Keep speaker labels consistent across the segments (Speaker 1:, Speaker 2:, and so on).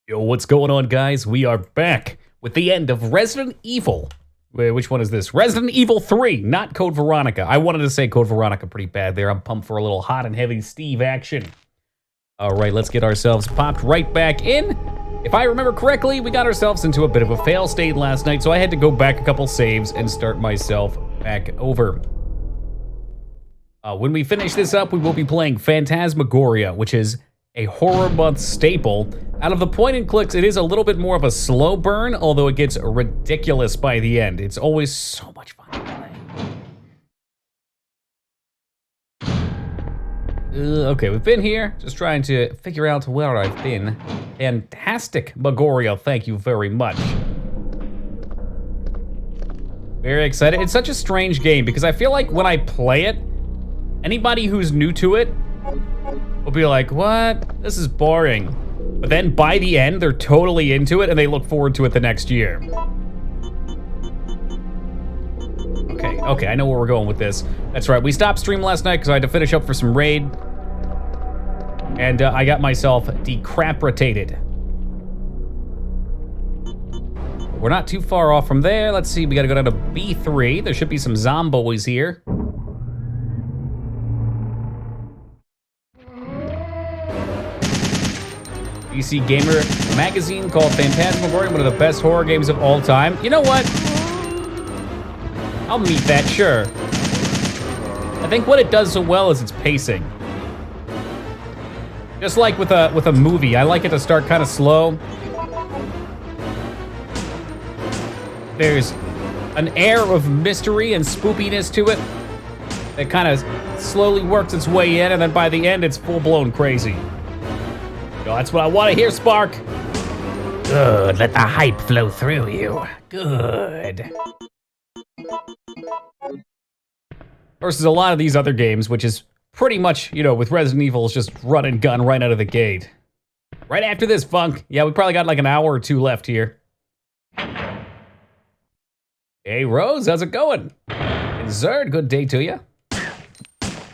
Speaker 1: Yo, what's going on, guys? We are back with the end of Resident Evil. Wait, which one is this? Resident Evil 3, not Code Veronica. I wanted to say Code Veronica pretty bad there. I'm pumped for a little hot and heavy Steve action. All right, let's get ourselves popped right back in. If I remember correctly, we got ourselves into a bit of a fail state last night, so I had to go back a couple saves and start myself back over. When we finish this up, we will be playing Phantasmagoria, which is a horror month staple. Out of the point and clicks, it is a little bit more of a slow burn, although it gets ridiculous by the end. It's always so much fun to play. Okay, we've been here, just trying to figure out where I've been. Fantastic, Magoria, thank you very much. Very excited. It's such a strange game because I feel like when I play it, anybody who's new to it will be like, what? This is boring. But then by the end, they're totally into it and they look forward to it the next year. Okay, I know where we're going with this. That's right, we stopped stream last night because I had to finish up for some raid. And I got myself decrapitated. We're not too far off from there. Let's see, we gotta go down to B3. There should be some zomboies here. PC Gamer magazine called Phantasmagoria one of the best horror games of all time. You know what? I'll meet that, sure. I think what it does so well is its pacing. Just like with a movie, I like it to start kind of slow. There's an air of mystery and spoopiness to it that kind of slowly works its way in, and then by the end, it's full-blown crazy. Yo, that's what I want to hear, Spark. Good, let the hype flow through you. Good. Versus a lot of these other games, which is pretty much, you know, with Resident Evil, it's just run and gun right out of the gate. Right after this, Funk. Yeah, we probably got like an hour or two left here. Hey, Rose, how's it going? And Zerd, good day to you.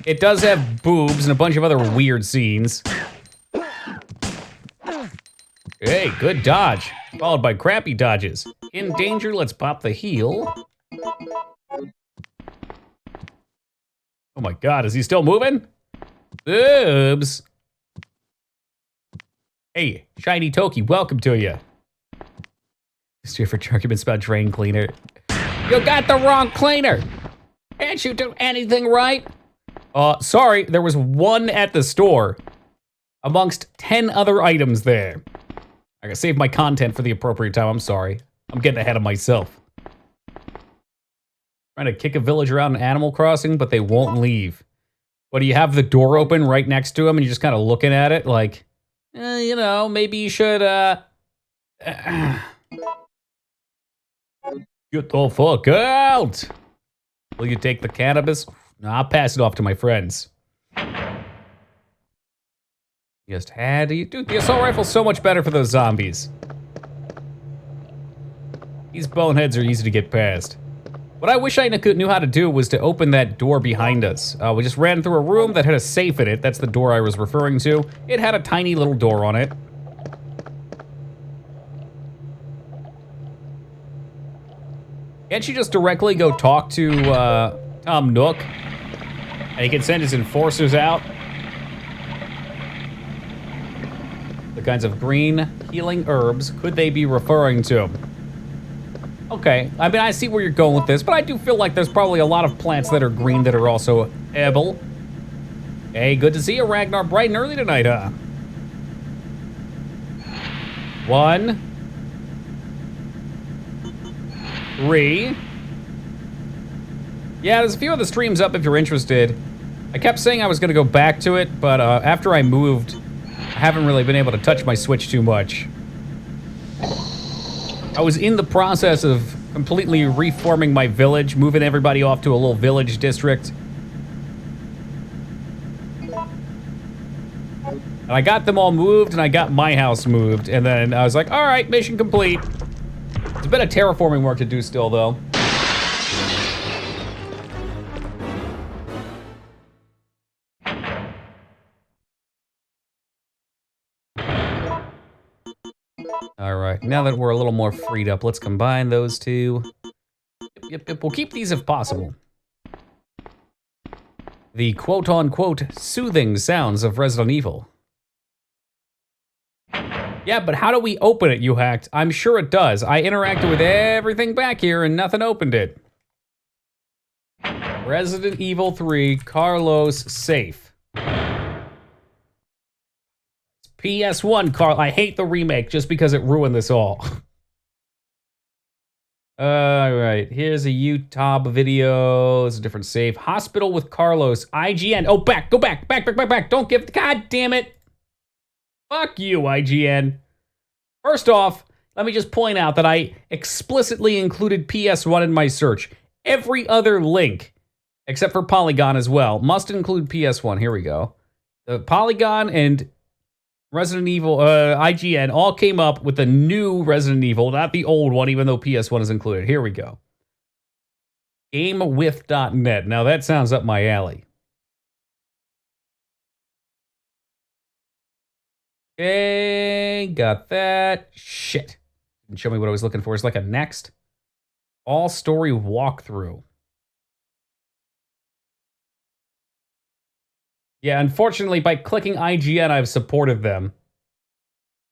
Speaker 1: It does have boobs and a bunch of other weird scenes. Hey, good dodge, followed by crappy dodges. In danger, let's pop the heal. Oh my God, is he still moving? Boobs. Hey, Shiny Toki, welcome to you. History for arguments about drain cleaner. You got the wrong cleaner. Can't you do anything right? Sorry, there was one at the store amongst 10 other items there. I gotta save my content for the appropriate time, I'm sorry. I'm getting ahead of myself. Trying to kick a villager out in Animal Crossing, but they won't leave. But do you have the door open right next to them and you're just kind of looking at it like, you know, maybe you should, get the fuck out! Will you take the cannabis? No, I'll pass it off to my friends. Just had to, dude, the assault rifle's so much better for those zombies. These boneheads are easy to get past. What I wish I knew how to do was to open that door behind us. We just ran through a room that had a safe in it. That's the door I was referring to. It had a tiny little door on it. Can't you just directly go talk to Tom Nook? And he can send his enforcers out? The kinds of green healing herbs could they be referring to? Okay, I mean, I see where you're going with this, but I do feel like there's probably a lot of plants that are green that are also edible. Hey, good to see you, Ragnar, bright and early tonight, huh? 1, 3. Yeah, there's a few of the streams up if you're interested. I kept saying I was gonna go back to it, but after I moved, I haven't really been able to touch my Switch too much. I was in the process of completely reforming my village, moving everybody off to a little village district. And I got them all moved, and I got my house moved, and then I was like, all right, mission complete. There's a bit of terraforming work to do still, though. All right, now that we're a little more freed up, let's combine those two. Yep. We'll keep these if possible. The quote-unquote soothing sounds of Resident Evil. Yeah, but how do we open it, you hacked? I'm sure it does. I interacted with everything back here and nothing opened it. Resident Evil 3, Carlos safe. PS1, Carl. I hate the remake just because it ruined this all. Alright, here's a YouTube video. It's a different save. Hospital with Carlos. IGN. Oh, go back. Don't give. God damn it. Fuck you, IGN. First off, let me just point out that I explicitly included PS1 in my search. Every other link, except for Polygon as well, must include PS1. Here we go. The Polygon and Resident Evil, IGN all came up with the new Resident Evil, not the old one, even though PS1 is included. Here we go. GameWith.net. Now that sounds up my alley. Okay, got that. Shit. Didn't show me what I was looking for. It's like a next. All story walkthrough. Yeah, unfortunately, by clicking IGN, I've supported them.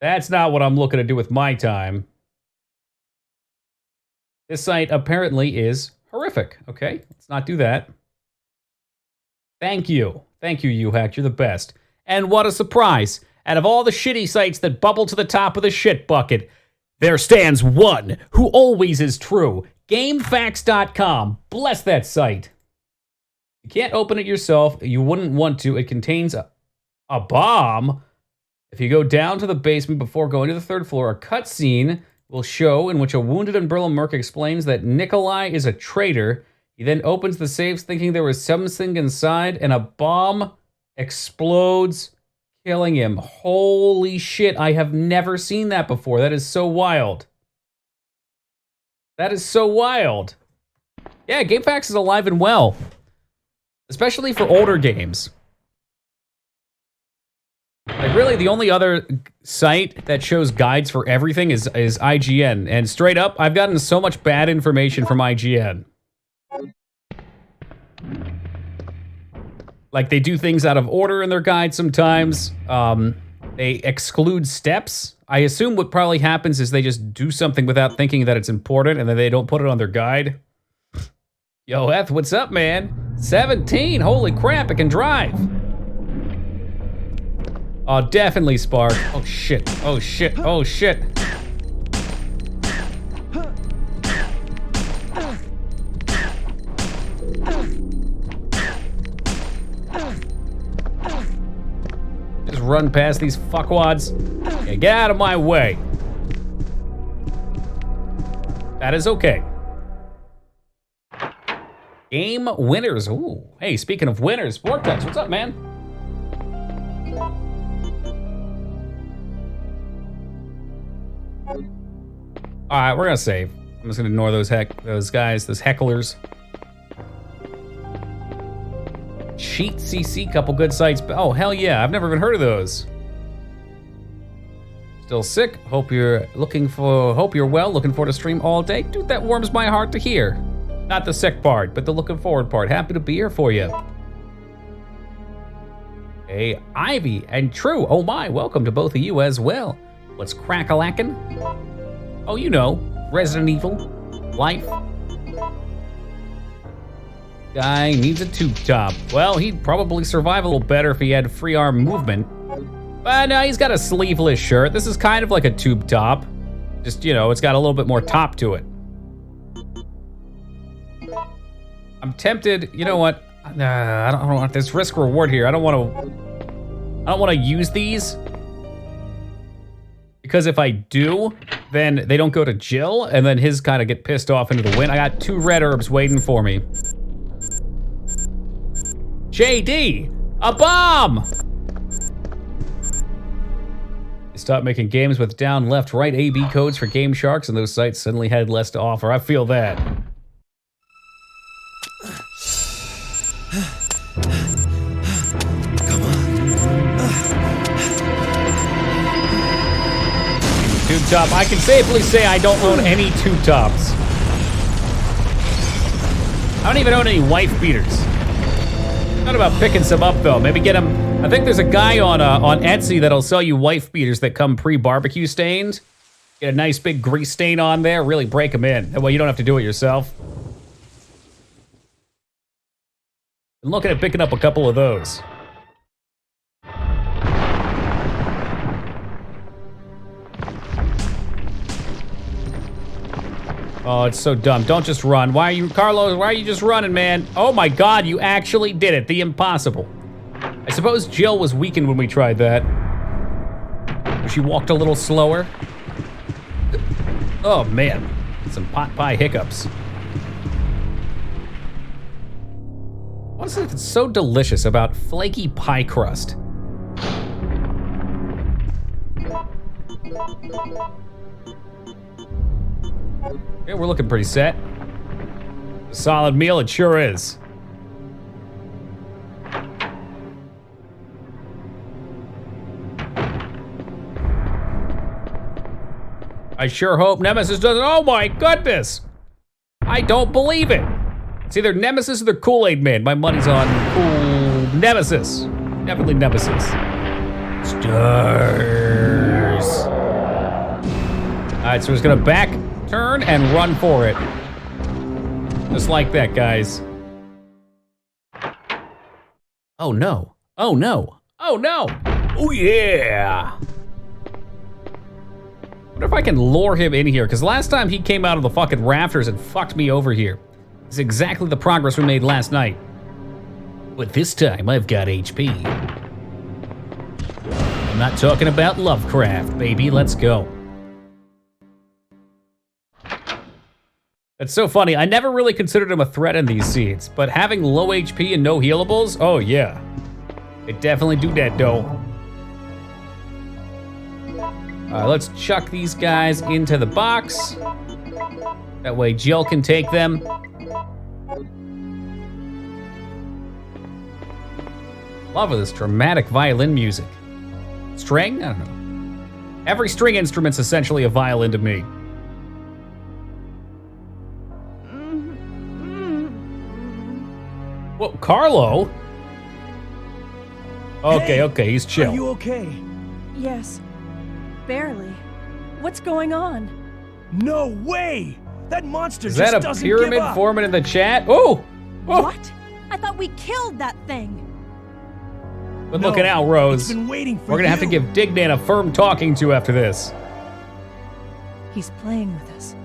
Speaker 1: That's not what I'm looking to do with my time. This site apparently is horrific. Okay, let's not do that. Thank you. Thank you, YouHack. You're the best. And what a surprise. Out of all the shitty sites that bubble to the top of the shit bucket, there stands one who always is true. GameFAQs.com. Bless that site. You can't open it yourself. You wouldn't want to. It contains a bomb. If you go down to the basement before going to the third floor, a cutscene will show in which a wounded Umbrella Merc explains that Nikolai is a traitor. He then opens the safes thinking there was something inside, and a bomb explodes, killing him. Holy shit, I have never seen that before. That is so wild. That is so wild. Yeah, GameFAQs is alive and well. Especially for older games. Like, really, the only other site that shows guides for everything is IGN. And straight up, I've gotten so much bad information from IGN. Like, they do things out of order in their guides sometimes. They exclude steps. I assume what probably happens is they just do something without thinking that it's important, and then they don't put it on their guide. Yo, Eth, what's up, man? 17, holy crap, it can drive. Oh, definitely Spark. Oh shit, oh shit, oh shit. Just run past these fuckwads. Okay, get out of my way. That is okay. Game winners. Ooh. Hey, speaking of winners, Vortex, what's up, man? All right, we're gonna save. I'm just gonna ignore those guys, those hecklers. Cheat CC, couple good sites. Oh, hell yeah, I've never even heard of those. Still sick? Hope you're well, looking forward to stream all day. Dude, that warms my heart to hear. Not the sick part, but the looking forward part. Happy to be here for you. Hey, Ivy and True. Oh my, welcome to both of you as well. What's crack-a-lackin'? Oh, you know, Resident Evil, life. Guy needs a tube top. Well, he'd probably survive a little better if he had free arm movement. But no, he's got a sleeveless shirt. This is kind of like a tube top. Just, you know, it's got a little bit more top to it. I'm tempted, you know what? I don't want this risk reward here. I don't want to use these. Because if I do, then they don't go to Jill, and then his kind of get pissed off into the wind. I got 2 red herbs waiting for me. JD, a bomb! Stop making games with down, left, right AB codes for Game Sharks, and those sites suddenly had less to offer. I feel that. Tube top. I can safely say I don't own any tube tops. I don't even own any wife beaters. Thought about picking some up though. Maybe get them. I think there's a guy on Etsy that'll sell you wife beaters that come pre-barbecue stained. Get a nice big grease stain on there. Really break them in. That way you don't have to do it yourself. I'm looking at picking up a couple of those. Oh, it's so dumb. Don't just run. Why are you, Carlos, why are you just running, man? Oh my God, you actually did it. The impossible. I suppose Jill was weakened when we tried that. She walked a little slower. Oh man, some pot pie hiccups. What's it that's so delicious about flaky pie crust? Yeah, we're looking pretty set. A solid meal, it sure is. I sure hope Nemesis doesn't. Oh my goodness! I don't believe it. It's either Nemesis or the Kool-Aid Man. My money's on Nemesis. Definitely Nemesis. Stars. All right, so he's gonna back, turn, and run for it. Just like that, guys. Oh no. Oh no. Oh no. Oh yeah. Wonder if I can lure him in here, because last time he came out of the fucking rafters and fucked me over here. It's exactly the progress we made last night. But this time, I've got HP. I'm not talking about Lovecraft, baby. Let's go. It's so funny. I never really considered him a threat in these seeds, but having low HP and no healables, oh yeah. It definitely do that, though. Let's chuck these guys into the box. That way Jill can take them. Love this dramatic violin music. String? I don't know. Every string instrument's essentially a violin to me. Whoa, Carlo? Okay,
Speaker 2: hey,
Speaker 1: okay, he's chill.
Speaker 2: Are you okay?
Speaker 3: Yes. Barely. What's going on?
Speaker 2: No way! That monster
Speaker 1: Is
Speaker 2: just
Speaker 1: that a
Speaker 2: doesn't
Speaker 1: pyramid
Speaker 2: give up.
Speaker 1: forming in the chat? Oh! Oh.
Speaker 3: What? I thought we killed that thing.
Speaker 1: Good
Speaker 2: No,
Speaker 1: looking out, Rose.
Speaker 2: It's been waiting for
Speaker 1: We're gonna have to
Speaker 2: you.
Speaker 1: give Dignan a firm talking to after this.
Speaker 3: He's playing with us.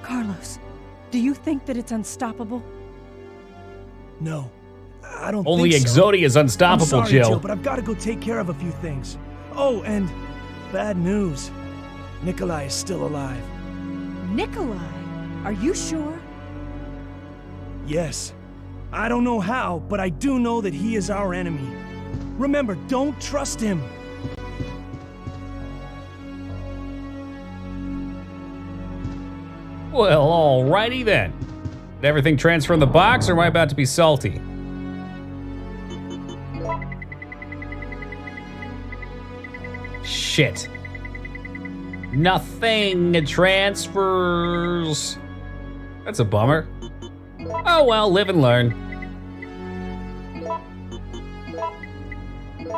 Speaker 3: Carlos, do you think that it's unstoppable?
Speaker 2: No, I don't
Speaker 1: Only
Speaker 2: think so.
Speaker 1: Exodia is unstoppable,
Speaker 2: I'm sorry,
Speaker 1: Jill.
Speaker 2: but I've got to go take care of a few things. Oh, and bad news. Nikolai is still alive.
Speaker 3: Nikolai? Are you sure?
Speaker 2: Yes. I don't know how, but I do know that he is our enemy. Remember, don't trust him.
Speaker 1: Well, alrighty then. Did everything transfer in the box, or am I about to be salty? Shit. Nothing transfers. That's a bummer. Oh well, live and learn.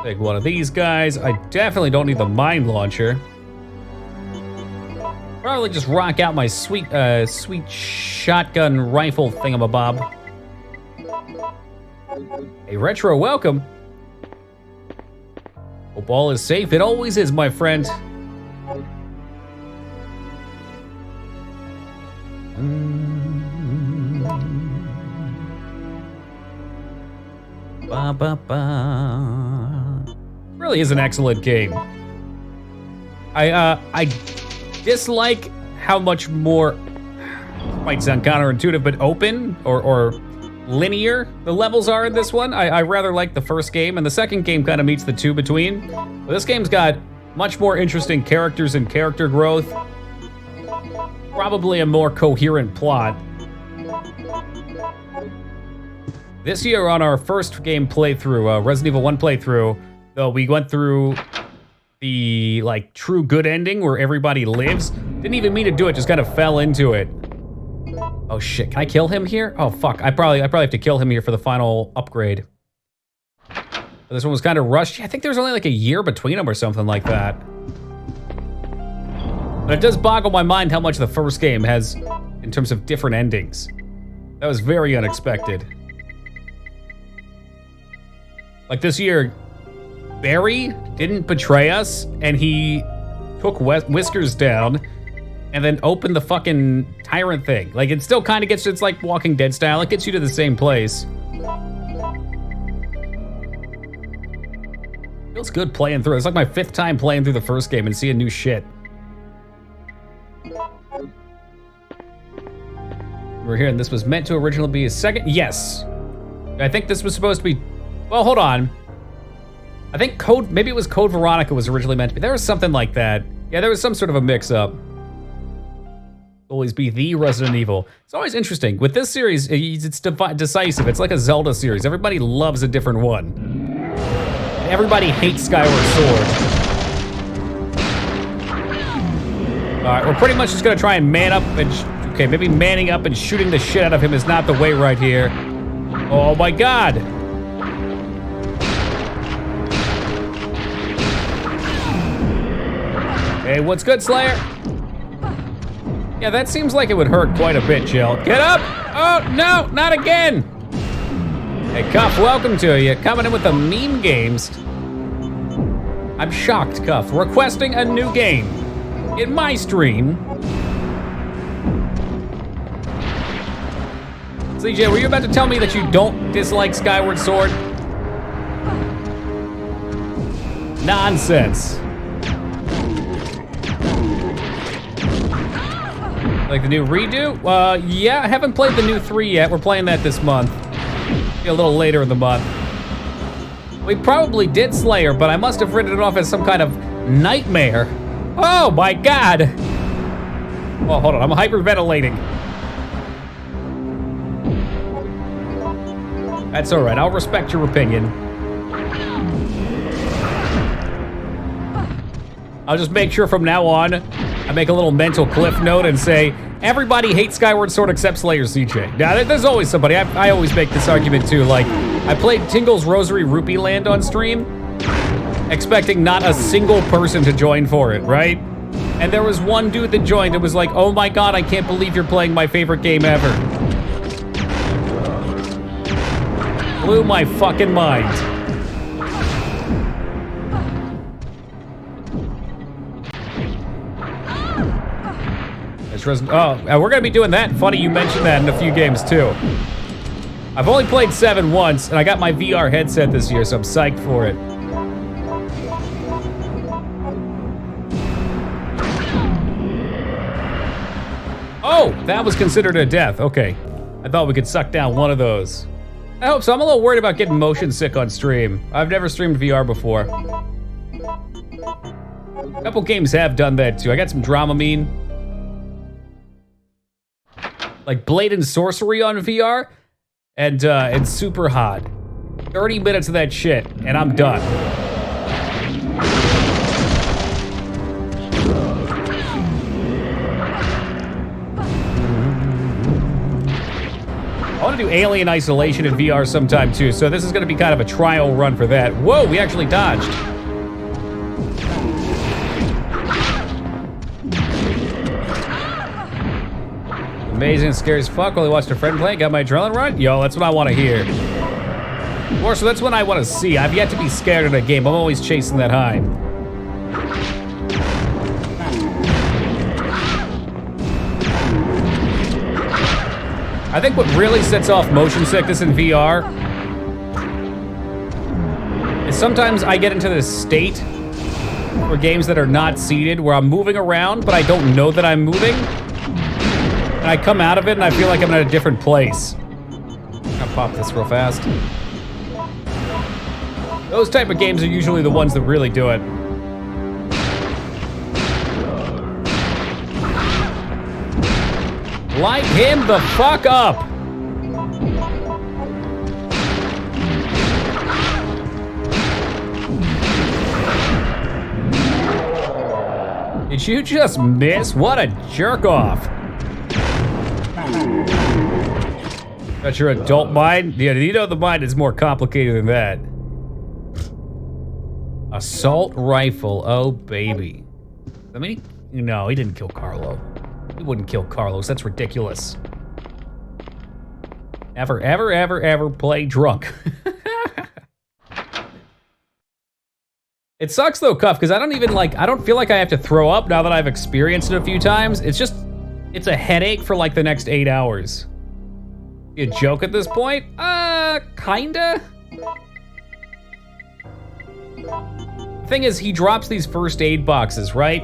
Speaker 1: Take one of these guys. I definitely don't need the mine launcher. Probably just rock out my sweet shotgun rifle thingamabob. Hey, Retro, welcome. Hope all is safe. It always is, my friend. Ba ba ba. Really is an excellent game. I dislike how much more, might sound counterintuitive, but open or linear the levels are in this one. I rather like the first game, and the second game kind of meets the two between. But this game's got much more interesting characters and character growth. Probably a more coherent plot. This year on our first game playthrough, Resident Evil 1 playthrough, though we went through the like true good ending where everybody lives. Didn't even mean to do it, just kind of fell into it. Oh shit, can I kill him here? Oh fuck, I probably have to kill him here for the final upgrade. This one was kind of rushed. Yeah, I think there was only like a year between them or something like that. But it does boggle my mind how much the first game has in terms of different endings. That was very unexpected. Like this year, Barry didn't betray us, and he took Whiskers down, and then opened the fucking tyrant thing. Like, it still kind of gets, it's like Walking Dead style. It gets you to the same place. Feels good playing through. It's like my 5th time playing through the first game and seeing new shit. We're here, and this was meant to originally be a second. Yes. I think this was supposed to be, well, hold on. I think maybe it was Code Veronica was originally meant to be. There was something like that. Yeah, there was some sort of a mix-up. Always be the Resident Evil. It's always interesting. With this series, it's decisive. It's like a Zelda series. Everybody loves a different one. Everybody hates Skyward Sword. All right, we're pretty much just gonna try and man up and, okay, maybe manning up and shooting the shit out of him is not the way right here. Oh my God. Hey, what's good, Slayer? Yeah, that seems like it would hurt quite a bit, Jill. Get up! Oh, no, not again! Hey, Cuff, welcome to you. Coming in with the meme games. I'm shocked, Cuff. Requesting a new game. In my stream. CJ, were you about to tell me that you don't dislike Skyward Sword? Nonsense. Like the new redo? Yeah, I haven't played the new 3 yet. We're playing that this month. A little later in the month. We probably did Slayer, but I must have written it off as some kind of nightmare. Oh my God. Oh, hold on, I'm hyperventilating. That's all right, I'll respect your opinion. I'll just make sure from now on, I make a little mental cliff note and say, everybody hates Skyward Sword except Slayer CJ. Now, there's always somebody. I always make this argument too. Like, I played Tingle's Rosary Rupee Land on stream, expecting not a single person to join for it, right? And there was one dude that joined and was like, oh my God, I can't believe you're playing my favorite game ever. Blew my fucking mind. Oh, we're gonna be doing that. Funny you mentioned that in a few games too. I've only played 7 once, and I got my VR headset this year, so I'm psyched for it. Oh, that was considered a death. Okay. I thought we could suck down one of those. I hope so. I'm a little worried about getting motion sick on stream. I've never streamed VR before. A couple games have done that too. I got some Dramamine. Like Blade and Sorcery on VR, and it's super hot. 30 minutes of that shit, and I'm done. I want to do Alien Isolation in VR sometime too, so this is going to be kind of a trial run for that. Whoa, we actually dodged. Amazing, scary as fuck. While I watched a friend play, got my adrenaline run. Yo, that's what I want to hear. Or so that's what I want to see. I've yet to be scared in a game. I'm always chasing that high. I think what really sets off motion sickness in VR is sometimes I get into this state for games that are not seated where I'm moving around, but I don't know that I'm moving. And I come out of it and I feel like I'm in a different place. I'll pop this real fast. Those type of games are usually the ones that really do it. Light him the fuck up! Did you just miss? What a jerk off. That's your adult mind? Yeah, you know the mind is more complicated than that. Assault rifle, oh baby. I mean, no, he didn't kill Carlo. He wouldn't kill Carlos, that's ridiculous. Ever, ever, ever, ever play drunk. It sucks though, Cuff, because I don't feel like I have to throw up now that I've experienced it a few times. It's a headache for like the next 8 hours. You a joke at this point? Kinda. The thing is, he drops these first aid boxes, right?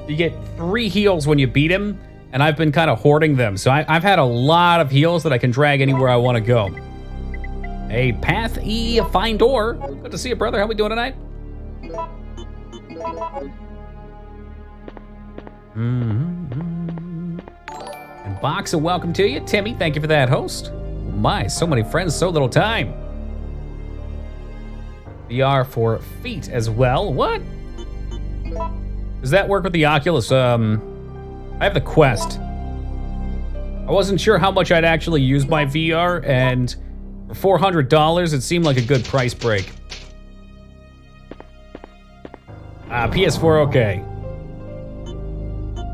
Speaker 1: You get 3 heals when you beat him, and I've been kind of hoarding them. So I've had a lot of heals that I can drag anywhere I want to go. Hey, Path E, a fine door. Good to see you, brother. How we doing tonight? And Box, a welcome to you. Timmy, thank you for that, host. My, so many friends, so little time. VR for feet as well. What? Does that work with the Oculus? I have the Quest. I wasn't sure how much I'd actually use my VR, and for $400, it seemed like a good price break. PS4, okay.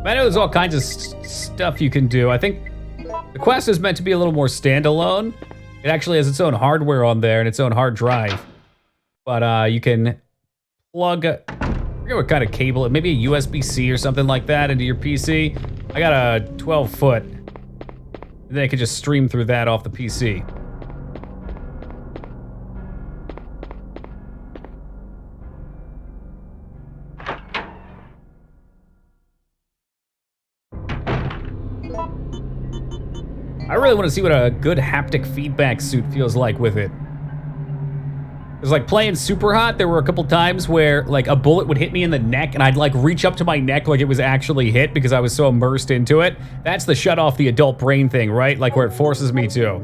Speaker 1: I know there's all kinds of stuff you can do. I think the Quest is meant to be a little more standalone. It actually has its own hardware on there and its own hard drive. But you can plug, I forget what kind of cable, maybe a USB-C or something like that into your PC. I got a 12-foot. And then I could just stream through that off the PC. I really want to see what a good haptic feedback suit feels like with it. It's like playing Super Hot, there were a couple times where like a bullet would hit me in the neck and I'd like reach up to my neck like it was actually hit because I was so immersed into it. That's the shut off the adult brain thing, right? Like where it forces me to.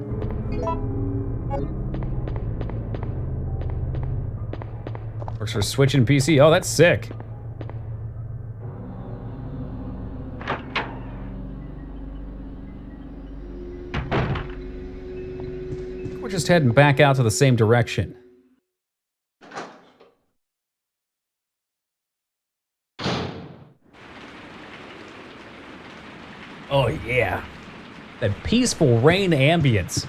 Speaker 1: Works for Switch and PC. Oh, that's sick. We're just heading back out to the same direction. Oh yeah, that peaceful rain ambience.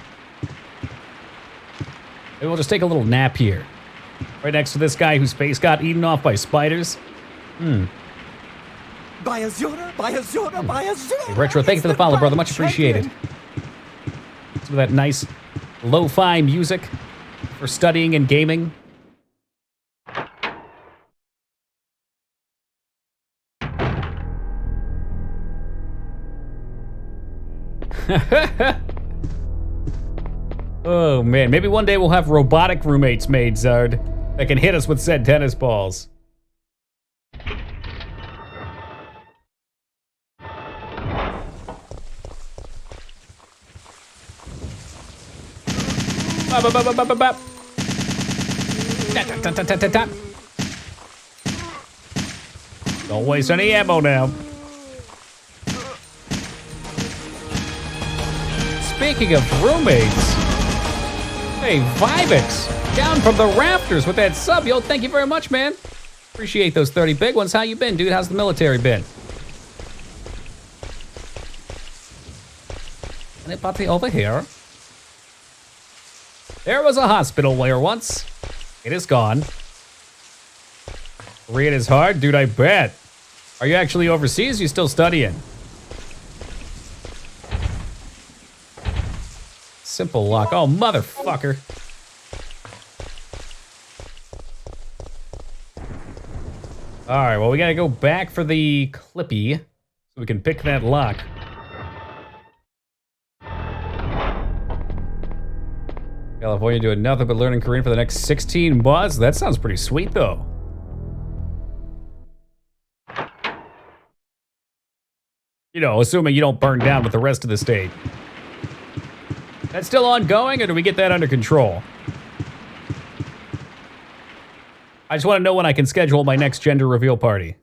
Speaker 1: Maybe we'll just take a little nap here. Right next to this guy whose face got eaten off by spiders.
Speaker 4: Hey,
Speaker 1: Retro, thank you for the follow, brother. Much appreciated. Some of that nice lo-fi music for studying and gaming. Oh man, maybe one day we'll have robotic roommates made, Zard, that can hit us with said tennis balls. Bop, bop, bop, bop, bop, bop. Tap, tap, tap, tap, tap, tap. Don't waste any ammo now. Speaking of roommates, hey, Vivix, down from the rafters with that sub. Yo, thank you very much, man. Appreciate those 30 big ones. How you been, dude? How's the military been? Anybody over here? There was a hospital there once. It is gone. Korean is hard? Dude, I bet. Are you actually overseas? You still studying? Simple lock. Oh, motherfucker. All right, well, we gotta go back for the Clippy so we can pick that lock. California doing nothing but learning Korean for the next 16 months? That sounds pretty sweet, though. You know, assuming you don't burn down with the rest of the state. That's still ongoing, or do we get that under control? I just want to know when I can schedule my next gender reveal party.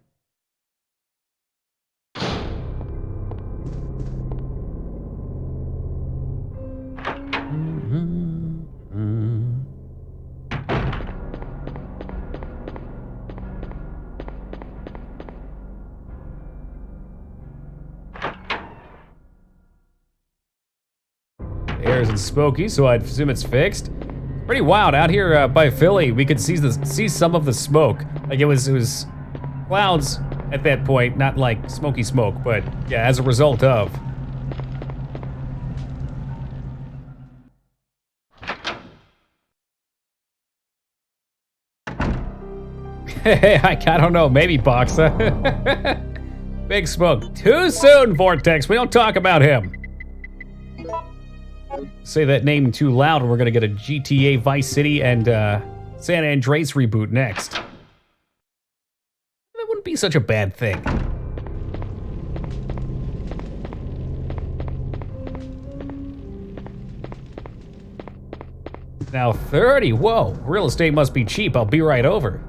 Speaker 1: Bears and Spooky, so I'd assume it's fixed. Pretty wild out here by Philly. We could see some of the smoke. Like it was clouds at that point, not like smoky smoke, but yeah, as a result of. I don't know, maybe Boxa. Big Smoke. Too soon, Vortex. We don't talk about him. Say that name too loud and we're gonna get a GTA Vice City and San Andreas reboot next. That wouldn't be such a bad thing. Now 30, whoa, real estate must be cheap. I'll be right over.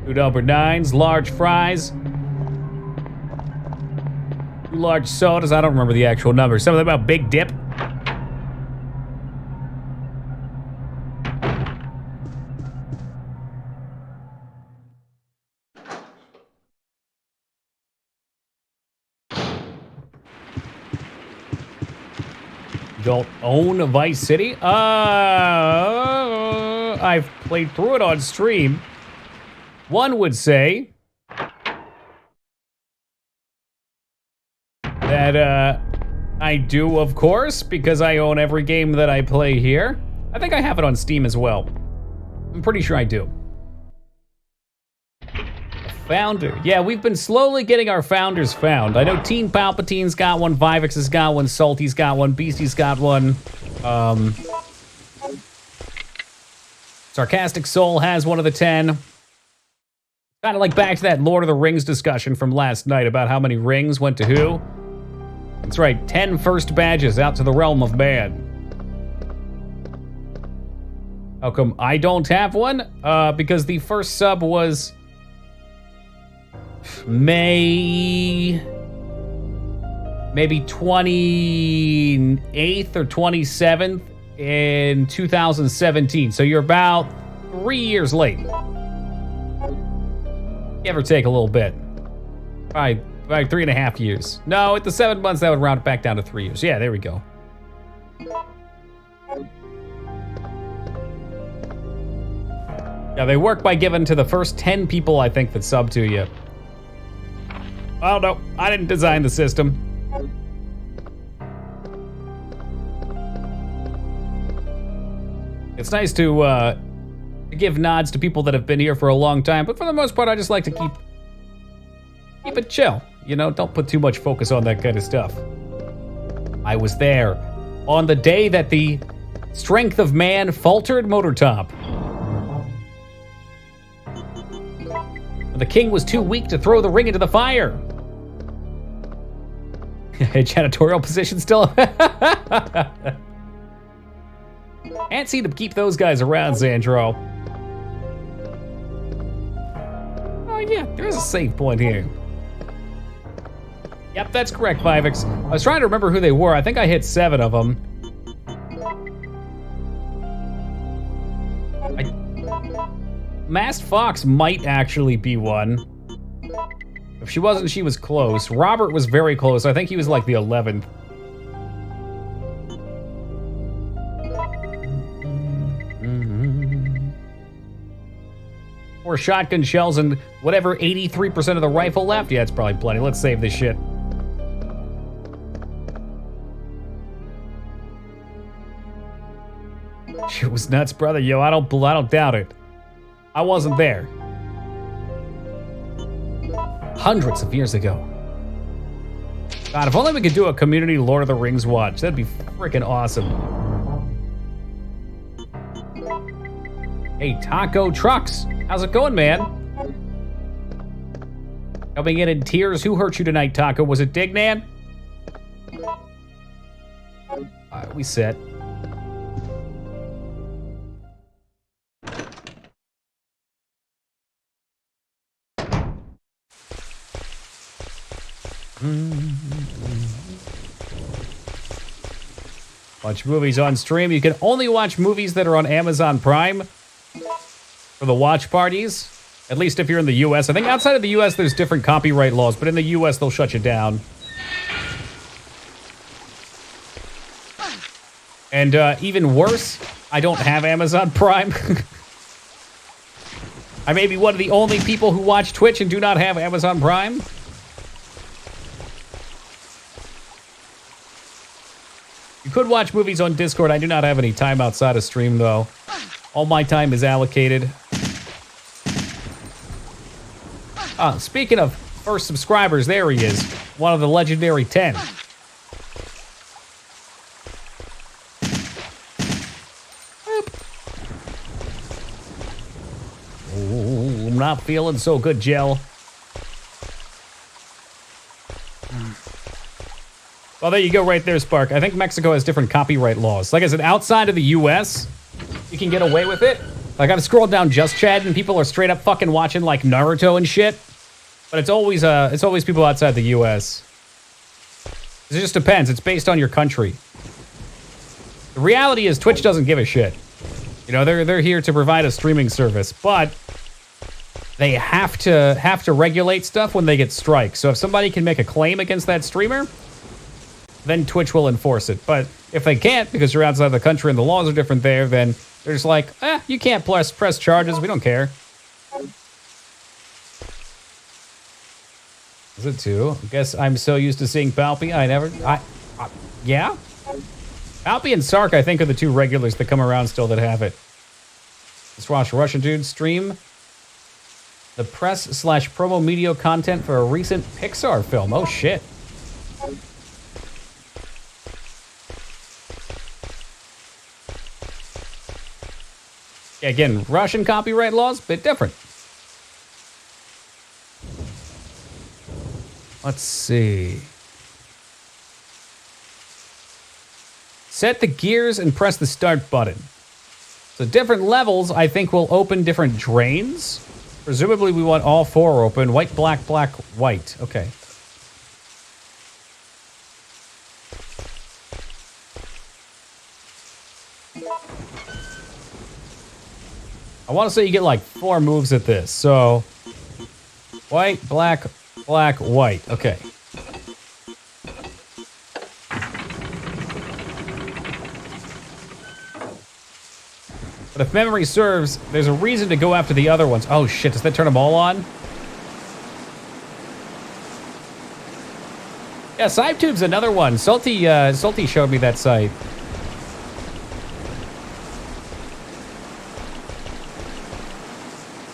Speaker 1: Two number 9s, large fries. 2 large sodas, I don't remember the actual number. Something about Big Dip. Don't own Vice City? I've played through it on stream. One would say that I do, of course, because I own every game that I play here. I think I have it on Steam as well. I'm pretty sure I do. Founder. Yeah, we've been slowly getting our founders found. I know Teen Palpatine's got one, Vivix has got one, Salty's got one, Beastie's got one. Sarcastic Soul has one of the 10. Kind of like back to that Lord of the Rings discussion from last night about how many rings went to who. That's right, 10 first badges out to the realm of man. How come I don't have one? Because the first sub was maybe 28th or 27th in 2017. So you're about 3 years late. Give or take a little bit. Probably 3.5 years. No, at the 7 months, that would round it back down to 3 years. Yeah, there we go. Yeah, they work by giving to the first 10 people, I think, that sub to you. Oh, no, I didn't design the system. It's nice to give nods to people that have been here for a long time, but for the most part, I just like to keep it chill. You know, don't put too much focus on that kind of stuff. I was there on the day that the strength of man faltered Motortop. The king was too weak to throw the ring into the fire. Janitorial position still. Can't seem to keep those guys around, Xandro. Oh yeah, there is a save point here. Yep, that's correct, Vivix. I was trying to remember who they were. I think I hit 7 of them. Masked Fox might actually be one. If she wasn't, she was close. Robert was very close. I think he was like the 11th. Or shotgun shells and whatever 83% of the rifle left. Yeah, it's probably plenty. Let's save this shit. Shit was nuts, brother. Yo, I don't doubt it. I wasn't there. Hundreds of years ago. God, if only we could do a community Lord of the Rings watch. That'd be freaking awesome. Hey, Taco Trucks. How's it going, man? Coming in tears. Who hurt you tonight, Taco? Was it Dignan? Alright, we set. Watch movies on stream. You can only watch movies that are on Amazon Prime. for the watch parties. At least if you're in the U.S. I think outside of the U.S. there's different copyright laws, but in the U.S. they'll shut you down. And even worse, I don't have Amazon Prime. I may be one of the only people who watch Twitch and do not have Amazon Prime. You could watch movies on Discord. I do not have any time outside of stream, though. All my time is allocated. Speaking of first subscribers, there he is. One of the legendary 10. Ooh, I'm not feeling so good, Gel. Well, there you go right there, Spark. I think Mexico has different copyright laws. Like I said, outside of the U.S., you can get away with it. Like, I've scrolled down Just Chat, and people are straight up fucking watching, like, Naruto and shit. But it's always people outside the U.S. It just depends. It's based on your country. The reality is Twitch doesn't give a shit. You know, they're here to provide a streaming service, but they have to regulate stuff when they get strikes. So if somebody can make a claim against that streamer, then Twitch will enforce it. But if they can't, because you're outside the country and the laws are different there, then they're just like, you can't press charges. We don't care. Is it two? I guess I'm so used to seeing Palpy. Yeah? Palpy and Sark, I think, are the two regulars that come around still that have it. Let's watch Russian dude stream the press/promo media content for a recent Pixar film. Oh, shit. Again, Russian copyright laws, bit different. Let's see. Set the gears and press the start button. So different levels, I think, will open different drains. Presumably, we want all four open. White, black, black, white. Okay. I want to say you get like 4 moves at this. So, white, black, black, white. Okay. But if memory serves, there's a reason to go after the other ones. Oh shit, does that turn them all on? Yeah, SciTube's another one. Salty showed me that site.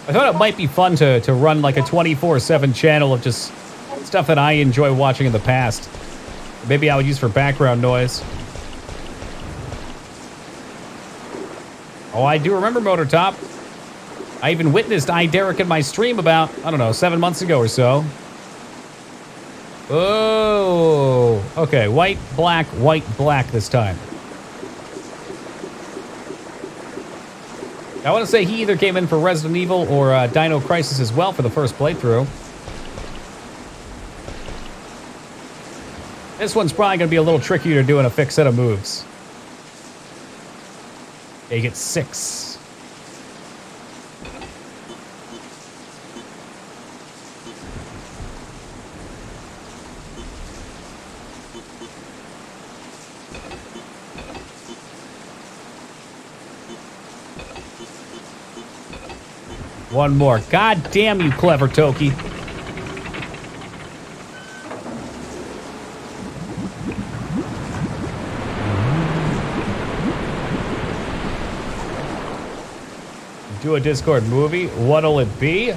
Speaker 1: I thought it might be fun to run like a 24/7 channel of just stuff that I enjoy watching in the past. Maybe I would use for background noise. Oh, I do remember Motor Top. I even witnessed Derek in my stream about, I don't know, 7 months ago or so. Oh, okay. White, black this time. I want to say he either came in for Resident Evil or Dino Crisis as well for the first playthrough. This one's probably going to be a little trickier to do in a fixed set of moves. Yeah, you get 6. One more. God damn you, clever Toki. Do a Discord movie. What'll it be?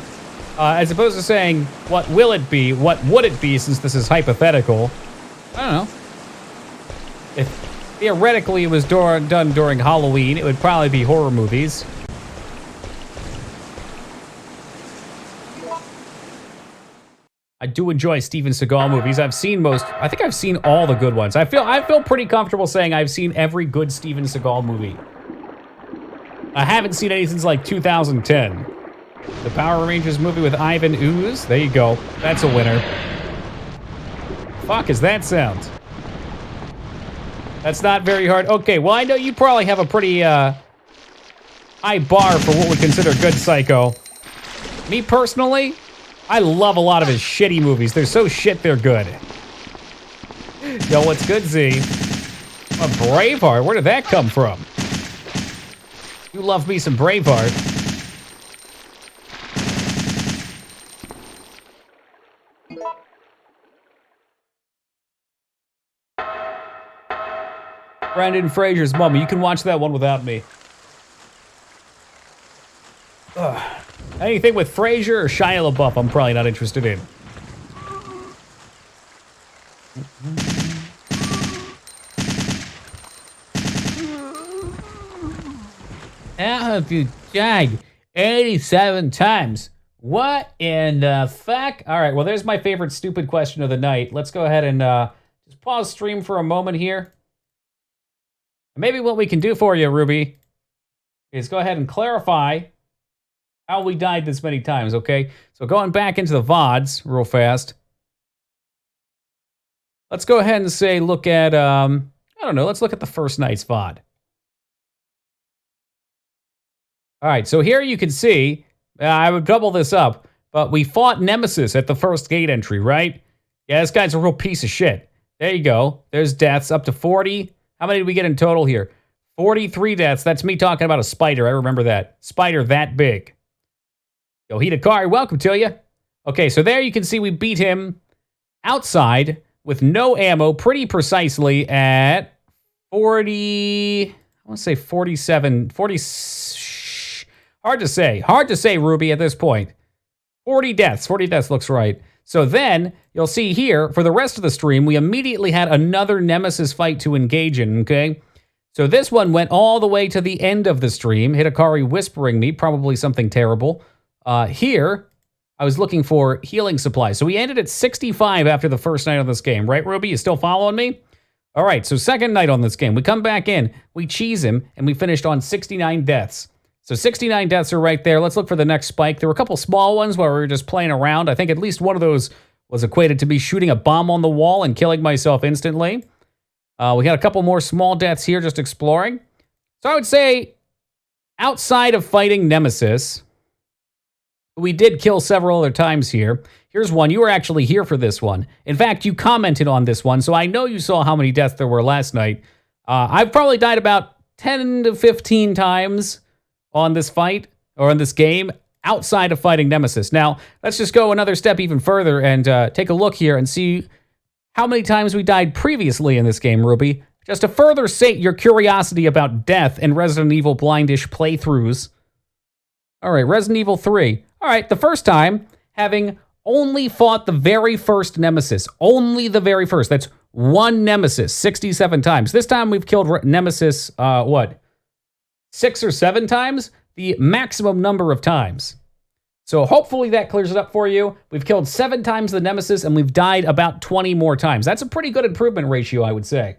Speaker 1: As opposed to saying, what will it be? What would it be, since this is hypothetical? I don't know. If theoretically it was done during Halloween, it would probably be horror movies. I do enjoy Steven Seagal movies. I've seen most. I think I've seen all the good ones. I feel pretty comfortable saying I've seen every good Steven Seagal movie. I haven't seen any since like 2010. The Power Rangers movie with Ivan Ooze. There you go. That's a winner. Fuck is that sound? That's not very hard. Okay, well I know you probably have a pretty high bar for what we consider good Psycho. Me personally, I love a lot of his shitty movies. They're so shit, they're good. Yo, what's good, Z? A Braveheart, where did that come from? You love me some Braveheart. Brendan Fraser's Mummy. You can watch that one without me. Ugh. Anything with Fraser or Shia LaBeouf, I'm probably not interested in. How have you died 87 times? What in the fuck? All right, well, there's my favorite stupid question of the night. Let's go ahead and just pause stream for a moment here. Maybe what we can do for you, Ruby, is go ahead and clarify how we died this many times, okay? So going back into the VODs real fast. Let's go ahead and say, look at, I don't know, let's look at the first night's VOD. All right, so here you can see, I would double this up, but we fought Nemesis at the first gate entry, right? Yeah, this guy's a real piece of shit. There you go. There's deaths up to 40. How many did we get in total here? 43 deaths. That's me talking about a spider. I remember that. Spider that big. Yo, Hidakari, welcome to you. Okay, so there you can see we beat him outside with no ammo pretty precisely at 40... I want to say 47... 40... Hard to say, Ruby, at this point. 40 deaths looks right. So then, you'll see here, for the rest of the stream, we immediately had another Nemesis fight to engage in, okay? So this one went all the way to the end of the stream. Hidakari whispering me, probably something terrible. Here, I was looking for healing supplies. So we ended at 65 after the first night of this game. Right, Ruby? You still following me? All right, so second night on this game. We come back in, we cheese him, and we finished on 69 deaths. So 69 deaths are right there. Let's look for the next spike. There were a couple small ones where we were just playing around. I think at least one of those was equated to me shooting a bomb on the wall and killing myself instantly. We had a couple more small deaths here just exploring. So I would say outside of fighting Nemesis, we did kill several other times here. Here's one. You were actually here for this one. In fact, you commented on this one, so I know you saw how many deaths there were last night. I've probably died about 10 to 15 times on this fight, or on this game, outside of fighting Nemesis. Now, let's just go another step even further and take a look here and see how many times we died previously in this game, Ruby. Just to further sate your curiosity about death and Resident Evil blindish playthroughs. All right, Resident Evil 3. All right, the first time, having only fought the very first Nemesis. Only the very first. That's one Nemesis, 67 times. This time we've killed Nemesis, 6 or 7 times? The maximum number of times. So hopefully that clears it up for you. We've killed 7 times the Nemesis, and we've died about 20 more times. That's a pretty good improvement ratio, I would say.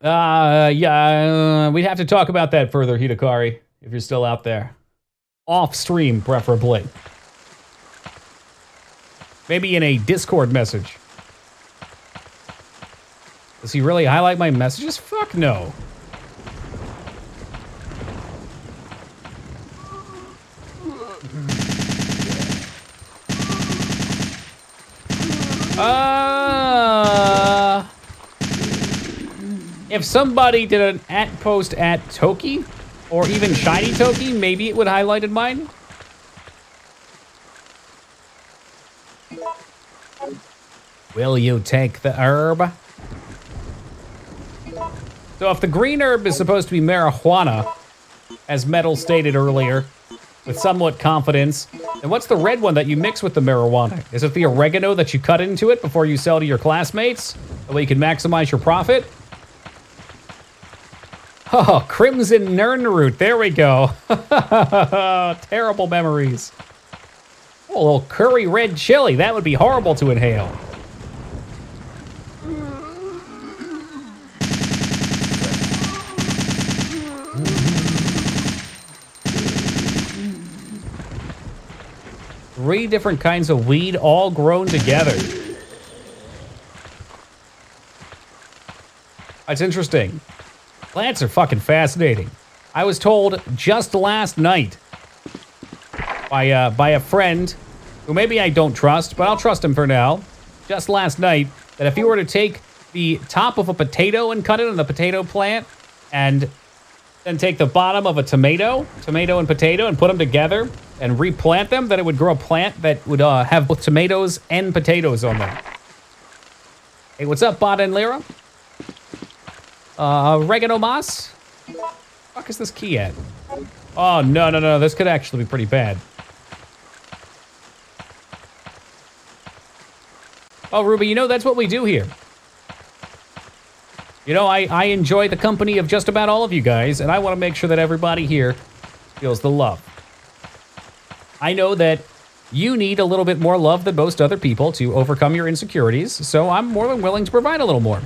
Speaker 1: Yeah, we'd have to talk about that further, Hidakari, if you're still out there. Off stream, preferably. Maybe in a Discord message. Does he really highlight my messages? Fuck no. If somebody did an @post at Toki, or even Shiny Toki, maybe it would highlighted mine. Will you take the herb? So if the green herb is supposed to be marijuana, as Metal stated earlier, with somewhat confidence, then what's the red one that you mix with the marijuana? Is it the oregano that you cut into it before you sell to your classmates? That way you can maximize your profit? Oh, Crimson Nernroot, there we go. Terrible memories. Oh, a little curry red chili, that would be horrible to inhale. Three different kinds of weed all grown together. That's interesting. Plants are fucking fascinating. I was told just last night by a friend who maybe I don't trust, but I'll trust him for now. Just last night, that if you were to take the top of a potato and cut it on the potato plant, and then take the bottom of a tomato and potato, and put them together and replant them, then it would grow a plant that would have both tomatoes and potatoes on them. Hey, what's up, Bot and Lyra? Oregano Moss? Where the fuck is this key at? Oh, no. This could actually be pretty bad. Oh, Ruby, you know, that's what we do here. You know, I enjoy the company of just about all of you guys, and I want to make sure that everybody here feels the love. I know that you need a little bit more love than most other people to overcome your insecurities, so I'm more than willing to provide a little more.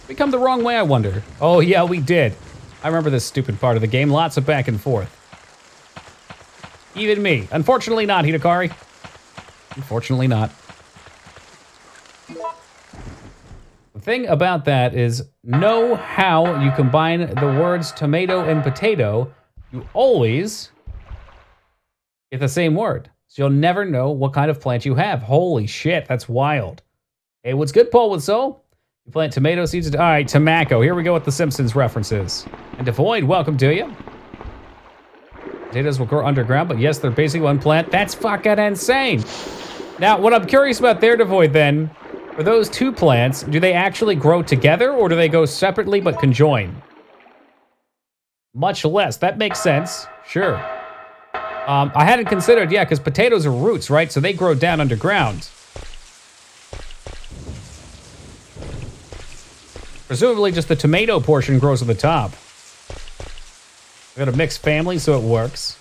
Speaker 1: We come the wrong way, I wonder. Oh, yeah, we did. I remember this stupid part of the game. Lots of back and forth. Even me. Unfortunately not, Hidakari. Unfortunately not. The thing about that is, know how you combine the words tomato and potato, you always get the same word. So you'll never know what kind of plant you have. Holy shit, that's wild. Hey, what's good, Paul with Soul? You plant tomato seeds. All right, Tamaco. Here we go with the Simpsons references. And Devoid, welcome to you. Potatoes will grow underground, but yes, they're basically one plant. That's fucking insane. Now, what I'm curious about there, Devoid, then, for those two plants, do they actually grow together, or do they go separately but conjoin? Much less. That makes sense. Sure. I hadn't considered, yeah, because potatoes are roots, right? So they grow down underground. Presumably just the tomato portion grows at the top. We got a mixed family, so it works.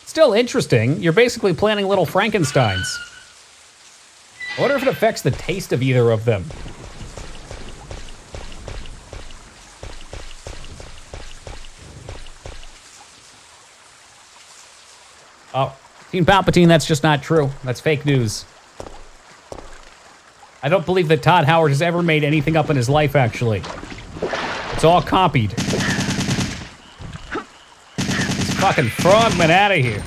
Speaker 1: Still interesting. You're basically planting little Frankensteins. I wonder if it affects the taste of either of them. Oh, Team Palpatine, that's just not true. That's fake news. I don't believe that Todd Howard has ever made anything up in his life, actually. It's all copied. This fucking frogman out of here.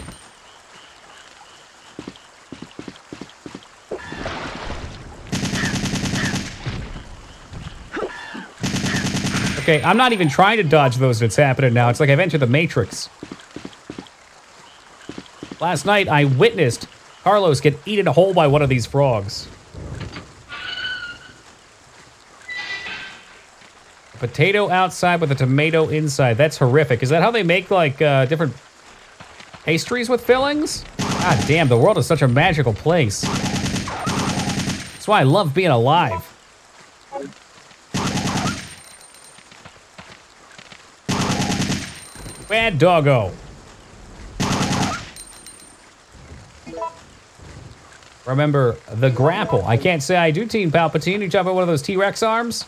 Speaker 1: Okay, I'm not even trying to dodge those that's happening now. It's like I've entered the Matrix. Last night, I witnessed Carlos get eaten whole by one of these frogs. A potato outside with a tomato inside. That's horrific. Is that how they make, like, different pastries with fillings? God damn, the world is such a magical place. That's why I love being alive. Bad doggo. Remember, the grapple. I can't say I do, Team Palpatine. You jump at one of those T-Rex arms?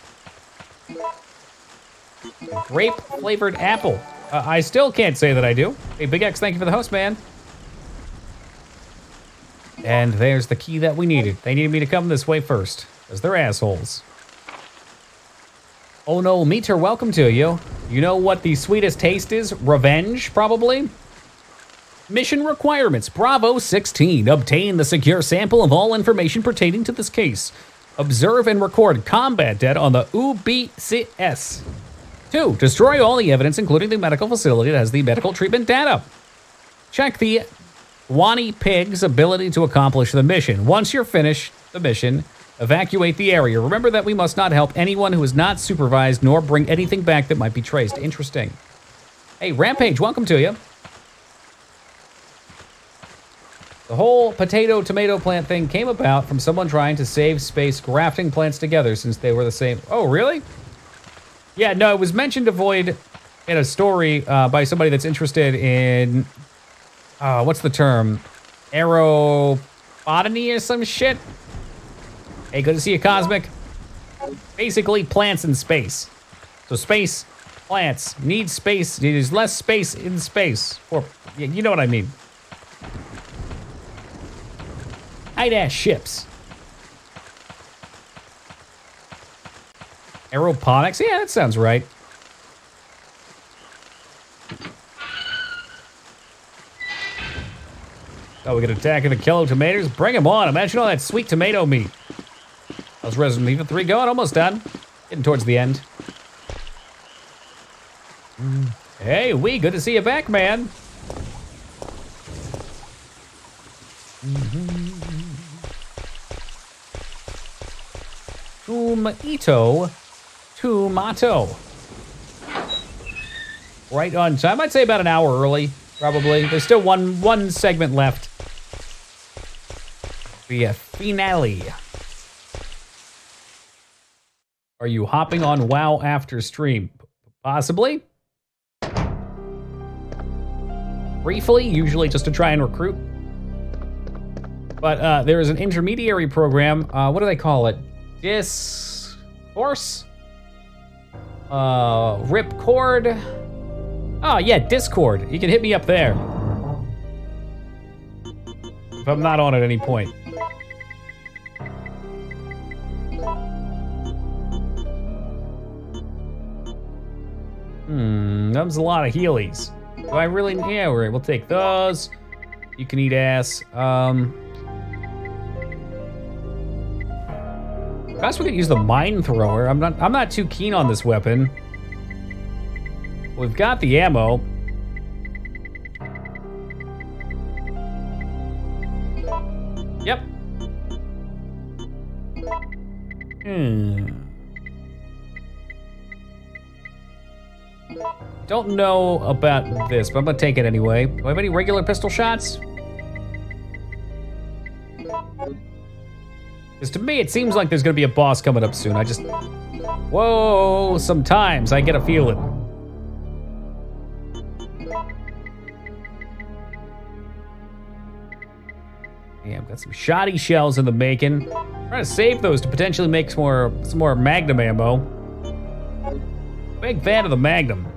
Speaker 1: Grape-flavored apple. I still can't say that I do. Hey, Big X, thank you for the host, man. And there's the key that we needed. They needed me to come this way first, because they're assholes. Oh no, Meter, welcome to you. You know what the sweetest taste is? Revenge, probably? Mission requirements, Bravo 16. Obtain the secure sample of all information pertaining to this case. Observe and record combat data on the UBCS. 2. Destroy all the evidence, including the medical facility that has the medical treatment data. Check the Wani Pig's ability to accomplish the mission. Once you're finished the mission, evacuate the area. Remember that we must not help anyone who is not supervised, nor bring anything back that might be traced. Interesting. Hey, Rampage, welcome to you. The whole potato-tomato plant thing came about from someone trying to save space grafting plants together since they were the same. Oh, really? Yeah, no, it was mentioned to Void in a story by somebody that's interested in, what's the term? Aerobotany or some shit? Hey, good to see you, Cosmic. Basically, plants in space. So space plants need space. There's less space in space. Or, you know what I mean. Tight-ass ships. Aeroponics? Yeah, that sounds right. Oh, we can attack and kill tomatoes? Bring them on. Imagine all that sweet tomato meat. How's Resident Evil 3 going? Almost done. Getting towards the end. Hey, good to see you back, man. Tomato. Right on time. I'd say about an hour early, probably. There's still one segment left. The finale. Are you hopping on WoW after stream? Possibly. Briefly, usually just to try and recruit. But there is an intermediary program. What do they call it? Discourse? Ripcord? Oh, yeah, Discord. You can hit me up there. If I'm not on at any point. That was a lot of Heelys. Do I really? Yeah, we'll take those. You can eat ass. Guess we could use the mine thrower. I'm not too keen on this weapon. We've got the ammo. Yep. Don't know about this, but I'm gonna take it anyway. Do I have any regular pistol shots? Because to me, it seems like there's gonna be a boss coming up soon. Whoa, sometimes I get a feeling. Yeah, I've got some shoddy shells in the making. I'm trying to save those to potentially make some more Magnum ammo. Big fan of the Magnum.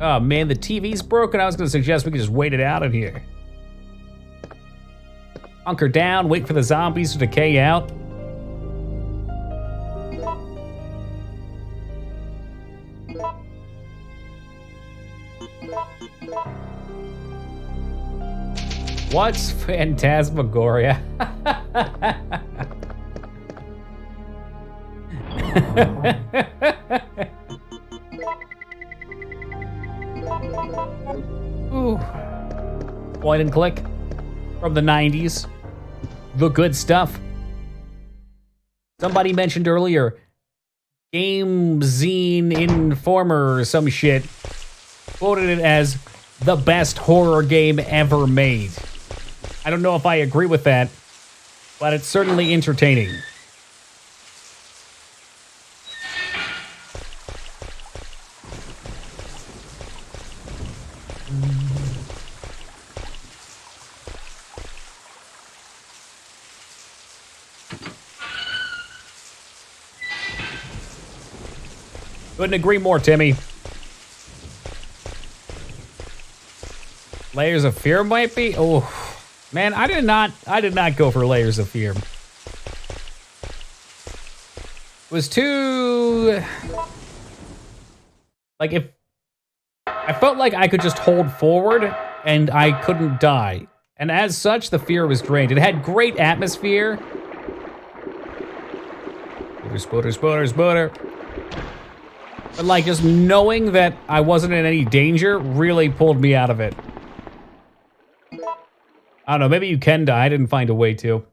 Speaker 1: Oh man, the TV's broken. I was gonna suggest we could just wait it out in here. Hunker down, wait for the zombies to decay out. What's Phantasmagoria? Ooh. Point and click from the 90s. The good stuff. Somebody mentioned earlier, Game Zine Informer or some shit quoted it as the best horror game ever made. I don't know if I agree with that, but it's certainly entertaining. Couldn't agree more, Timmy. Layers of Fear might be. Oh, man, I did not go for Layers of Fear. It was too. Like if I felt like I could just hold forward and I couldn't die, and as such, the fear was drained. It had great atmosphere. Spotter. But like just knowing that I wasn't in any danger really pulled me out of it. I don't know, maybe you can die. I didn't find a way to.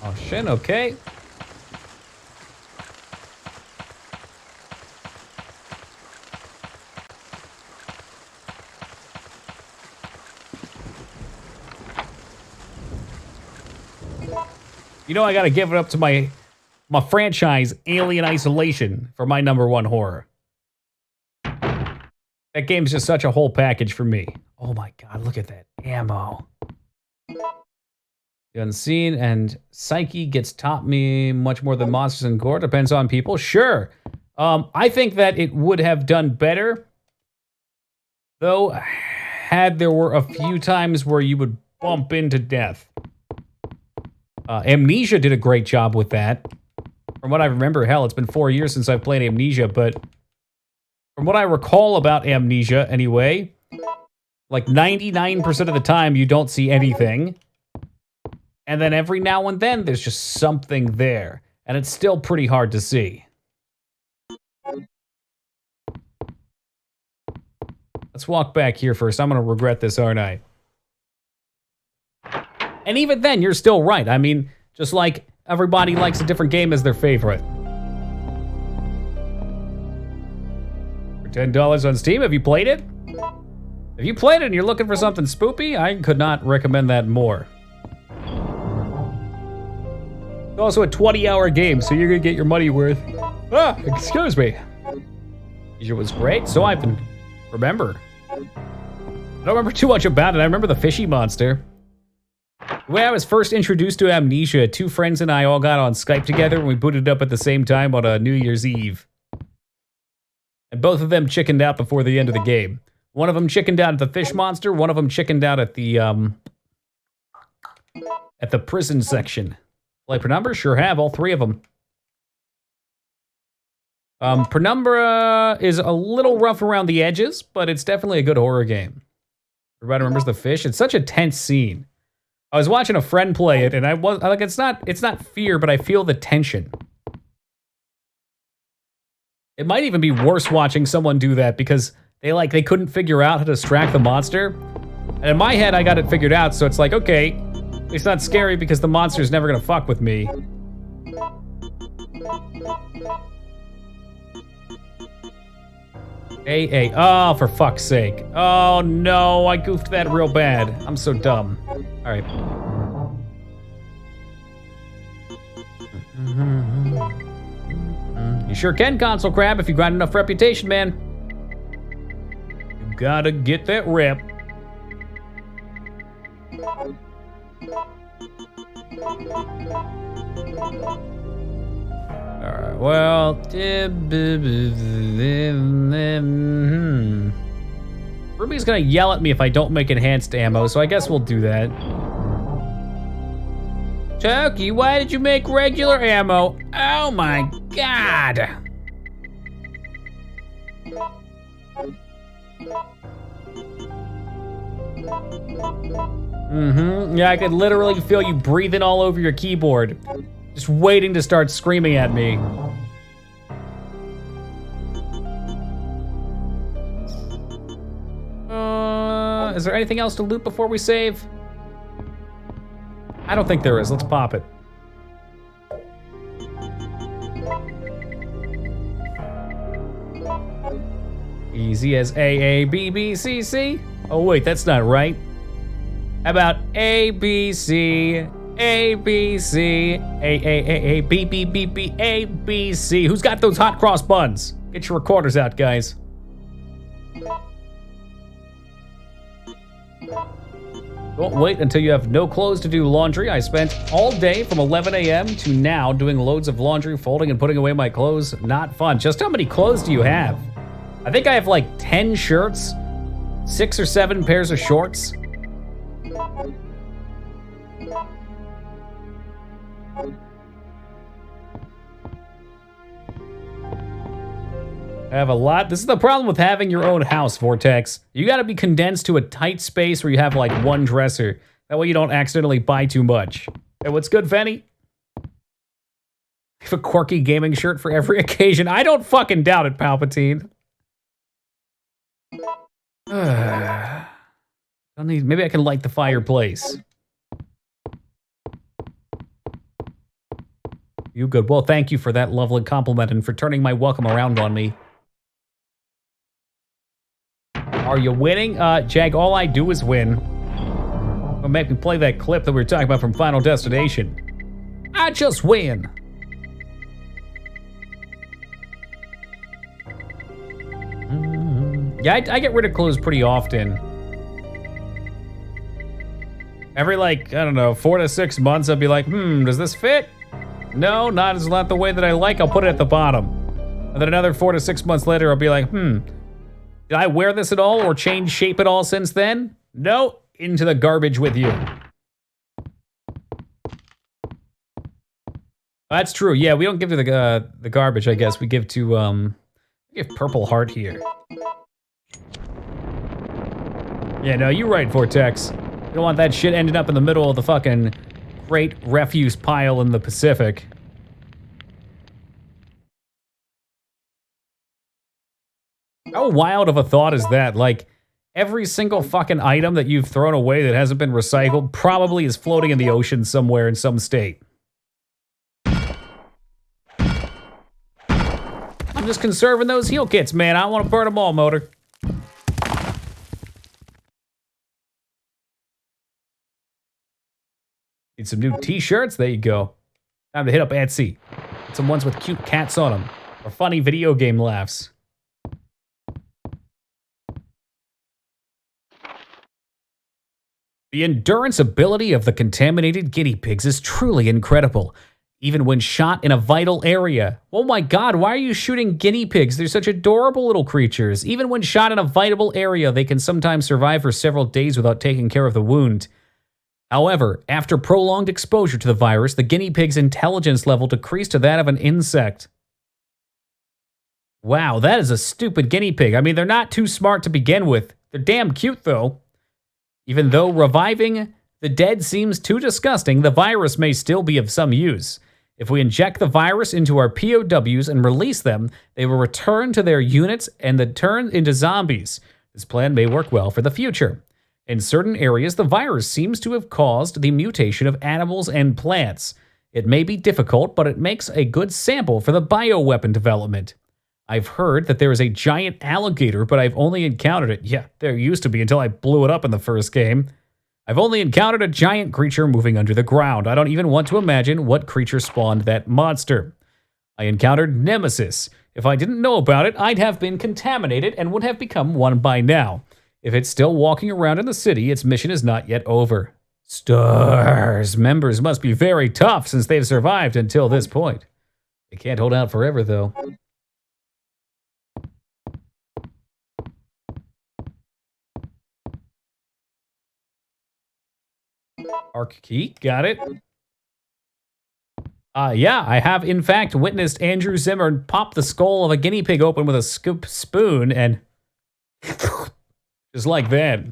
Speaker 1: Oh shit, okay. You know I gotta give it up to my franchise, Alien Isolation, for my #1 horror. That game's just such a whole package for me. Oh my god, look at that ammo. The Unseen and Psyche gets taught me much more than Monsters and Gore. Depends on people. Sure. I think that it would have done better, though, had there were a few times where you would bump into death. Amnesia did a great job with that. From what I remember, hell, it's been 4 years since I've played Amnesia, but from what I recall about Amnesia, anyway, like 99% of the time you don't see anything. And then every now and then there's just something there. And it's still pretty hard to see. Let's walk back here first. I'm gonna regret this, aren't I? And even then, you're still right. I mean, just like everybody likes a different game as their favorite. For $10 on Steam, have you played it? If you played it and you're looking for something spoopy, I could not recommend that more. It's also a 20-hour game, so you're gonna get your money worth. Ah, excuse me. It was great, so I can remember. I don't remember too much about it. I remember the fishy monster. The way I was first introduced to Amnesia, 2 friends and I all got on Skype together and we booted up at the same time on a New Year's Eve. And both of them chickened out before the end of the game. One of them chickened out at the fish monster, one of them chickened out at the prison section. Play Penumbra? Sure have, all 3 of them. Penumbra is a little rough around the edges, but it's definitely a good horror game. Everybody remembers the fish? It's such a tense scene. I was watching a friend play it, and I was like, it's not fear, but I feel the tension. It might even be worse watching someone do that because they couldn't figure out how to distract the monster. And in my head, I got it figured out, so it's like, okay, it's not scary because the monster's never gonna fuck with me. Hey, oh, for fuck's sake. Oh no, I goofed that real bad. I'm so dumb. All right. You sure can, Console Crab, if you got enough reputation, man. You gotta get that rep. Alright, well... Ruby's gonna yell at me if I don't make enhanced ammo, so I guess we'll do that. Toki, why did you make regular ammo? Oh my god! Yeah, I could literally feel you breathing all over your keyboard. Just waiting to start screaming at me. Is there anything else to loot before we save? I don't think there is. Let's pop it. Easy as A, A, B, B, C, C. Oh wait, that's not right. How about A, B, C, A, B, C, A, B, B, B, B, A, B, C. Who's got those hot cross buns? Get your recorders out, guys. Don't wait until you have no clothes to do laundry. I spent all day from 11 a.m. to now doing loads of laundry, folding and putting away my clothes. Not fun. Just how many clothes do you have? I think I have like 10 shirts, 6 or 7 pairs of shorts. I have a lot. This is the problem with having your own house, Vortex. You gotta be condensed to a tight space where you have like one dresser. That way you don't accidentally buy too much. Hey, what's good, Fenny? I have a quirky gaming shirt for every occasion. I don't fucking doubt it, Palpatine. Maybe I can light the fireplace. You good? Well, thank you for that lovely compliment and for turning my welcome around on me. Are you winning? Jag, all I do is win. Don't make me play that clip that we were talking about from Final Destination. I just win. Yeah, I get rid of clothes pretty often. Every, like, I don't know, 4 to 6 months, I'll be like, does this fit? No, not the way that I like, I'll put it at the bottom. And then another 4 to 6 months later, I'll be like, did I wear this at all or change shape at all since then? No, into the garbage with you. That's true, yeah, we don't give to the garbage, I guess. We give to, we give Purple Heart here. Yeah, no, you're right, Vortex. You don't want that shit ending up in the middle of the fucking great refuse pile in the Pacific. How wild of a thought is that? Like, every single fucking item that you've thrown away that hasn't been recycled probably is floating in the ocean somewhere in some state. I'm just conserving those heal kits, man. I don't want to burn them all, Motor. Need some new t-shirts? There you go. Time to hit up Etsy. Get some ones with cute cats on them. Or funny video game laughs. The endurance ability of the contaminated guinea pigs is truly incredible, even when shot in a vital area. Oh my god, why are you shooting guinea pigs? They're such adorable little creatures. Even when shot in a vital area, they can sometimes survive for several days without taking care of the wound. However, after prolonged exposure to the virus, the guinea pig's intelligence level decreased to that of an insect. Wow, that is a stupid guinea pig. I mean, they're not too smart to begin with. They're damn cute, though. Even though reviving the dead seems too disgusting, the virus may still be of some use. If we inject the virus into our POWs and release them, they will return to their units and then turn into zombies. This plan may work well for the future. In certain areas, the virus seems to have caused the mutation of animals and plants. It may be difficult, but it makes a good sample for the bioweapon development. I've heard that there is a giant alligator, but I've only encountered it. Yeah, there used to be until I blew it up in the first game. I've only encountered a giant creature moving under the ground. I don't even want to imagine what creature spawned that monster. I encountered Nemesis. If I didn't know about it, I'd have been contaminated and would have become one by now. If it's still walking around in the city, its mission is not yet over. Stars. Members must be very tough since they've survived until this point. They can't hold out forever, though. Arc key, got it. Yeah, I have in fact witnessed Andrew Zimmern pop the skull of a guinea pig open with a scoop spoon and just like that.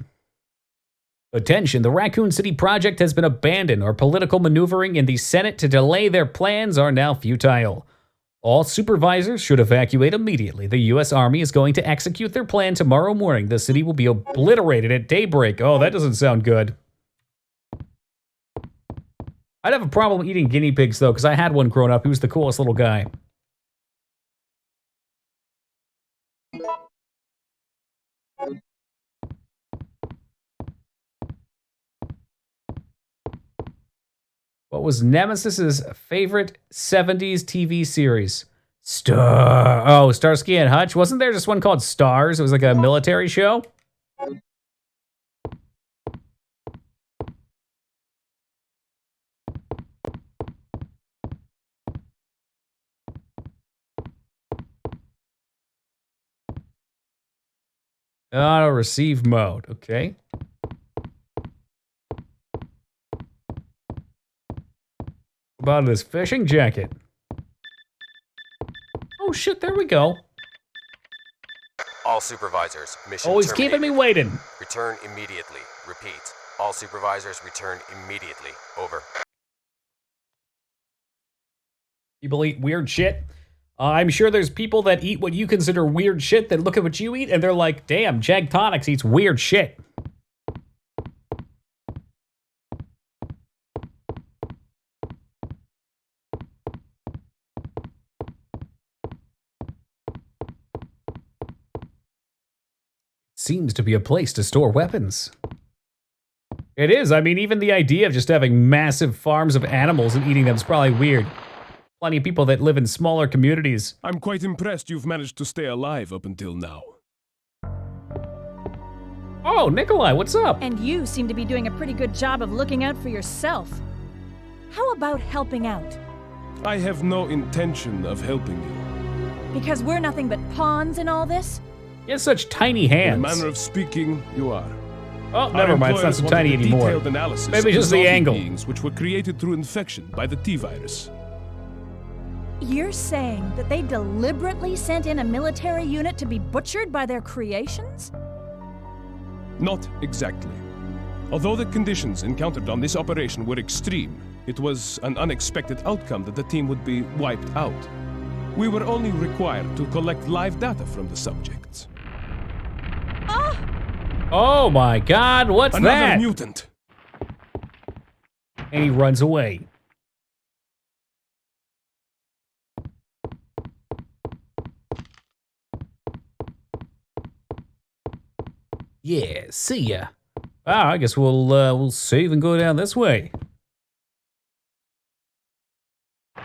Speaker 1: Attention, the Raccoon City project has been abandoned. Our political maneuvering in the Senate to delay their plans are now futile. All supervisors should evacuate immediately. The U.S. Army is going to execute their plan tomorrow morning. The city will be obliterated at daybreak. Oh, that doesn't sound good. I'd have a problem eating guinea pigs, though, because I had one growing up. He was the coolest little guy. What was Nemesis's favorite 70s TV series? Starsky and Hutch. Wasn't there just one called Stars? It was like a military show? Auto receive mode. Okay. About this fishing jacket. Oh shit, there we go.
Speaker 4: All supervisors, mission
Speaker 1: Always
Speaker 4: terminated.
Speaker 1: keeping me waiting.
Speaker 4: Return immediately. Repeat. All supervisors return immediately. Over.
Speaker 1: People eat weird shit. I'm sure there's people that eat what you consider weird shit that look at what you eat and they're like, damn, Jagtonics eats weird shit. Seems to be a place to store weapons. It is. I mean, even the idea of just having massive farms of animals and eating them is probably weird. Plenty of people that live in smaller communities.
Speaker 5: I'm quite impressed you've managed to stay alive up until now.
Speaker 1: Oh, Nikolai, what's up?
Speaker 3: And you seem to be doing a pretty good job of looking out for yourself. How about helping out?
Speaker 5: I have no intention of helping you.
Speaker 3: Because we're nothing but pawns in all this?
Speaker 1: He has such tiny
Speaker 5: In a
Speaker 1: hands.
Speaker 5: manner of speaking, you are.
Speaker 1: Oh, never mind. It's not so tiny anymore.
Speaker 5: Detailed analysis
Speaker 1: Maybe
Speaker 5: of
Speaker 1: just the
Speaker 5: zombie
Speaker 1: angle.
Speaker 5: beings which were created through infection by the T-virus.
Speaker 3: You're saying that they deliberately sent in a military unit to be butchered by their creations?
Speaker 5: Not exactly. Although the conditions encountered on this operation were extreme, it was an unexpected outcome that the team would be wiped out. We were only required to collect live data from the subjects.
Speaker 1: Oh my god, what's
Speaker 5: Another
Speaker 1: that?
Speaker 5: mutant!
Speaker 1: And he runs away. Yeah, see ya. Ah, I guess we'll save and go down this way.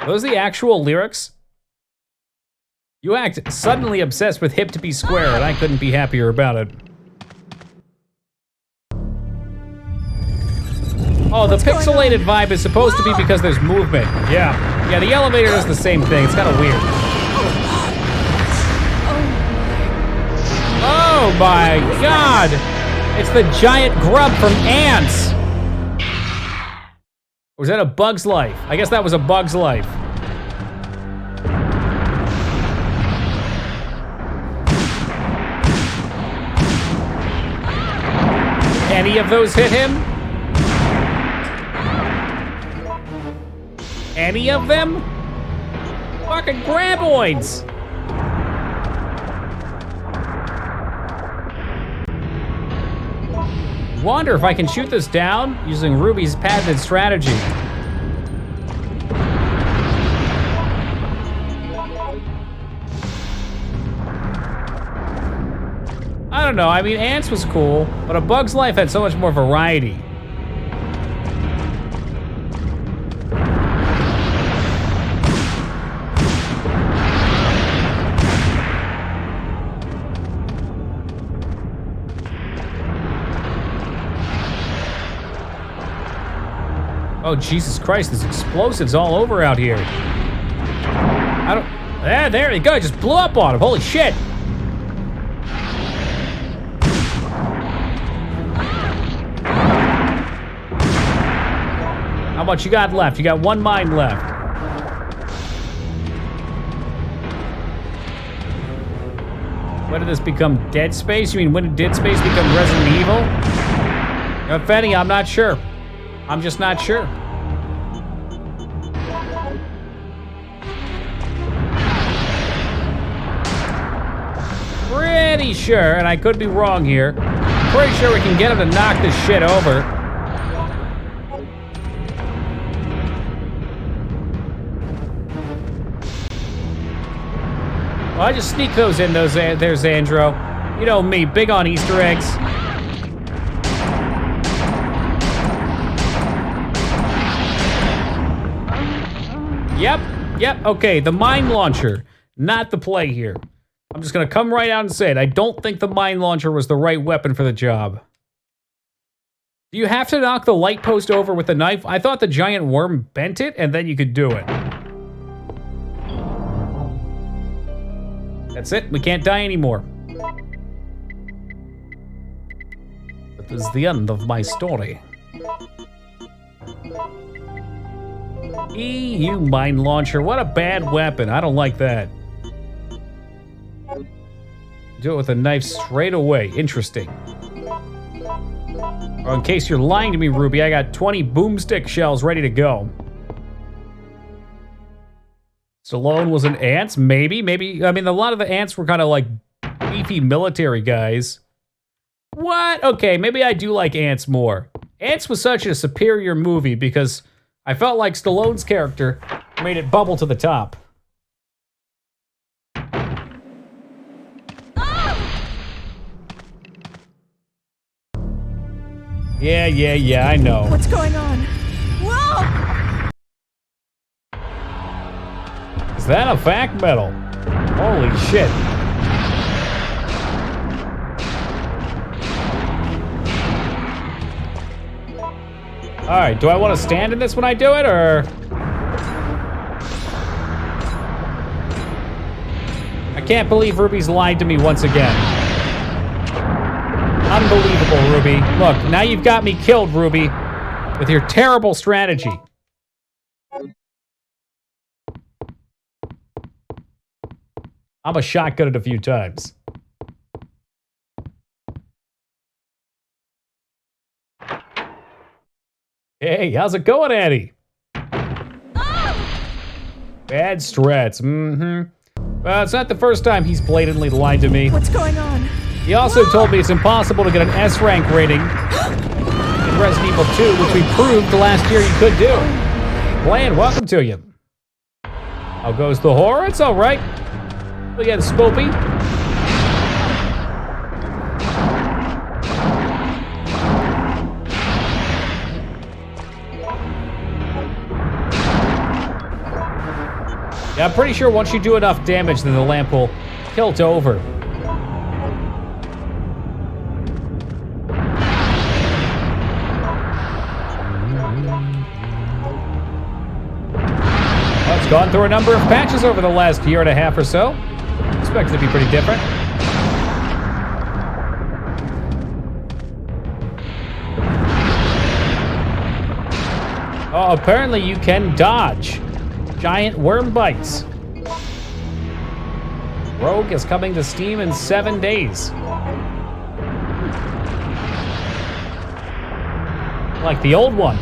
Speaker 1: Those the actual lyrics? You act suddenly obsessed with hip to be square, and I couldn't be happier about it. Oh, the pixelated vibe is supposed to be because there's movement. Yeah, the elevator does the same thing. It's kind of weird. Oh my god! It's the giant grub from Ants! Or was that a Bug's Life? I guess that was a Bug's Life. Any of those hit him? Any of them? Fucking graboids! Wonder if I can shoot this down using Ruby's patented strategy. I don't know, I mean, Ants was cool, but A Bug's Life had so much more variety. Oh, Jesus Christ, there's explosives all over out here. There you go, it just blew up on him, holy shit. How much you got left? You got one mine left. When did this become Dead Space? You mean when did Dead Space become Resident Evil? If any, I'm not sure. I'm just not sure. Pretty sure, and I could be wrong here, pretty sure we can get him to knock this shit over. Well, I just sneak those in, there, Xandro. You know me, big on Easter eggs. Yep, okay, the mine launcher, not the play here. I'm just gonna come right out and say it. I don't think the mine launcher was the right weapon for the job. Do you have to knock the light post over with a knife? I thought the giant worm bent it and then you could do it. That's it, we can't die anymore. That is the end of my story. EU mine launcher, what a bad weapon. I don't like that. Do it with a knife straight away. Interesting. Or in case you're lying to me, Ruby, I got 20 boomstick shells ready to go. Stallone was an Ants? Maybe. I mean, a lot of the Ants were kind of like beefy military guys. What? Okay, maybe I do like Ants more. Ants was such a superior movie because I felt like Stallone's character made it bubble to the top. Yeah, I know.
Speaker 3: What's going on? Whoa!
Speaker 1: Is that a fact metal? Holy shit. Alright, do I want to stand in this when I do it, or? I can't believe Ruby's lied to me once again. Unbelievable, Ruby. Look, now you've got me killed, Ruby, with your terrible strategy. I'm a shotgun it a few times. Hey, how's it going, Annie? Bad strats, Well, it's not the first time he's blatantly lied to me.
Speaker 3: What's going on?
Speaker 1: He also told me it's impossible to get an S rank rating in Resident Evil 2, which we proved last year you could do. Bland, welcome to you. How goes the horror? It's alright. We got Spoopy. Yeah, I'm pretty sure once you do enough damage, then the lamp will tilt over. Well, it's gone through a number of patches over the last year and a half or so. Expected to be pretty different. Oh, apparently you can dodge giant worm bites. Rogue is coming to Steam in 7 days. Like the old one.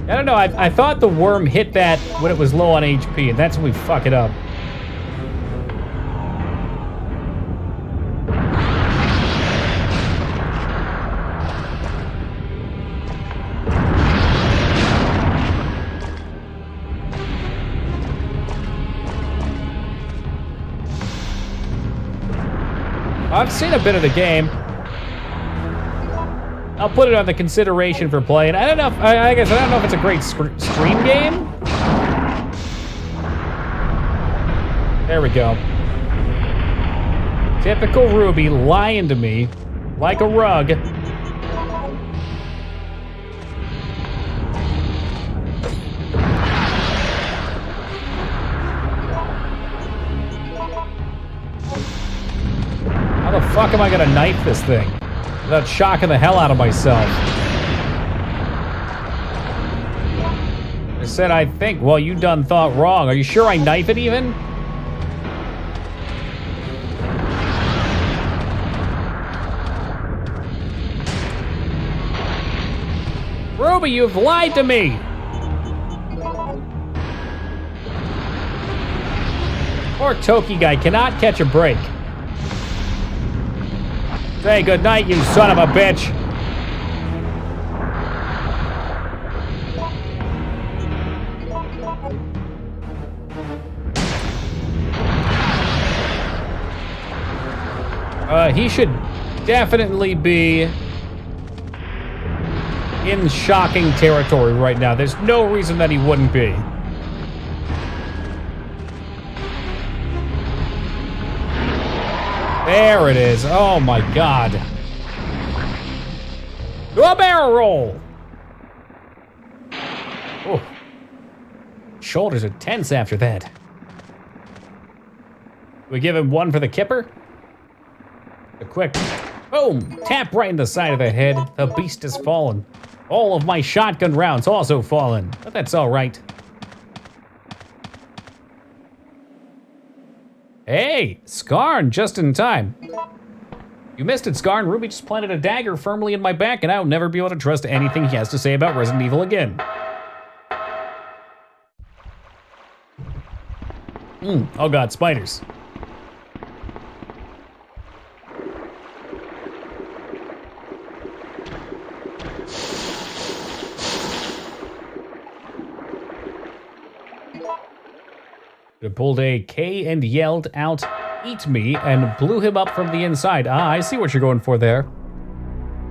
Speaker 1: I don't know, I thought the worm hit that when it was low on HP, and that's when we fuck it up. I've seen a bit of the game. I'll put it on the consideration for playing. I don't know if, I guess I don't know if it's a great stream game. There we go. Typical Ruby lying to me like a rug. How the fuck am I gonna knife this thing without shocking the hell out of myself? I said I think. Well, you done thought wrong. Are you sure I knife it even? Ruby, you've lied to me! Poor Toki guy cannot catch a break. Say goodnight, you son of a bitch! He should definitely be in shocking territory right now. There's no reason that he wouldn't be. There it is. Oh my god. Do a barrel roll. Oh. Shoulders are tense after that. We give him one for the kipper. A quick boom. Tap right in the side of the head. The beast has fallen. All of my shotgun rounds also fallen. But that's all right. Hey, Skarn, just in time. You missed it, Skarn. Ruby just planted a dagger firmly in my back, and I'll never be able to trust anything he has to say about Resident Evil again. Oh god, spiders. It pulled a K and yelled out, "Eat me," and blew him up from the inside. Ah, I see what you're going for there.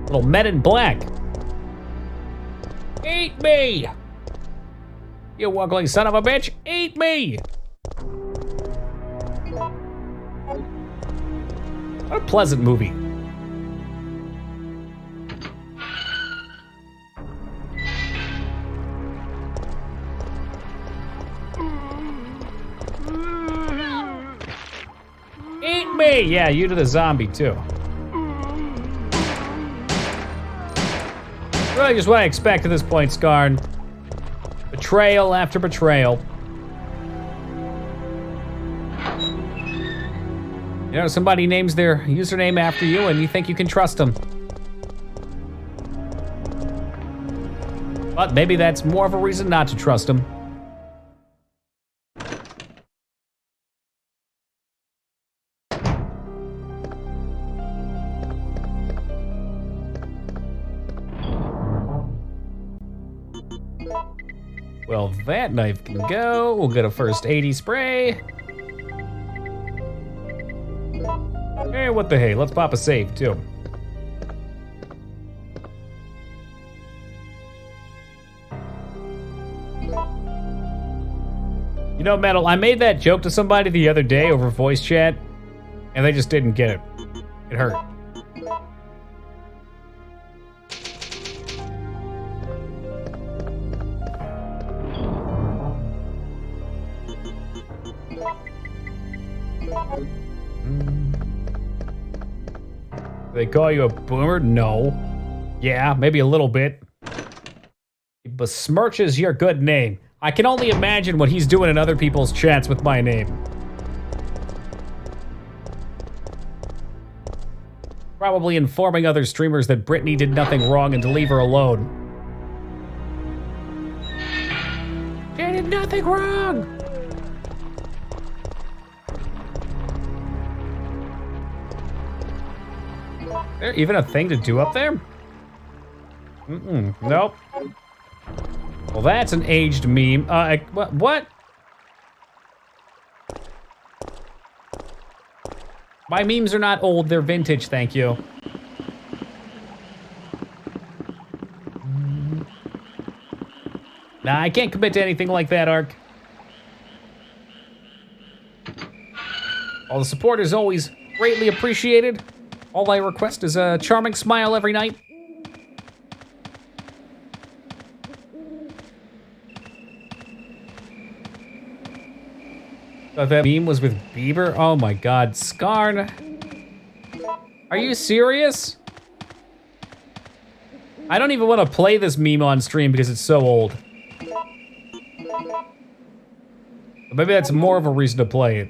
Speaker 1: Little Men in Black. Eat me! You ugly son of a bitch, eat me! What a pleasant movie. Eat me! Yeah, you to the zombie too. Really just what I expect at this point, Skarn. Betrayal after betrayal. You know, somebody names their username after you and you think you can trust them. But maybe that's more of a reason not to trust them. Well, that knife can go. We'll get a first 80 spray. Hey, what the hey? Let's pop a save, too. You know, Metal, I made that joke to somebody the other day over voice chat, and they just didn't get it. It hurt. They call you a boomer? No. Yeah, maybe a little bit. He besmirches your good name. I can only imagine what he's doing in other people's chats with my name. Probably informing other streamers that Brittany did nothing wrong and to leave her alone. She did nothing wrong! Is there even a thing to do up there? Nope. Well, that's an aged meme. What? My memes are not old, they're vintage, thank you. Nah, I can't commit to anything like that, Ark. All the support is always greatly appreciated. All I request is a charming smile every night. Thought that meme was with Bieber? Oh my god, Skarn. Are you serious? I don't even want to play this meme on stream because it's so old. But maybe that's more of a reason to play it.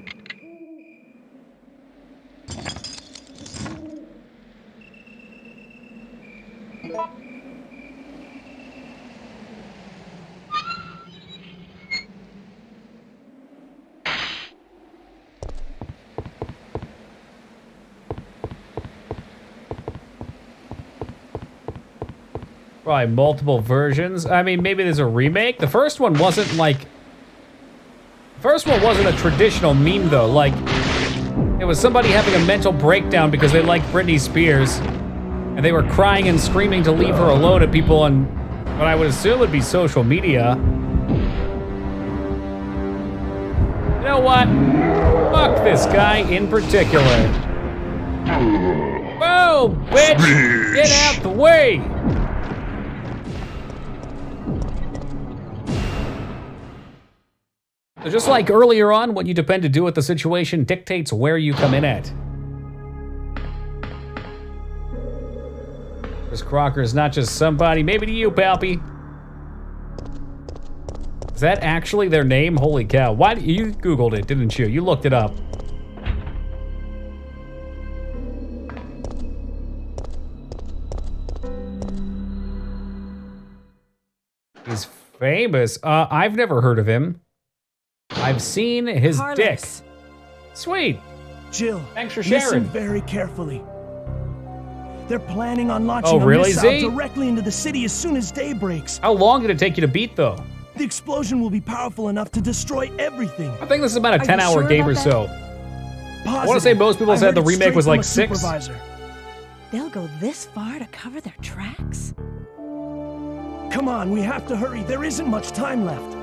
Speaker 1: Probably multiple versions. I mean, maybe there's a remake. The first one wasn't like... The first one wasn't a traditional meme, though. Like, it was somebody having a mental breakdown because they liked Britney Spears. And they were crying and screaming to leave her alone at people on what I would assume would be social media. You know what? Fuck this guy in particular. Whoa, bitch! Get out the way! So just like earlier on, what you depend to do with the situation dictates where you come in at. Chris Crocker is not just somebody, maybe to you, Palpy. Is that actually their name? Holy cow. Why you Googled it, didn't you? You looked it up. He's famous. I've never heard of him. I've seen his
Speaker 3: Carlos.
Speaker 1: dick. Sweet.
Speaker 2: Jill,
Speaker 1: Thanks for
Speaker 2: listen
Speaker 1: sharing.
Speaker 2: very carefully. They're planning on launching
Speaker 1: really,
Speaker 2: a missile
Speaker 1: Z?
Speaker 2: directly into the city as soon as day breaks.
Speaker 1: How long did it take you to beat, though?
Speaker 2: The explosion will be powerful enough to destroy everything.
Speaker 1: I think this is about a
Speaker 3: Are you
Speaker 1: 10-hour
Speaker 3: sure
Speaker 1: game or
Speaker 3: about
Speaker 1: so.
Speaker 2: Positive.
Speaker 1: I want to say most people
Speaker 2: I
Speaker 1: said
Speaker 2: heard
Speaker 1: the
Speaker 2: it
Speaker 1: remake
Speaker 2: straight
Speaker 1: was
Speaker 2: from
Speaker 1: like
Speaker 2: a
Speaker 1: 6.
Speaker 2: supervisor.
Speaker 3: They'll go this far to cover their tracks?
Speaker 2: Come on, we have to hurry. There isn't much time left.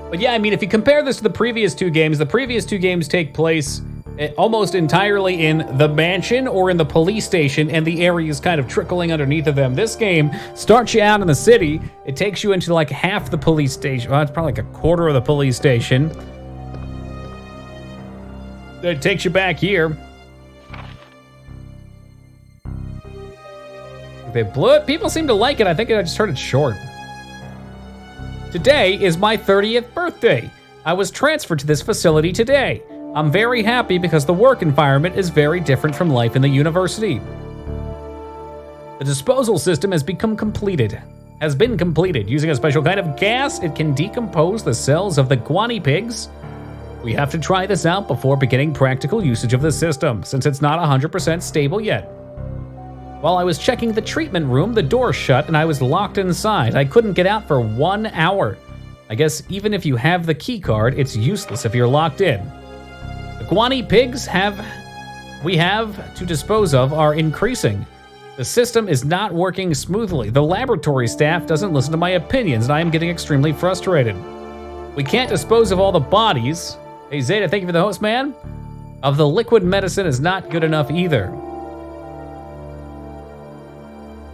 Speaker 1: But yeah, I mean, if you compare this to the previous two games take place almost entirely in the mansion or in the police station, and the areas kind of trickling underneath of them. This game starts you out in the city. It takes you into like half the police station. Well, it's probably like a quarter of the police station. Then it takes you back here. They blew it. People seem to like it. I think I just heard it short. Today is my 30th birthday. I was transferred to this facility today. I'm very happy because the work environment is very different from life in the university. The disposal system has been completed. Using a special kind of gas, it can decompose the cells of the guinea pigs. We have to try this out before beginning practical usage of the system, since it's not 100% stable yet. While I was checking the treatment room, the door shut and I was locked inside. I couldn't get out for 1 hour. I guess even if you have the key card, it's useless if you're locked in. The guinea pigs we have to dispose of are increasing. The system is not working smoothly. The laboratory staff doesn't listen to my opinions, and I am getting extremely frustrated. We can't dispose of all the bodies. Hey Zeta, thank you for the host, man. Of the liquid medicine is not good enough either.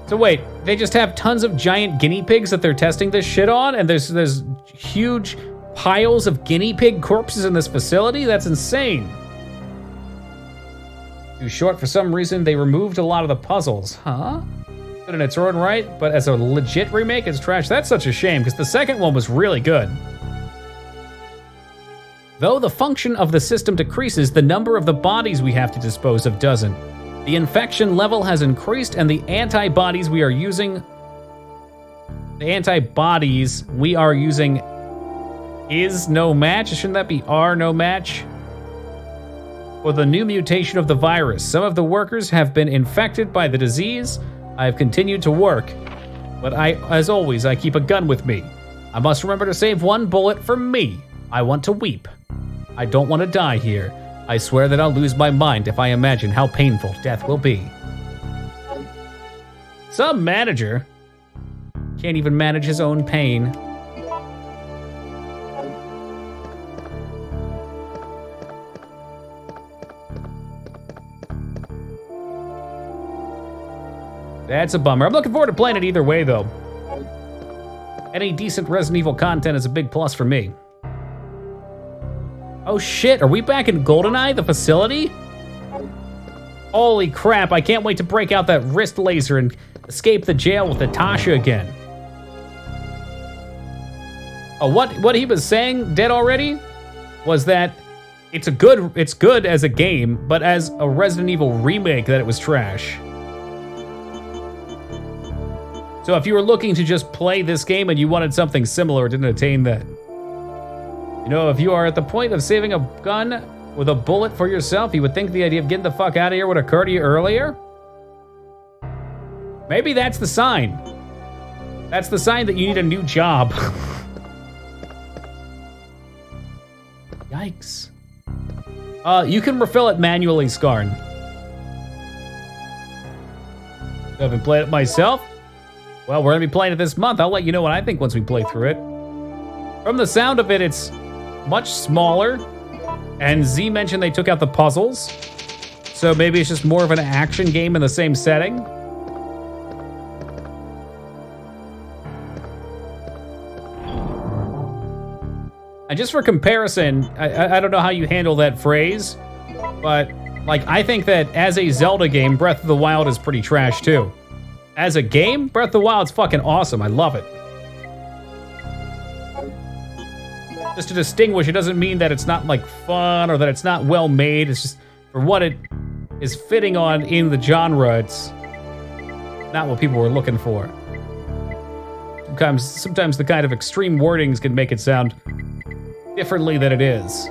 Speaker 1: So wait, they just have tons of giant guinea pigs that they're testing this shit on, and there's huge piles of guinea pig corpses in this facility? That's insane. Too short for some reason, they removed a lot of the puzzles. Huh? Good in its own right, but as a legit remake, it's trash. That's such a shame, because the second one was really good. Though the function of the system decreases, the number of the bodies we have to dispose of doesn't. The infection level has increased, and the antibodies we are using is no match. Shouldn't that be are no match? For the new mutation of the virus, some of the workers have been infected by the disease. I have continued to work, but as always, I keep a gun with me. I must remember to save 1 bullet for me. I want to weep. I don't want to die here. I swear that I'll lose my mind if I imagine how painful death will be. Some manager can't even manage his own pain. That's a bummer. I'm looking forward to playing it either way, though. Any decent Resident Evil content is a big plus for me. Oh shit, are we back in GoldenEye, the facility? Holy crap, I can't wait to break out that wrist laser and escape the jail with Natasha again. Oh, what he was saying, dead already, was that it's good as a game, but as a Resident Evil remake that it was trash. So if you were looking to just play this game and you wanted something similar, it didn't attain that. You know, if you are at the point of saving a gun with a bullet for yourself, you would think the idea of getting the fuck out of here would occur to you earlier? Maybe that's the sign. That's the sign that you need a new job. Yikes. You can refill it manually, Skarn. I haven't played it myself. Well, we're gonna be playing it this month. I'll let you know what I think once we play through it. From the sound of it, it's much smaller. And Z mentioned they took out the puzzles. So maybe it's just more of an action game in the same setting. And just for comparison, I don't know how you handle that phrase, but like I think that as a Zelda game, Breath of the Wild is pretty trash too. As a game, Breath of the Wild's fucking awesome. I love it. Just to distinguish, it doesn't mean that it's not like fun or that it's not well made. It's just for what it is fitting on in the genre, it's not what people were looking for. Sometimes the kind of extreme wordings can make it sound differently than it is.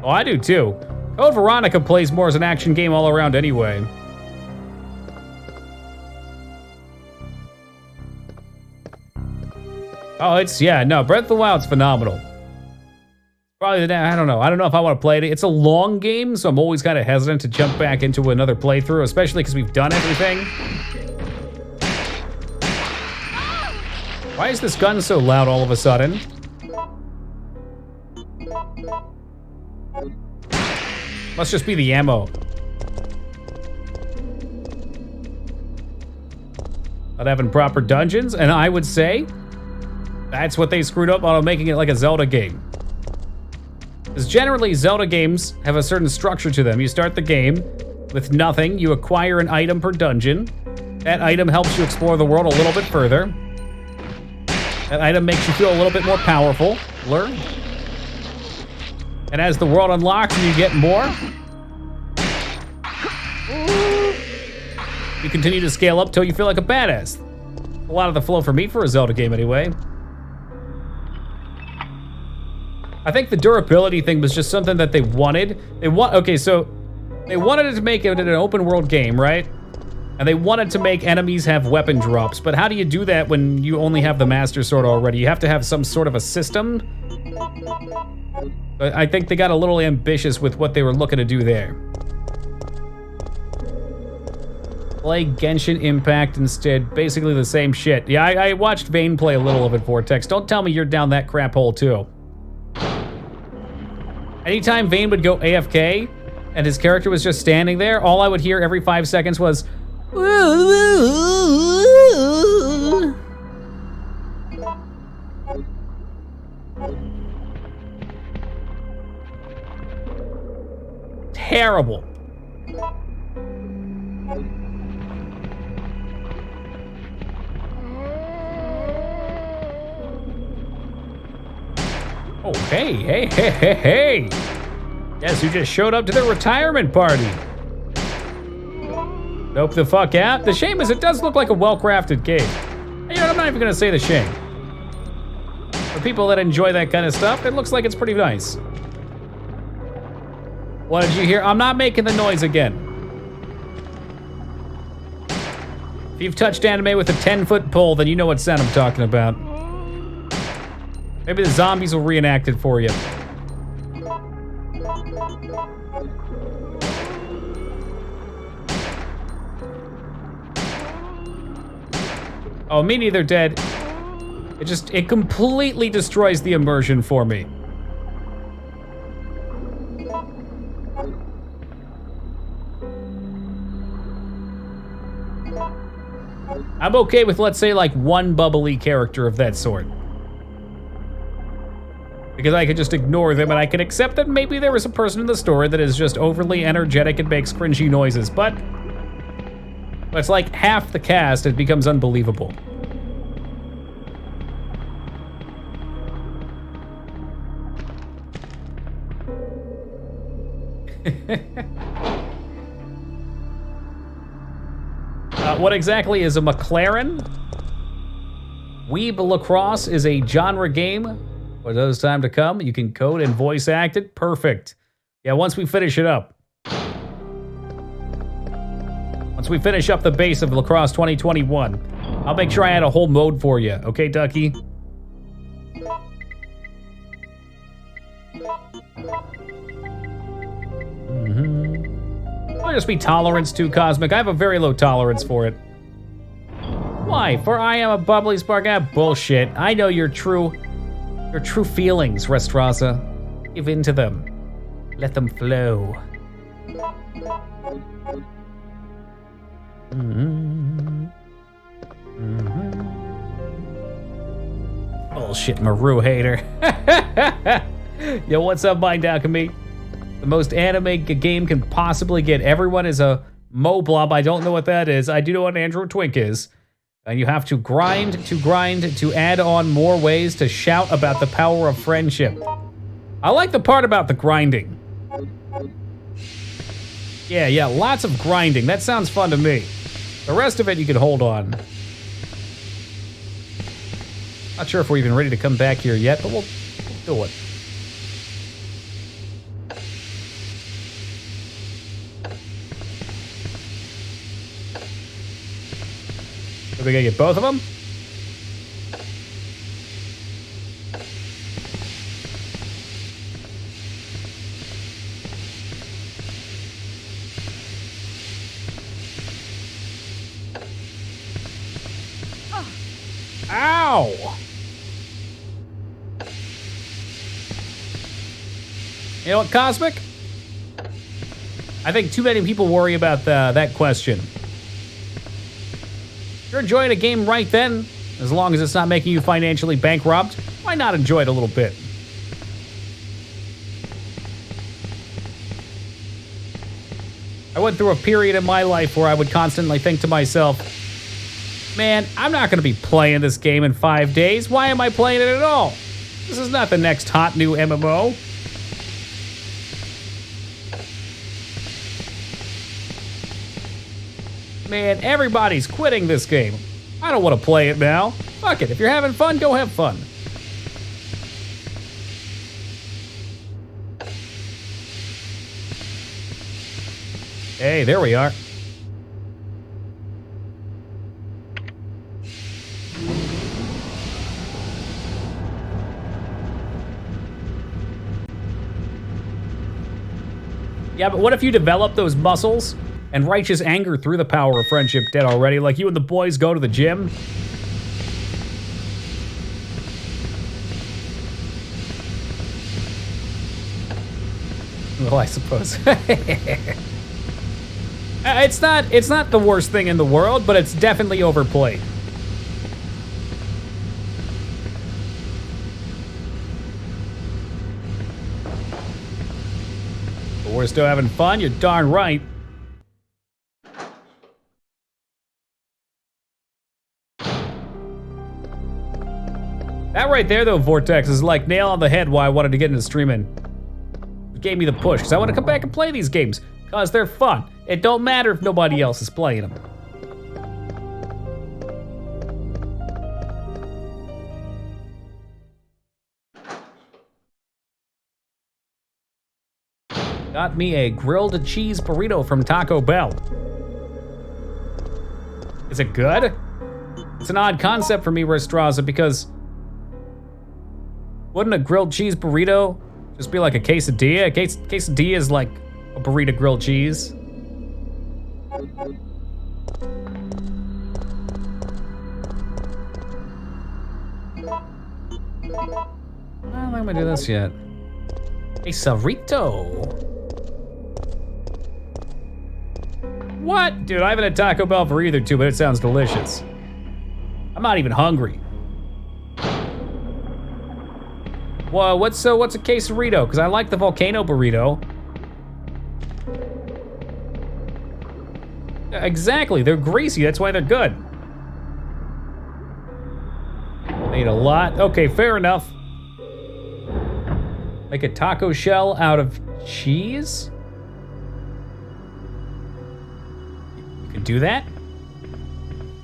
Speaker 1: Oh, I do too. Code Veronica plays more as an action game all around anyway. Oh, Breath of the Wild's phenomenal. Probably, I don't know. I don't know if I want to play it. It's a long game, so I'm always kind of hesitant to jump back into another playthrough, especially because we've done everything. Why is this gun so loud all of a sudden? Must just be the ammo. Not having proper dungeons, and I would say that's what they screwed up on making it like a Zelda game. Because generally, Zelda games have a certain structure to them. You start the game with nothing, you acquire an item per dungeon. That item helps you explore the world a little bit further. That item makes you feel a little bit more powerful. Learn. And as the world unlocks and you get more, you continue to scale up till you feel like a badass. A lot of the flow for me for a Zelda game anyway. I think the durability thing was just something that they wanted. Okay, so they wanted to make it an open world game, right? And they wanted to make enemies have weapon drops, but how do you do that when you only have the Master Sword already? You have to have some sort of a system. But I think they got a little ambitious with what they were looking to do there. Play Genshin Impact instead, basically the same shit. Yeah, I watched Vane play a little of it, Vortex. Don't tell me you're down that crap hole too. Anytime Vane would go AFK and his character was just standing there, all I would hear every 5 seconds was, terrible. Oh, hey. Guess who just showed up to the retirement party? Nope the fuck out. The shame is it does look like a well-crafted game. You know, I'm not even gonna say the shame. For people that enjoy that kind of stuff, it looks like it's pretty nice. What did you hear? I'm not making the noise again. If you've touched anime with a 10-foot pole, then you know what sound I'm talking about. Maybe the zombies will reenact it for you. Oh, me neither, Dead. It completely destroys the immersion for me. I'm okay with, let's say, like one bubbly character of that sort. Because I could just ignore them and I can accept that maybe there was a person in the story that is just overly energetic and makes cringy noises, but it's like half the cast, it becomes unbelievable. What exactly is a McLaren? Weeb Lacrosse is a genre game. For those time to come, you can code and voice act it. Perfect. Yeah, once we finish it up. Once we finish up the base of Lacrosse 2021, I'll make sure I add a whole mode for you. Okay, Ducky? I'll just be tolerance to Cosmic. I have a very low tolerance for it. Why? For I am a bubbly spark. Ah, bullshit. I know your true feelings, Restrasa. Give in to them. Let them flow. Bullshit, Maru hater. Yo, what's up, Mind Alchemy? The most anime a game can possibly get. Everyone is a Moblob. I don't know what that is. I do know what an Andrew Twink is. And you have to grind to add on more ways to shout about the power of friendship. I like the part about the grinding. Yeah, lots of grinding. That sounds fun to me. The rest of it you can hold on. Not sure if we're even ready to come back here yet, but we'll do it. Are we gonna get both of them? Ow! You know what, Cosmic? I think too many people worry about that question. If you're enjoying a game right then, as long as it's not making you financially bankrupt, why not enjoy it a little bit? I went through a period in my life where I would constantly think to myself, man, I'm not gonna be playing this game in 5 days. Why am I playing it at all? This is not the next hot new MMO. Man, everybody's quitting this game. I don't want to play it now. Fuck it, if you're having fun, go have fun. Hey, there we are. Yeah, but what if you develop those muscles and righteous anger through the power of friendship dead already? Like you and the boys go to the gym. Well, I suppose. It's not the worst thing in the world, but it's definitely overplayed. But we're still having fun, you're darn right. That right there, though, Vortex, is like nail on the head why I wanted to get into streaming. It gave me the push, because I want to come back and play these games, because they're fun. It don't matter if nobody else is playing them. Got me a grilled cheese burrito from Taco Bell. Is it good? It's an odd concept for me, Restraza, because wouldn't a grilled cheese burrito just be like a quesadilla? A quesadilla is like a burrito grilled cheese. I'm not gonna do this yet. A Quesarito. What? Dude, I haven't had Taco Bell for either two, but it sounds delicious. I'm not even hungry. Whoa, what's a quesarito? Because I like the volcano burrito. Exactly, they're greasy, that's why they're good. Ate a lot. Okay, fair enough. Make a taco shell out of cheese? You can do that?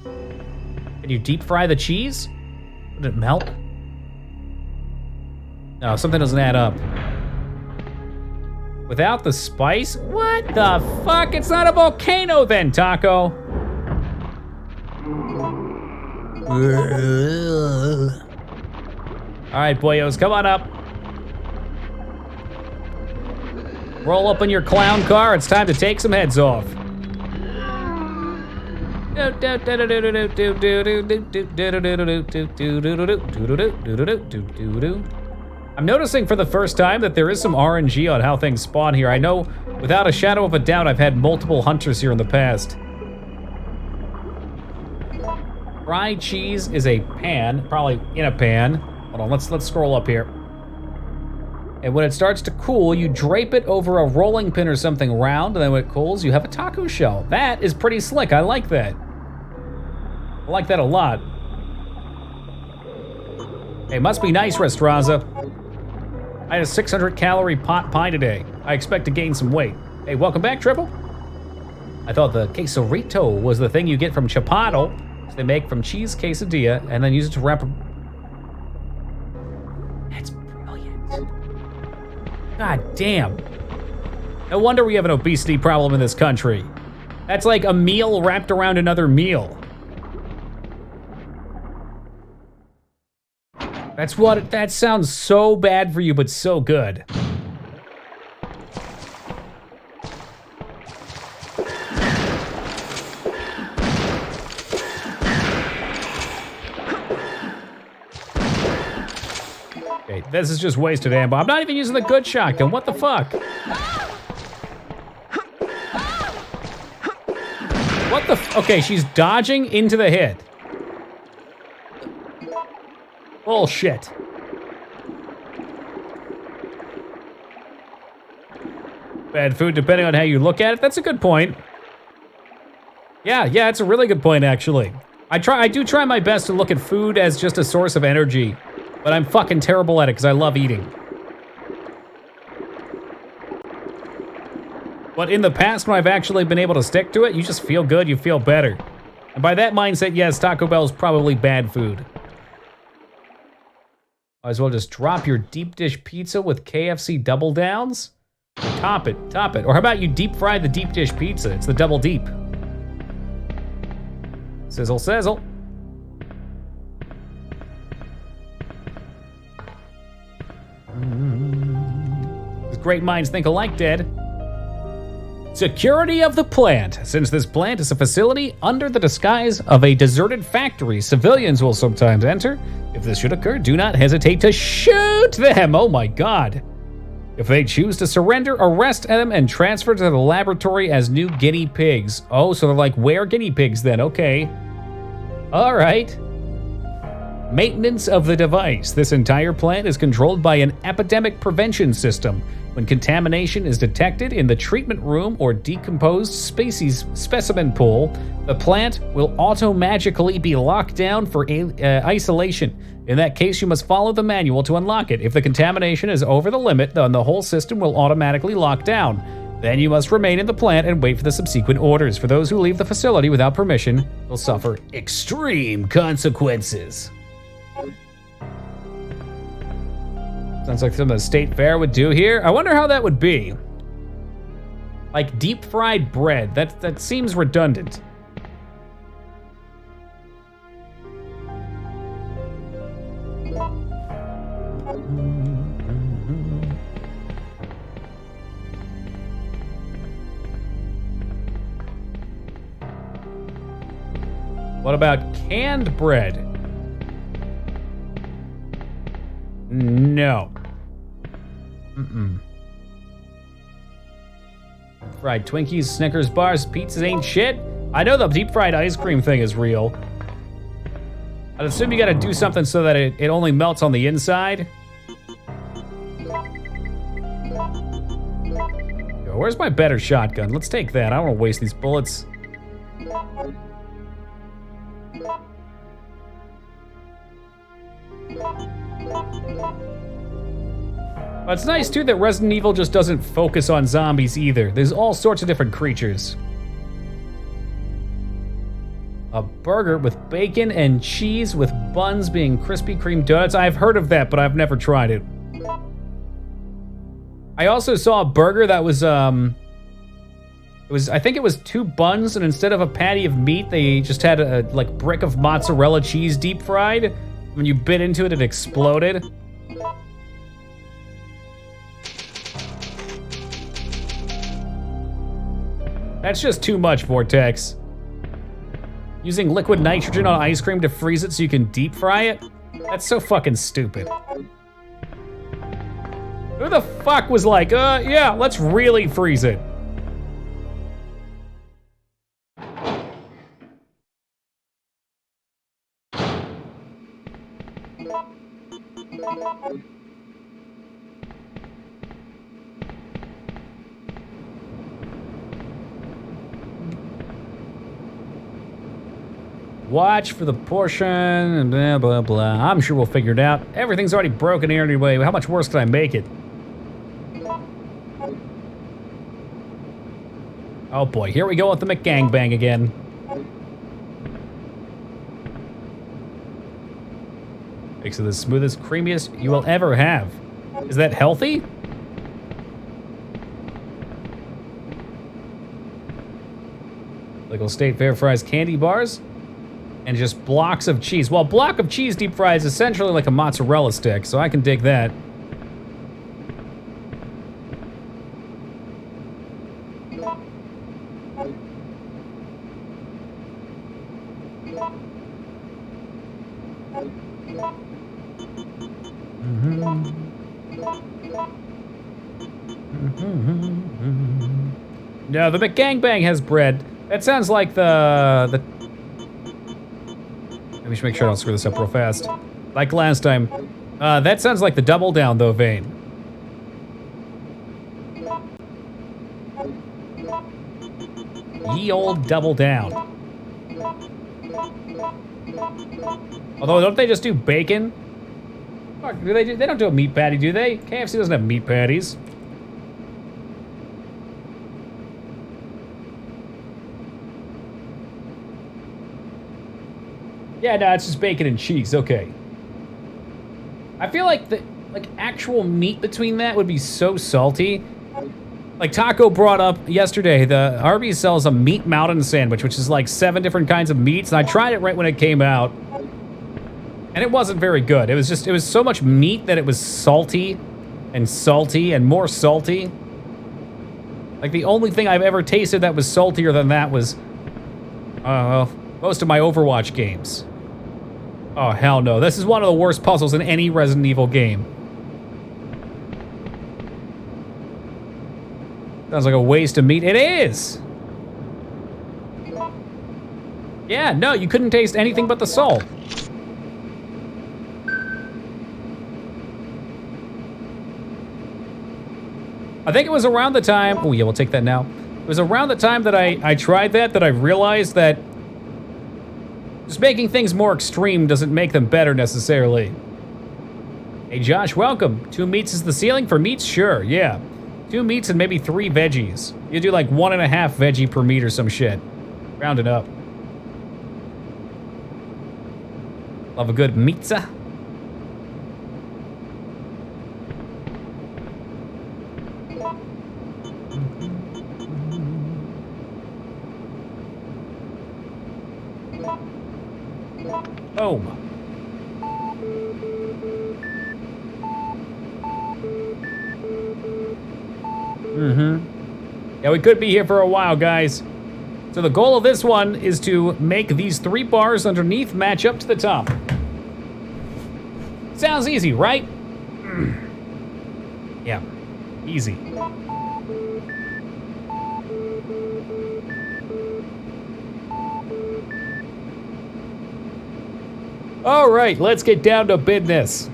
Speaker 1: Can you deep fry the cheese? Would it melt? No, something doesn't add up. Without the spice? What the fuck? It's not a volcano then, Taco. All right, boyos, come on up. Roll up in your clown car. It's time to take some heads off. I'm noticing for the first time that there is some RNG on how things spawn here. I know, without a shadow of a doubt, I've had multiple hunters here in the past. Fried cheese is a pan, probably in a pan. Hold on, let's scroll up here. And when it starts to cool, you drape it over a rolling pin or something round, and then when it cools, you have a taco shell. That is pretty slick. I like that. I like that a lot. Hey, must be nice, Restraza. I had a 600-calorie pot pie today. I expect to gain some weight. Hey, welcome back, Triple. I thought the quesarito was the thing you get from Chipotle, so they make from cheese quesadilla, and then use it to wrap a... That's brilliant. God damn. No wonder we have an obesity problem in this country. That's like a meal wrapped around another meal. That sounds so bad for you, but so good. Okay, this is just wasted ammo. I'm not even using the good shotgun. What the fuck? What the okay, she's dodging into the hit. Bullshit. Bad food depending on how you look at it. That's a good point. Yeah, it's a really good point, actually. I do try my best to look at food as just a source of energy, but I'm fucking terrible at it because I love eating. But in the past, when I've actually been able to stick to it, you just feel good, you feel better. And by that mindset, yes, Taco Bell is probably bad food. Might as well just drop your deep dish pizza with KFC double downs. Top it. Or how about you deep fry the deep dish pizza? It's the double deep. Sizzle, sizzle. Great minds think alike, Dad. Security of the plant. Since this plant is a facility under the disguise of a deserted factory, civilians will sometimes enter. If this should occur, do not hesitate to shoot them. Oh my God. If they choose to surrender, arrest them and transfer to the laboratory as new guinea pigs. Oh, so they're like, where guinea pigs then? Okay. All right. Maintenance of the device. This entire plant is controlled by an epidemic prevention system. When contamination is detected in the treatment room or decomposed species specimen pool, the plant will auto-magically be locked down for isolation. In that case, you must follow the manual to unlock it. If the contamination is over the limit, then the whole system will automatically lock down. Then you must remain in the plant and wait for the subsequent orders. For those who leave the facility without permission, will suffer extreme consequences. Sounds like something the state fair would do here. I wonder how that would be. Like deep fried bread. That seems redundant. What about canned bread? No. Fried Twinkies, Snickers bars, pizzas ain't shit. I know the deep fried ice cream thing is real. I'd assume you gotta do something so that it only melts on the inside. Yo, where's my better shotgun? Let's take that. I don't wanna waste these bullets. But it's nice too that Resident Evil just doesn't focus on zombies either. There's all sorts of different creatures. A burger with bacon and cheese with buns being Krispy Kreme donuts. I've heard of that, but I've never tried it. I also saw a burger that was I think it was 2 buns, and instead of a patty of meat, they just had a like brick of mozzarella cheese deep fried. When you bit into it, it exploded. That's just too much, Vortex. Using liquid nitrogen on ice cream to freeze it so you can deep fry it? That's so fucking stupid. Who the fuck was like, yeah, let's really freeze it? Watch for the portion and blah, blah, blah. I'm sure we'll figure it out. Everything's already broken here anyway. How much worse can I make it? Oh boy, here we go with the McGangbang again. Makes it the smoothest, creamiest you will ever have. Is that healthy? Like State Fair fries candy bars? And just blocks of cheese. Well, a block of cheese deep fried is essentially like a mozzarella stick, so I can dig that. No, the McGangbang has bread. That sounds like the... Let me just make sure I don't screw this up real fast. Like last time. That sounds like the Double Down, though, Vane. Ye old Double Down. Although, don't they just do bacon? Fuck, do they don't do a meat patty, do they? KFC doesn't have meat patties. Yeah, no, it's just bacon and cheese. Okay. I feel like the actual meat between that would be so salty. Like Taco brought up yesterday, the Arby's sells a meat mountain sandwich, which is like 7 different kinds of meats, and I tried it right when it came out, and it wasn't very good. It was so much meat that it was salty and more salty. Like the only thing I've ever tasted that was saltier than that was most of my Overwatch games. Oh, hell no. This is one of the worst puzzles in any Resident Evil game. Sounds like a waste of meat. It is! Yeah, no, you couldn't taste anything but the salt. I think it was around the time... Oh, yeah, we'll take that now. It was around the time that I tried that I realized that just making things more extreme doesn't make them better necessarily. Hey, Josh, welcome. 2 meats is the ceiling? For meats? Sure, yeah. 2 meats and maybe 3 veggies. You do like 1.5 veggie per meat or some shit. Round it up. Love a good pizza. Boom. Yeah, we could be here for a while, guys. So the goal of this one is to make these 3 bars underneath match up to the top. Sounds easy, right? Yeah, easy. All right, let's get down to business.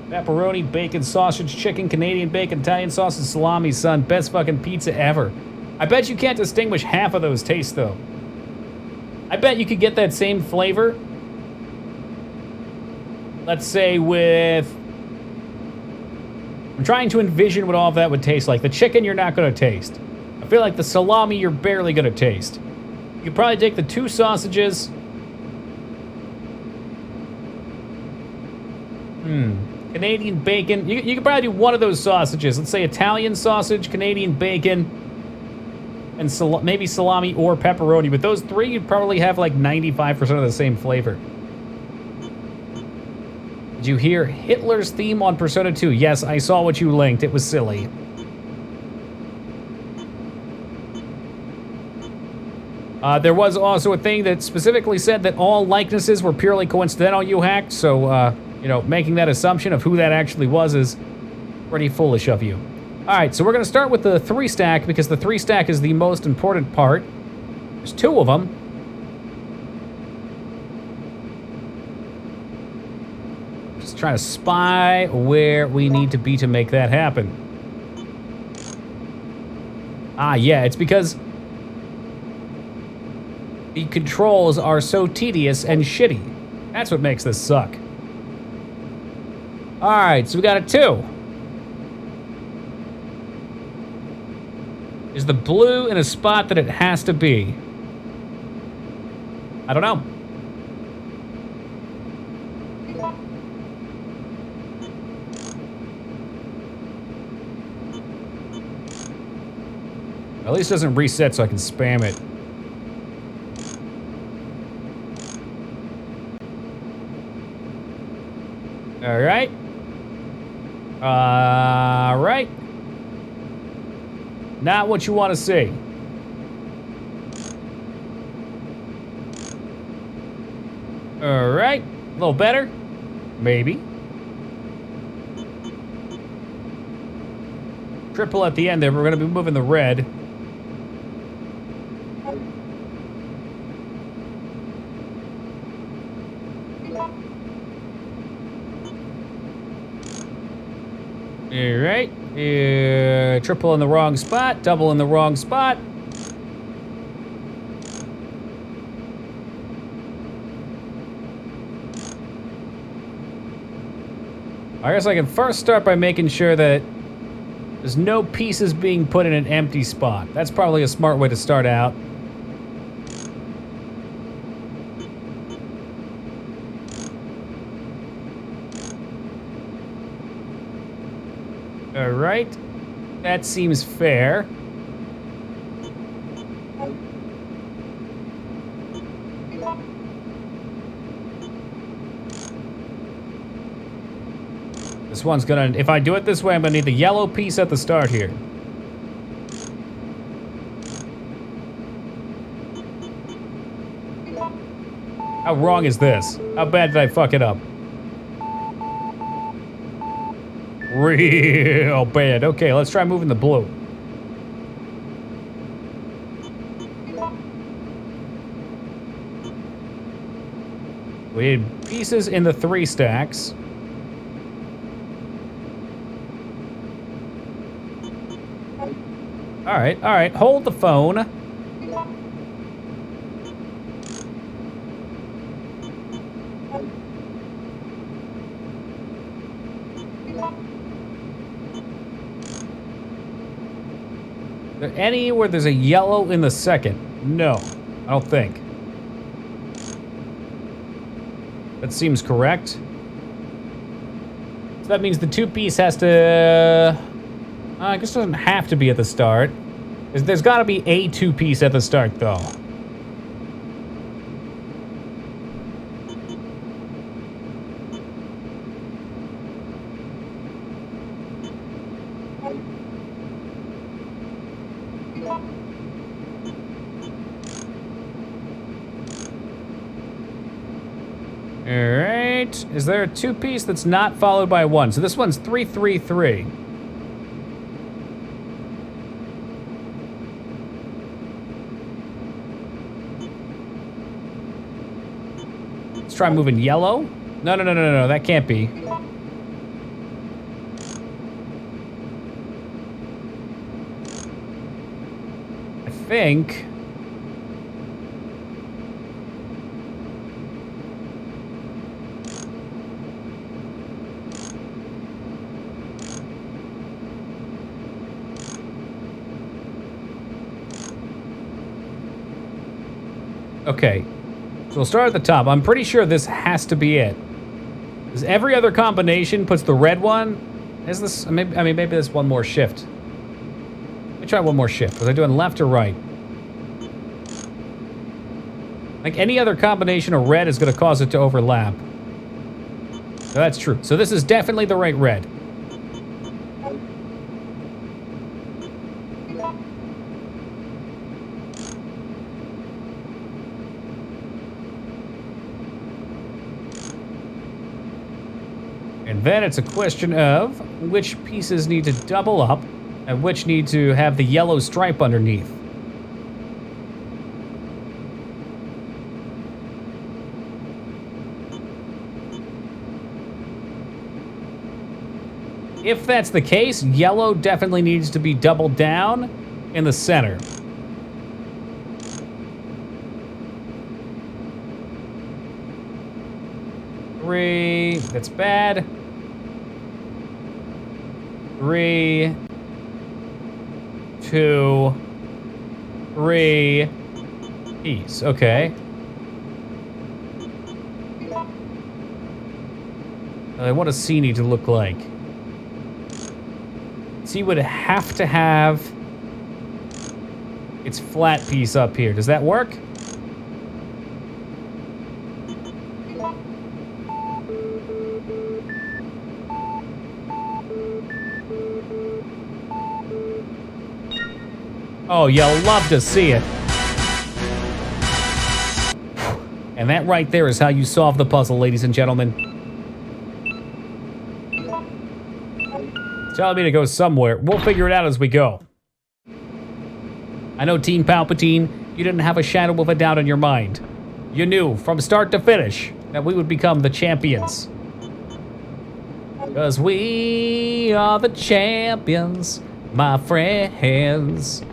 Speaker 1: Pepperoni, bacon, sausage, chicken, Canadian bacon, Italian sausage, salami, son. Best fucking pizza ever. I bet you can't distinguish half of those tastes, though. I bet you could get that same flavor. Let's say with... I'm trying to envision what all of that would taste like. The chicken, you're not going to taste. I feel like the salami, you're barely going to taste. You could probably take the 2 sausages... Canadian bacon. You could probably do one of those sausages. Let's say Italian sausage, Canadian bacon, and maybe salami or pepperoni. With those 3, you'd probably have like 95% of the same flavor. Did you hear Hitler's theme on Persona 2? Yes, I saw what you linked. It was silly. There was also a thing that specifically said that all likenesses were purely coincidental, you hacked, so, you know, making that assumption of who that actually was is pretty foolish of you. Alright, so we're going to start with the 3-stack, because the 3-stack is the most important part. There's 2 of them. Just trying to spy where we need to be to make that happen. Ah, yeah, it's because the controls are so tedious and shitty. That's what makes this suck. Alright, so we got a 2. Is the blue in a spot that it has to be? I don't know. At least it doesn't reset so I can spam it. Alright. Alright. Not what you want to see. Alright. A little better? Maybe. triple at the end there. We're going to be moving the red. All right. Triple in the wrong spot, double in the wrong spot. I guess I can first start by making sure that there's no pieces being put in an empty spot. That's probably a smart way to start out. All right, that seems fair. This one's gonna, if I do it this way, I'm gonna need the yellow piece at the start here. How wrong is this? How bad did I fuck it up? Real bad. Okay, let's try moving the blue. We need pieces in the 3 stacks. All right, hold the phone. Is there any where there's a yellow in the second? No, I don't think. That seems correct. So that means the 2-piece has to... I guess it doesn't have to be at the start. There's got to be a 2-piece at the start, though. Alright. Is there a 2-piece that's not followed by 1? So this one's 3, 3, 3. Let's try moving yellow. No, that can't be. I think... Okay, so we'll start at the top. I'm pretty sure this has to be it. Because every other combination puts the red one. Is this, maybe there's one more shift. Let me try one more shift. Was I doing left or right? Like any other combination of red is going to cause it to overlap. So that's true. So this is definitely the right red. And then it's a question of which pieces need to double up and which need to have the yellow stripe underneath. If that's the case, yellow definitely needs to be doubled down in the center. Three, that's bad. 3, 2, 3, piece, okay. What does C need to look like? C would have to have its flat piece up here. Does that work? Oh, you'll love to see it. And that right there is how you solve the puzzle, ladies and gentlemen. telling me to go somewhere. We'll figure it out as we go. I know, Team Palpatine, you didn't have a shadow of a doubt in your mind. You knew, from start to finish, that we would become the champions. 'Cause we are the champions, my friends.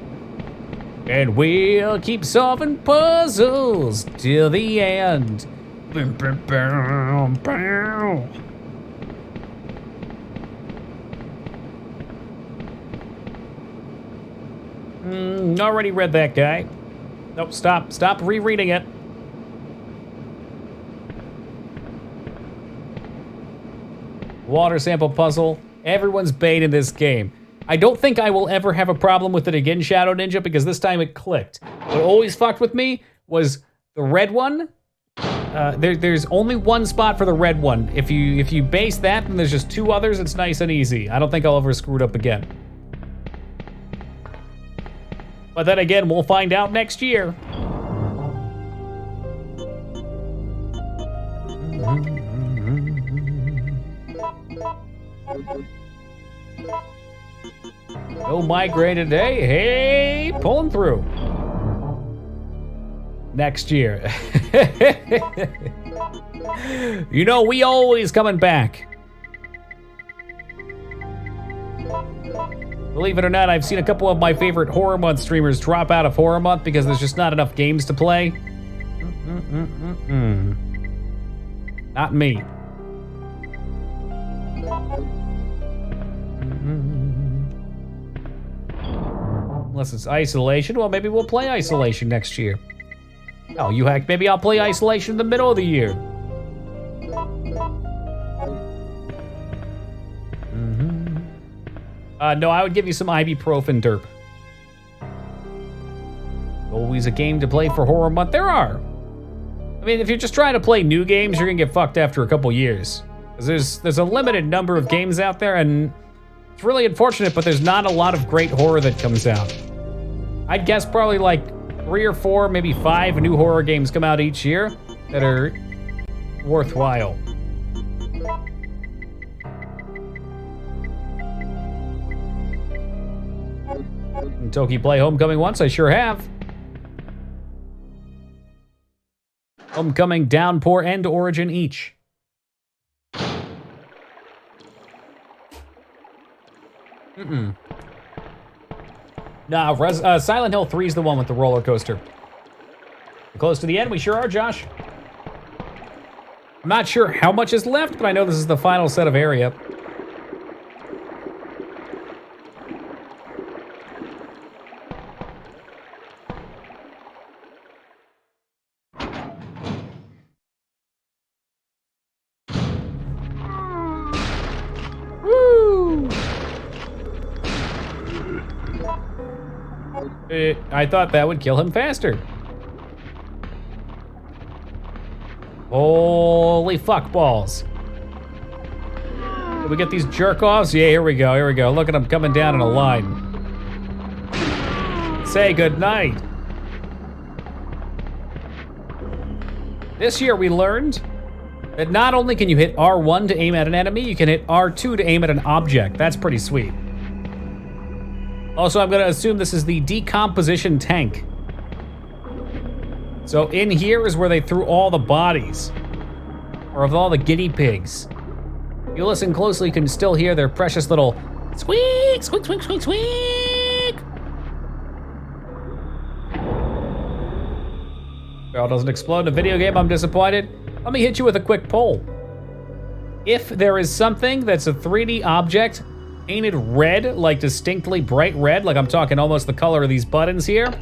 Speaker 1: And we'll keep solving puzzles till the end. Boom, boom, boom, boom. Already read that guy. Nope, stop rereading it. Water sample puzzle. Everyone's bane in this game. I don't think I will ever have a problem with it again, Shadow Ninja, because this time it clicked. What always fucked with me was the red one. There's only one spot for the red one. If you base that, then there's just two others. It's nice and easy. I don't think I'll ever screw it up again. But then again, we'll find out next year. No migraine today. Hey, pulling through. Next year. You know, we always coming back. Believe it or not, I've seen a couple of my favorite Horror Month streamers drop out of Horror Month because there's just not enough games to play. Not me. Unless it's Isolation, well, maybe we'll play Isolation next year. Oh, you hack, maybe I'll play Isolation in the middle of the year. No, I would give you some ibuprofen derp. Always a game to play for Horror Month. There are. I mean, if you're just trying to play new games, you're gonna get fucked after a couple years. Because there's a limited number of games out there, and it's really unfortunate, but there's not a lot of great horror that comes out. I'd guess probably like 3 or 4, maybe 5 new horror games come out each year that are worthwhile. Toki play Homecoming once? I sure have. Homecoming, Downpour, and Origin each. Nah, Silent Hill 3 is the one with the roller coaster. We're close to the end, we sure are, Josh. I'm not sure how much is left, but I know this is the final set of area. I thought that would kill him faster. Holy fuck balls. Did we get these jerk-offs? Yeah, here we go, here we go. Look at them coming down in a line. Say goodnight. This year we learned that not only can you hit R1 to aim at an enemy, you can hit R2 to aim at an object. That's pretty sweet. Also, I'm gonna assume this is the decomposition tank. So in here is where they threw all the bodies, or of all the guinea pigs. If you listen closely, you can still hear their precious little squeak, squeak, squeak, squeak, squeak. Barrel doesn't explode in a video game, I'm disappointed. Let me hit you with a quick poll. If there is something that's a 3D object, painted red, like distinctly bright red, like I'm talking almost the color of these buttons here,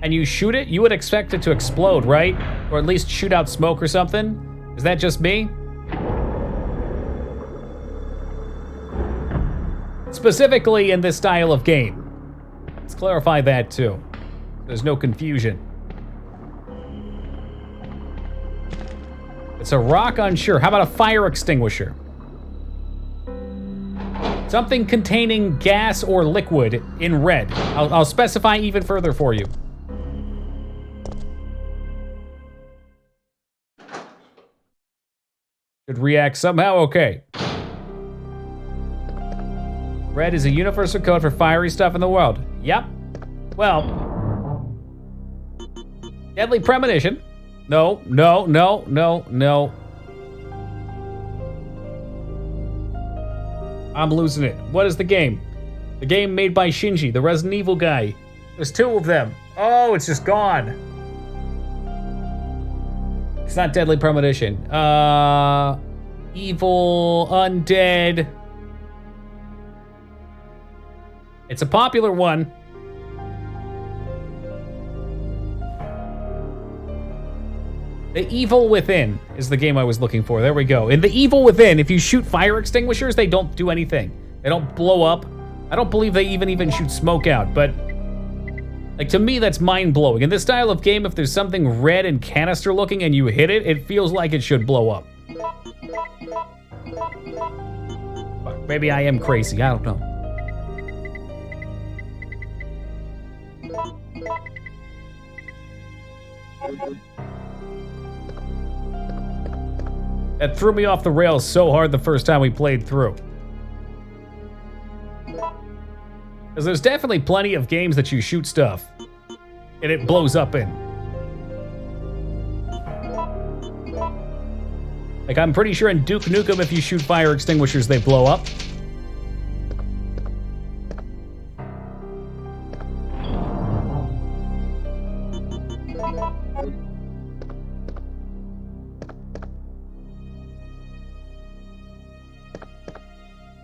Speaker 1: and you shoot it, you would expect it to explode, right? Or at least shoot out smoke or something. Is that just me? Specifically in this style of game. Let's clarify that too. There's no confusion. It's a rock, unsure. How about a fire extinguisher? Something containing gas or liquid in red. I'll specify even further for you. Should react somehow? Okay. Red is a universal code for fiery stuff in the world. Yep. Well, deadly premonition. No, no, no, no, no. I'm losing it. What is the game? The game made by Shinji, the Resident Evil guy. There's 2 of them. Oh, it's just gone. It's not deadly premonition. Evil, undead. It's a popular one. The Evil Within is the game I was looking for. There we go. In The Evil Within, if you shoot fire extinguishers, they don't do anything. They don't blow up. I don't believe they even shoot smoke out, but like to me, that's mind-blowing. In this style of game, if there's something red and canister looking and you hit it, it feels like it should blow up. Fuck, maybe I am crazy, I don't know. That threw me off the rails so hard the first time we played through. Because there's definitely plenty of games that you shoot stuff and it blows up in. Like, I'm pretty sure in Duke Nukem, if you shoot fire extinguishers, they blow up.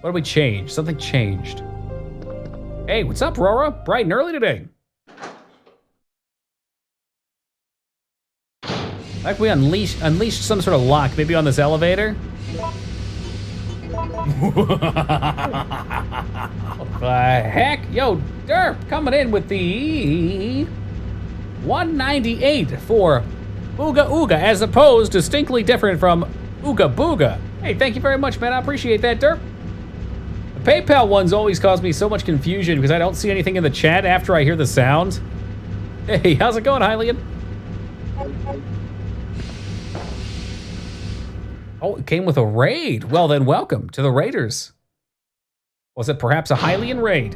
Speaker 1: What did we change? Something changed. Hey, what's up, Rora? Bright and early today. Like we unleashed some sort of lock, maybe on this elevator? What the heck? Yo, Derp, coming in with the 198 for Ooga Ooga, as opposed to distinctly different from Ooga Booga. Hey, thank you very much, man. I appreciate that, Derp. The PayPal ones always cause me so much confusion because I don't see anything in the chat after I hear the sound. Hey, how's it going, Hylian? Oh, it came with a raid. Well then, welcome to the Raiders. Was it perhaps a Hylian raid?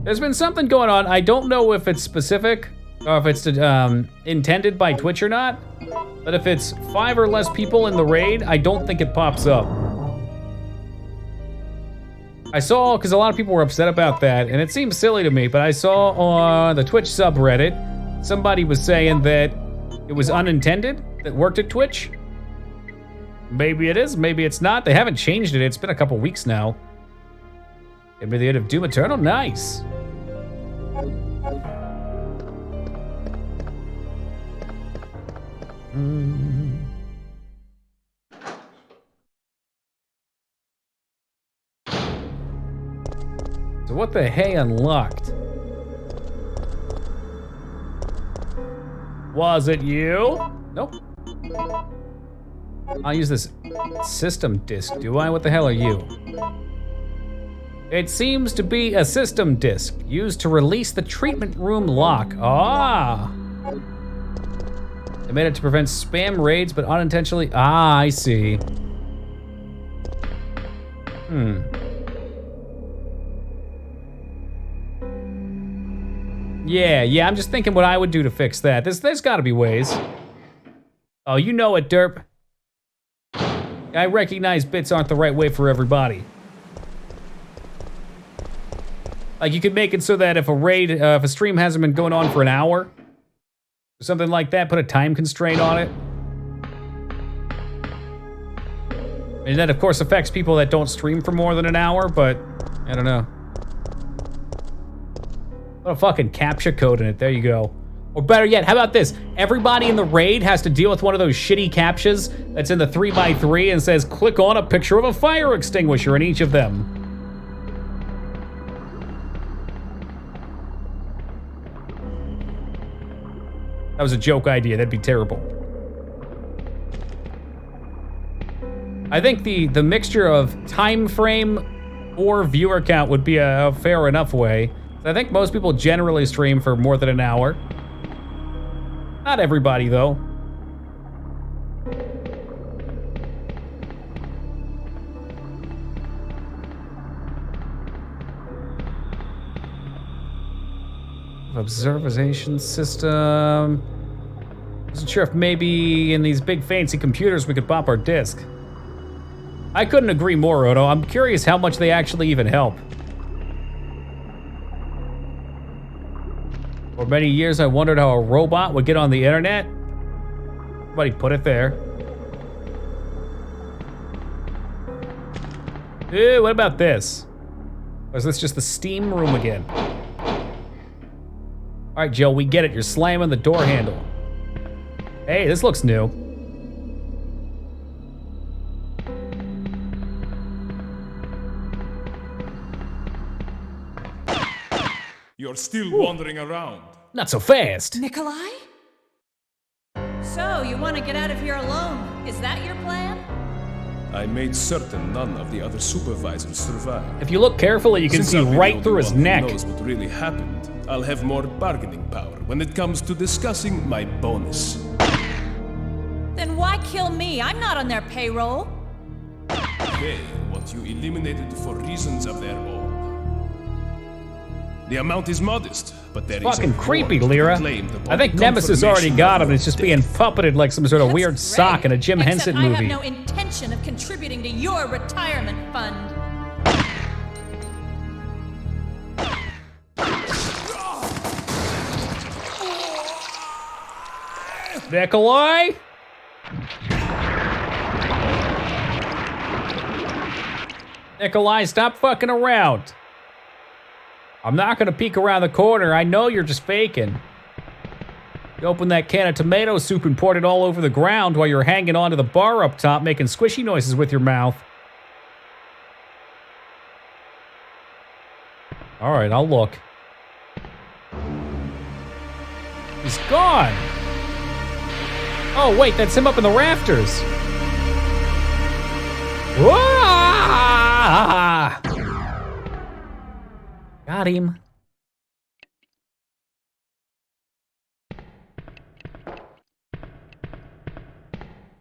Speaker 1: There's been something going on. I don't know if it's specific or if it's intended by Twitch or not. But if it's 5 or less people in the raid, I don't think it pops up. I saw, because a lot of people were upset about that, and it seems silly to me, but I saw on the Twitch subreddit, somebody was saying that it was unintended, that worked at Twitch. Maybe it is, maybe it's not. They haven't changed it. It's been a couple weeks now. Maybe the end of Doom Eternal? Nice. So what the hey unlocked? Was it you? Nope. I'll use this system disk, do I? What the hell are you? It seems to be a system disk used to release the treatment room lock. Ah! They made it to prevent spam raids, but unintentionally. Ah, I see. Yeah, I'm just thinking what I would do to fix that. There's gotta be ways. Oh, you know it, Derp. I recognize bits aren't the right way for everybody. Like, you could make it so that if a stream hasn't been going on for an hour, or something like that, put a time constraint on it. And that, of course, affects people that don't stream for more than an hour, but I don't know. Put a fucking CAPTCHA code in it, there you go. Or better yet, how about this? Everybody in the raid has to deal with one of those shitty CAPTCHAs that's in the 3x3 and says, click on a picture of a fire extinguisher in each of them. That was a joke idea, that'd be terrible. I think the mixture of time frame or viewer count would be a fair enough way. I think most people generally stream for more than an hour. Not everybody, though. Observation system. Wasn't sure if maybe in these big fancy computers we could pop our disk. I couldn't agree more, Odo. I'm curious how much they actually even help. For many years I wondered how a robot would get on the internet. Somebody put it there. Ew, what about this? Or is this just the steam room again? All right, Jill, we get it. You're slamming the door handle. Hey, this looks new.
Speaker 5: You're still wandering around.
Speaker 1: Not so fast.
Speaker 3: Nikolai? So, you want to get out of here alone? Is that your plan?
Speaker 5: I made certain none of the other supervisors survived.
Speaker 1: If you look carefully, you can
Speaker 5: Since
Speaker 1: see
Speaker 5: I'll be the
Speaker 1: right
Speaker 5: only
Speaker 1: through his
Speaker 5: one who
Speaker 1: neck.
Speaker 5: knows what really happened, I'll have more bargaining power when it comes to discussing my bonus.
Speaker 3: Then why kill me? I'm not on their payroll.
Speaker 5: They want you eliminated for reasons of their own. The amount is modest, but there is
Speaker 1: Fucking
Speaker 5: a
Speaker 1: creepy,
Speaker 5: warrant to
Speaker 1: Lyra.
Speaker 5: claim the
Speaker 1: I think Nemesis already
Speaker 5: confirmation
Speaker 1: got
Speaker 5: of
Speaker 1: him, and it's just being
Speaker 5: death.
Speaker 1: puppeted like some sort of
Speaker 3: That's
Speaker 1: weird
Speaker 3: great.
Speaker 1: sock in a Jim Henson
Speaker 3: Except
Speaker 1: movie.
Speaker 3: I have no intention of contributing to your retirement fund.
Speaker 1: Nikolai? Nikolai, stop fucking around. I'm not gonna peek around the corner. I know you're just faking. You opened that can of tomato soup and poured it all over the ground while you're hanging onto the bar up top, making squishy noises with your mouth. All right, I'll look. He's gone. Oh, wait, that's him up in the rafters. Whoa! Got him.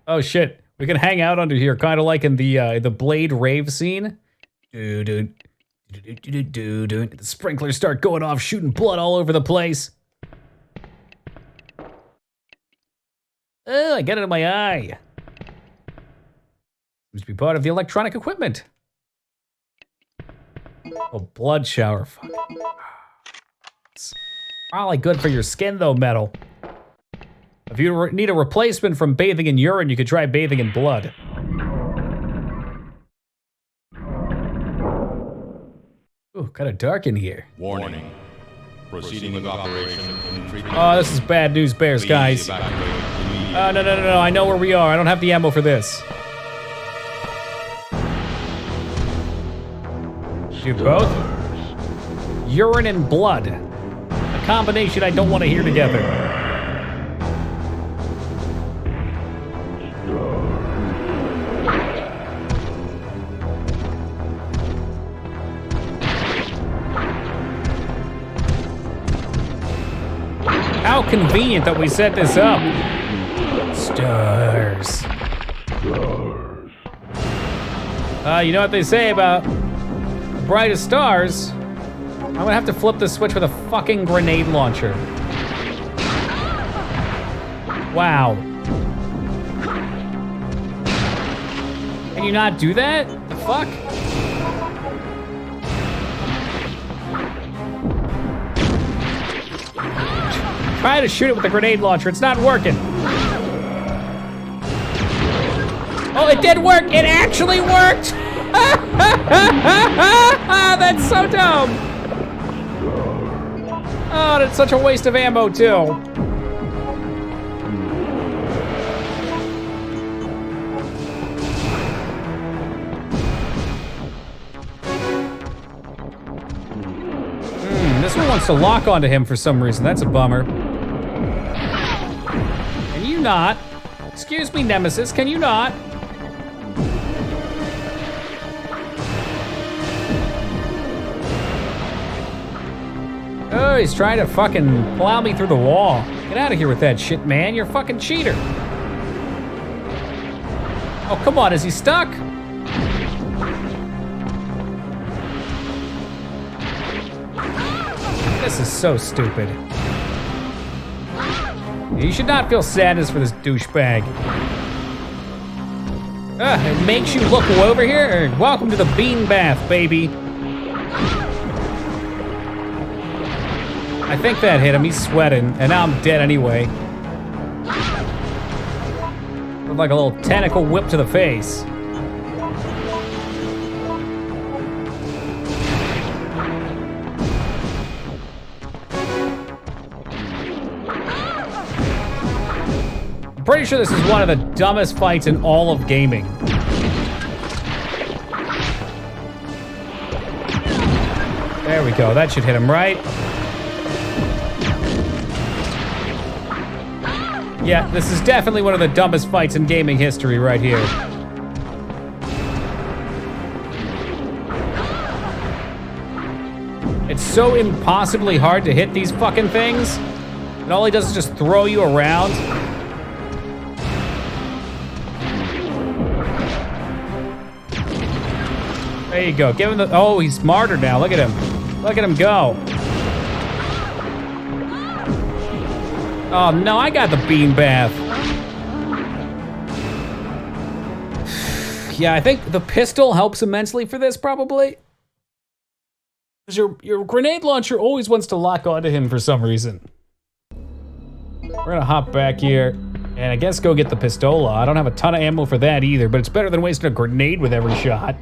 Speaker 1: Oh shit, we can hang out under here, kind of like in the Blade rave scene. The sprinklers start going off, shooting blood all over the place. Oh, I got it in my eye. Seems to be part of the electronic equipment. Oh, blood shower. Fuck. It's probably good for your skin, though, Metal. If you need a replacement from bathing in urine, you could try bathing in blood. Ooh, kind of dark in here.
Speaker 6: Warning. Proceeding with operation.
Speaker 1: Oh, this is bad news bears, guys. No. I know where we are. I don't have the ammo for this. Do both? Urine and blood. A combination I don't want to hear together. How convenient that we set this up. Stars. You know what they say about the brightest stars? I'm gonna have to flip the switch with a fucking grenade launcher. Wow. Can you not do that? The fuck? Try to shoot it with a grenade launcher. It's not working. Oh, it did work. It actually worked. That's so dumb. Oh, that's such a waste of ammo, too. This one wants to lock onto him for some reason. That's a bummer. Can you not? Excuse me, Nemesis, can you not? Oh, he's trying to fucking plow me through the wall. Get out of here with that shit, man. You're a fucking cheater. Oh, come on, is he stuck? This is so stupid. You should not feel sadness for this douchebag. It makes you look over here. Welcome to the bean bath, baby. I think that hit him. He's sweating, and now I'm dead anyway. Looked like a little tentacle whip to the face. I'm pretty sure this is one of the dumbest fights in all of gaming. There we go. That should hit him, right? Yeah, this is definitely one of the dumbest fights in gaming history right here. It's so impossibly hard to hit these fucking things. And all he does is just throw you around. There you go. Give him the... Oh, he's smarter now. Look at him. Look at him go. Oh, no, I got the bean bath. Yeah, I think the pistol helps immensely for this, probably. Because your grenade launcher always wants to lock onto him for some reason. We're gonna hop back here and I guess go get the pistola. I don't have a ton of ammo for that either, but it's better than wasting a grenade with every shot.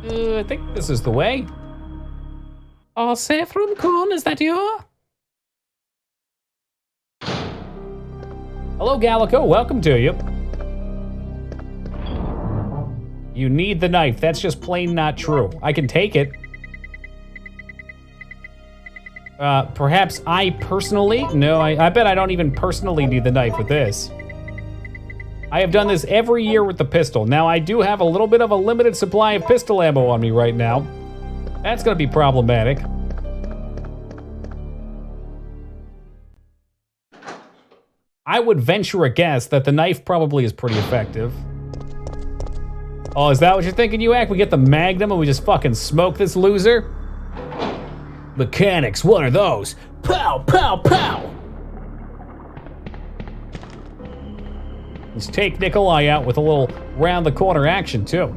Speaker 1: I think this is the way. Oh, Saffron Corn, is that you? Hello, Gallico. Welcome to you. You need the knife. That's just plain not true. I can take it. Perhaps I personally? No, I bet I don't even personally need the knife with this. I have done this every year with the pistol. Now, I do have a little bit of a limited supply of pistol ammo on me right now. That's gonna be problematic. I would venture a guess that the knife probably is pretty effective. Oh, is that what you're thinking, you act? We get the Magnum and we just fucking smoke this loser? Mechanics, what are those? Pow, pow, pow! Let's take Nikolai out with a little round-the-corner action, too.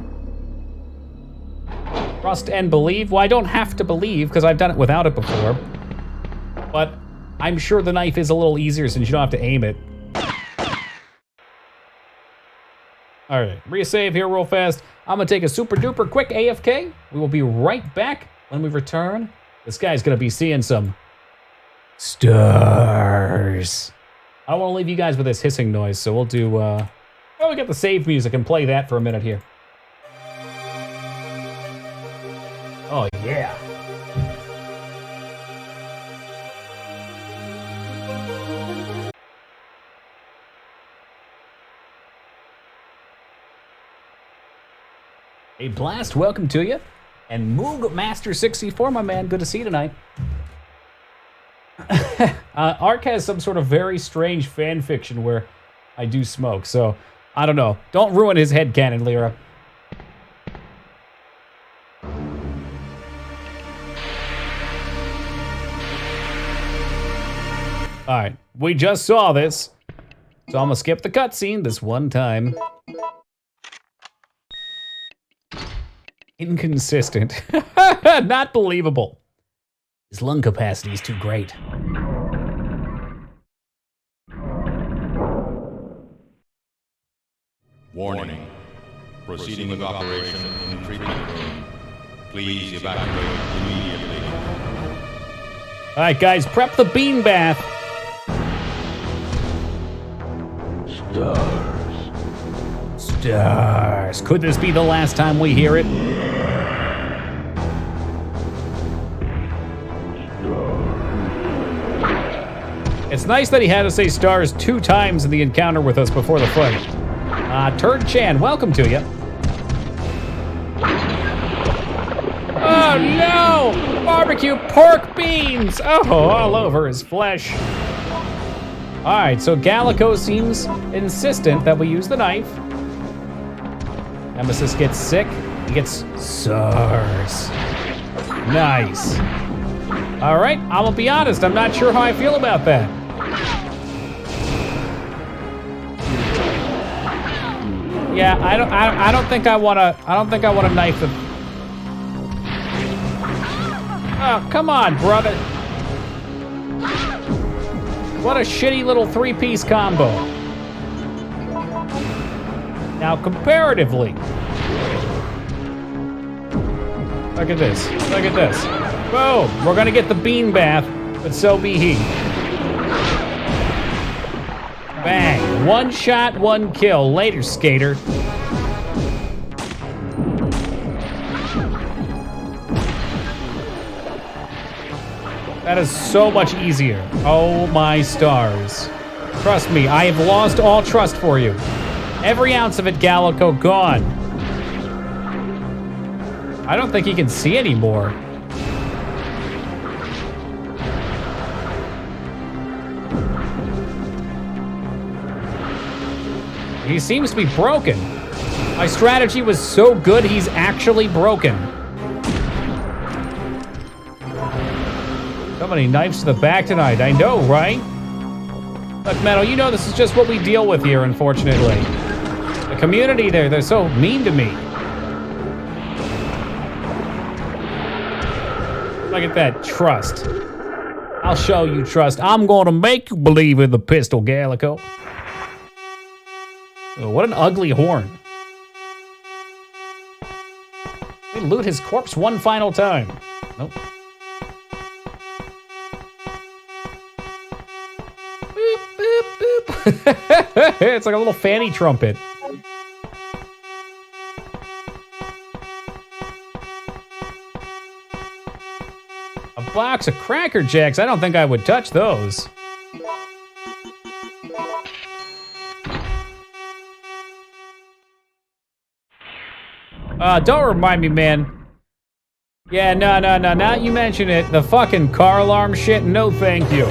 Speaker 1: Trust and believe? Well, I don't have to believe, because I've done it without it before. But I'm sure the knife is a little easier since you don't have to aim it. Alright, resave here real fast. I'm gonna take a super-duper quick AFK. We will be right back when we return. This guy's gonna be seeing some stars. I don't want to leave you guys with this hissing noise, so we'll do, well, we got the save music and play that for a minute here. Oh, yeah. Hey, Blast, welcome to you. And Moog Master 64, my man, good to see you tonight. Ark has some sort of very strange fan fiction where I do smoke, so I don't know. Don't ruin his headcanon, Lyra. Alright, we just saw this, so I'm gonna skip the cutscene this one time. Inconsistent. Not believable. His lung capacity is too great.
Speaker 6: Warning. Proceeding with operation in treatment room. Please evacuate immediately.
Speaker 1: All right, guys, prep the bean bath. Stars. Could this be the last time we hear it? It's nice that he had to say stars 2 times in the encounter with us before the fight. Turd Chan, welcome to you. Oh no! Barbecue pork beans! Oh, all over his flesh. All right, so Gallico seems insistent that we use the knife. Nemesis gets sick. He gets SARS. Nice. All right, I'm gonna be honest. I'm not sure how I feel about that. Yeah, I don't think I wanna knife him. Oh, come on, brother. What a shitty little three-piece combo. Now, comparatively, look at this. Look at this. Boom! We're gonna get the bean bath, but so be he. Bang! One shot, one kill. Later, skater. That is so much easier. Oh my stars. Trust me, I have lost all trust for you. Every ounce of it, Gallico, gone. I don't think he can see anymore. He seems to be broken. My strategy was so good, he's actually broken. So many knives to the back tonight, I know, right? Look, Metal, you know this is just what we deal with here, unfortunately. The community there, they're so mean to me. Look at that, trust. I'll show you trust. I'm gonna make you believe in the pistol, Gallico. Oh, what an ugly horn. We loot his corpse one final time. Nope. Boop, boop, boop. It's like a little fanny trumpet. A box of Cracker Jacks. I don't think I would touch those. Don't remind me, man. Yeah, no, now you mention it. The fucking car alarm shit, no thank you.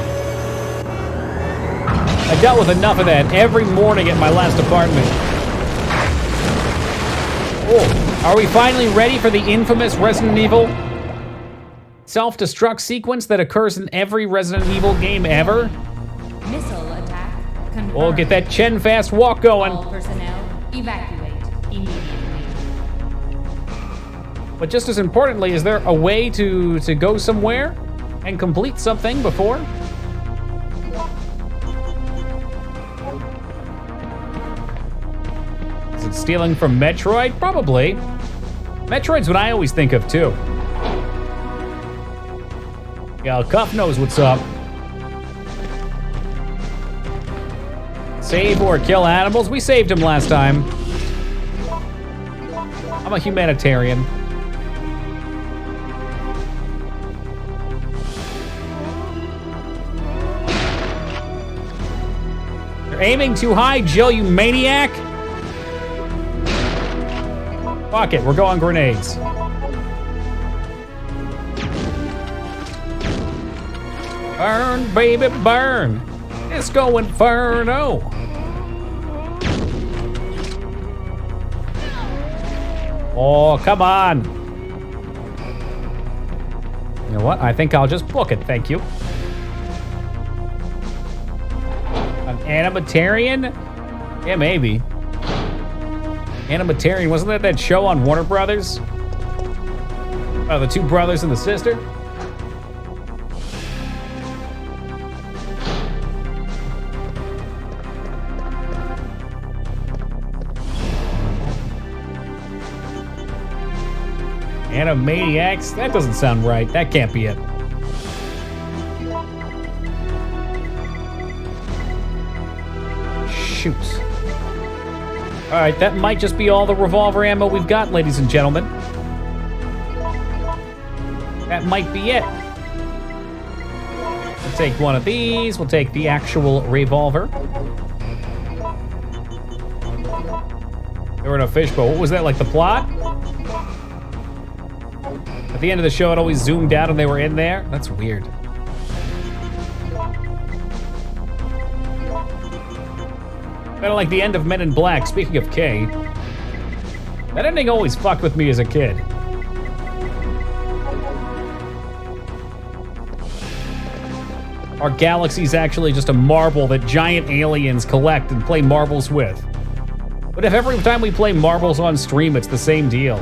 Speaker 1: I dealt with enough of that every morning at my last apartment. Oh, are we finally ready for the infamous Resident Evil self-destruct sequence that occurs in every Resident Evil game ever?
Speaker 7: Missile attack confirmed.
Speaker 1: We'll get that chin fast walk going.
Speaker 7: All personnel evacuate immediately.
Speaker 1: But just as importantly, is there a way to go somewhere and complete something before? Is it stealing from Metroid? Probably. Metroid's what I always think of too. Yeah, Cuff knows what's up. Save or kill animals? We saved him last time. I'm a humanitarian. You're aiming too high, Jill, you maniac! Fuck it, we're going grenades. Burn, baby, burn! Disco Inferno! Oh, come on! You know what? I think I'll just book it, thank you. An animatarian? Yeah, maybe. Animatarian, wasn't that show on Warner Brothers? Oh, the two brothers and the sister? Animaniacs? That doesn't sound right. That can't be it. Shoot. Alright, that might just be all the revolver ammo we've got, ladies and gentlemen. That might be it. We'll take one of these. We'll take the actual revolver. They were in a fishbowl. What was that, like the plot? At the end of the show, it always zoomed out and they were in there. That's weird. Kind of like the end of Men in Black. Speaking of K, that ending always fucked with me as a kid. Our galaxy's actually just a marble that giant aliens collect and play marbles with. But if every time we play marbles on stream, it's the same deal.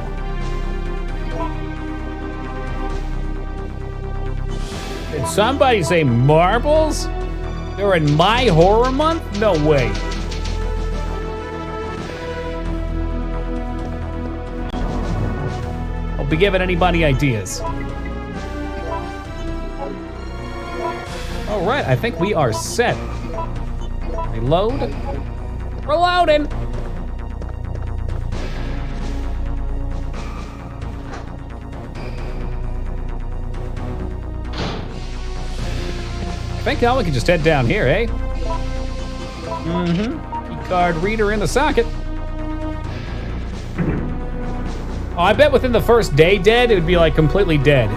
Speaker 1: Did somebody say marbles? They're in my horror month? No way. I'll be giving anybody ideas. All right, I think we are set. Reload. Reloading. I think now we can just head down here, eh? Mm-hmm. Key card reader in the socket. Oh, I bet within the first day dead, it would be like completely dead.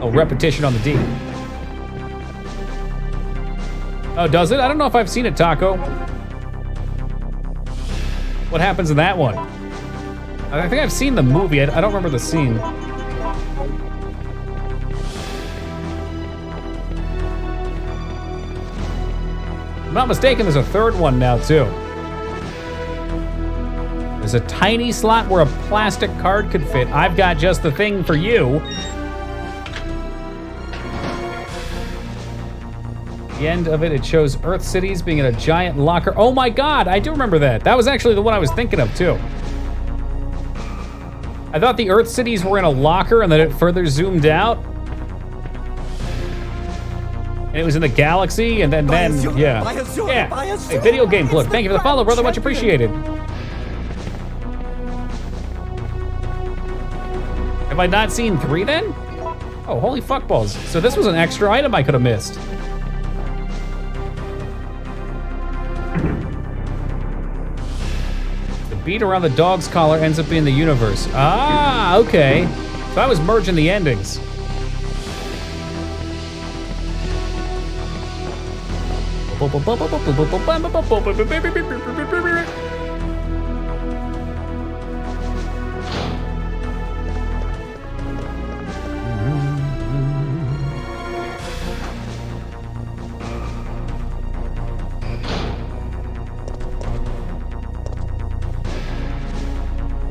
Speaker 1: Oh, repetition on the D. Oh, does it? I don't know if I've seen it, Taco. What happens in that one? I think I've seen the movie. I don't remember the scene. If I'm not mistaken, there's a third one now, too. There's a tiny slot where a plastic card could fit. I've got just the thing for you. The end of it, it shows Earth cities being in a giant locker. Oh my God, I do remember that. That was actually the one I was thinking of, too. I thought the Earth cities were in a locker and then it further zoomed out. And it was in the galaxy, and then yeah. Hey, video game plug. Thank you for the follow, brother. Much appreciated. Have I not seen 3 then? Oh, holy fuckballs. So this was an extra item I could have missed. The beat around the dog's collar ends up being the universe. Ah, okay. So I was merging the endings.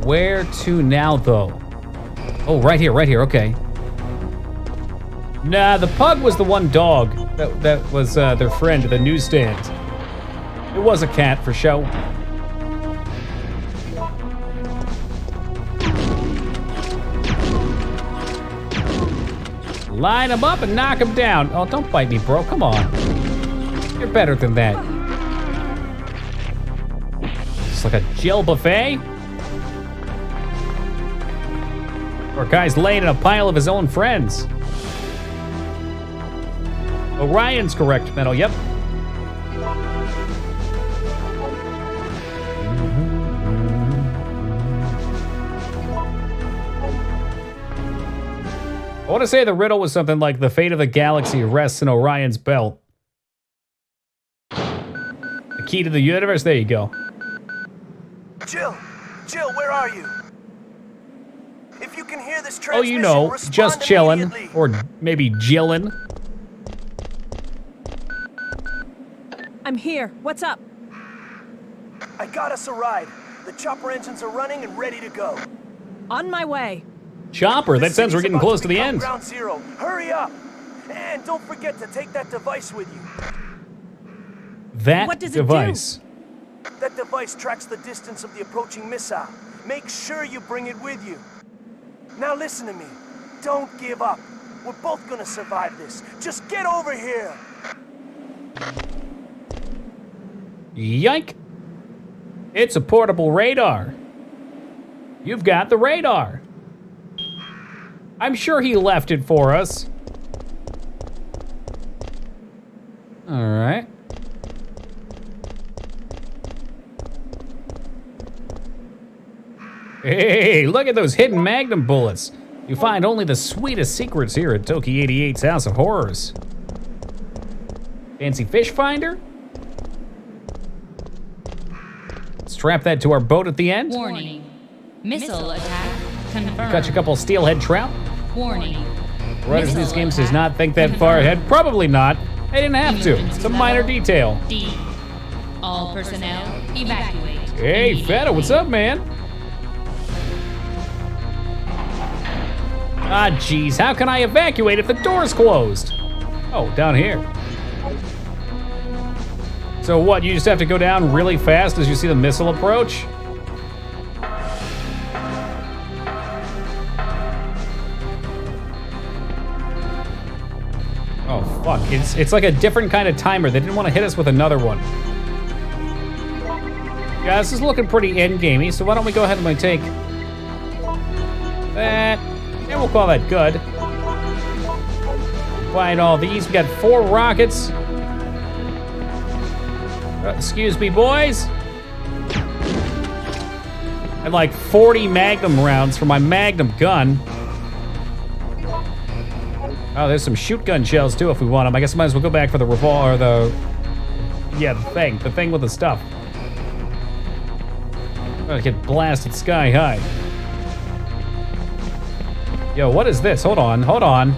Speaker 1: Where to now, though? Oh, right here, okay. Nah, the pug was the one dog that was their friend at the newsstand. It was a cat for show. Line him up and knock him down. Oh, don't bite me, bro. Come on. You're better than that. It's like a Jill buffet. Or a guy's laying in a pile of his own friends. Orion's correct, Metal. Yep. I want to say the riddle was something like the fate of the galaxy rests in Orion's belt. The key to the universe? There you go.
Speaker 2: Jill, where are you? If you can hear this
Speaker 1: oh, you know, just chillin'. Or maybe jillin'.
Speaker 3: I'm here. What's up?
Speaker 2: I got us a ride. The chopper engines are running and ready to go.
Speaker 3: On my way.
Speaker 1: Chopper, that sounds we're getting close to the end.
Speaker 2: Ground zero. Hurry up. And don't forget to take that device with you.
Speaker 1: That
Speaker 3: what does
Speaker 1: device?
Speaker 3: It do?
Speaker 2: That device tracks the distance of the approaching missile. Make sure you bring it with you. Now listen to me. Don't give up. We're both gonna survive this. Just get over here.
Speaker 1: Yike. It's a portable radar. You've got the radar. I'm sure he left it for us. All right. Hey, look at those hidden Magnum bullets. You find only the sweetest secrets here at Toki 88's House of Horrors. Fancy fish finder? Strap that to our boat at the end.
Speaker 7: Warning. Missile attack confirmed.
Speaker 1: Catch a couple steelhead trout.
Speaker 7: Warning.
Speaker 1: Runners in these
Speaker 7: Missile
Speaker 1: games does
Speaker 7: attack
Speaker 1: not think that
Speaker 7: confirmed.
Speaker 1: far ahead. Probably not. They didn't have to. It's a minor
Speaker 7: Level
Speaker 1: detail.
Speaker 7: D. All personnel evacuate.
Speaker 1: Hey, Feta, what's up, man? Ah, jeez, how can I evacuate if the door's closed? Oh, down here. So what, you just have to go down really fast as you see the missile approach? Oh, fuck, it's like a different kind of timer. They didn't want to hit us with another one. Yeah, this is looking pretty endgamey, so why don't we go ahead and take that, and we'll call that good. Find all these. We got 4 rockets. Excuse me, boys. And like 40 Magnum rounds for my Magnum gun. Oh, there's some shoot gun shells too if we want them. I guess I might as well go back for the revolver, or the thing with the stuff. I'm gonna get blasted sky high. Yo, what is this? Hold on, hold on.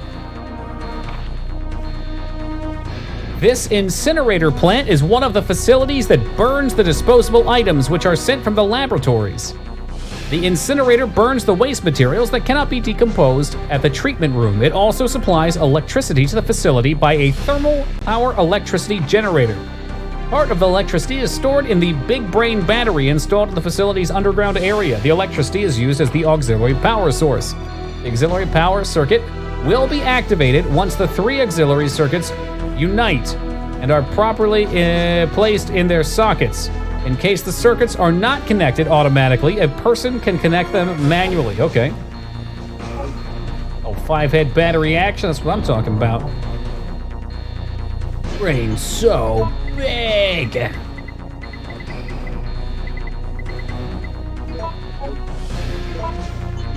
Speaker 1: This incinerator plant is one of the facilities that burns the disposable items which are sent from the laboratories. The incinerator burns the waste materials that cannot be decomposed at the treatment room. It also supplies electricity to the facility by a thermal power electricity generator. Part of the electricity is stored in the big brain battery installed in the facility's underground area. The electricity is used as the auxiliary power source. The auxiliary power circuit will be activated once the 3 auxiliary circuits unite and are properly placed in their sockets. In case the circuits are not connected automatically, a person can connect them manually. Okay. Oh, 5-head battery action, that's what I'm talking about. Brain so big.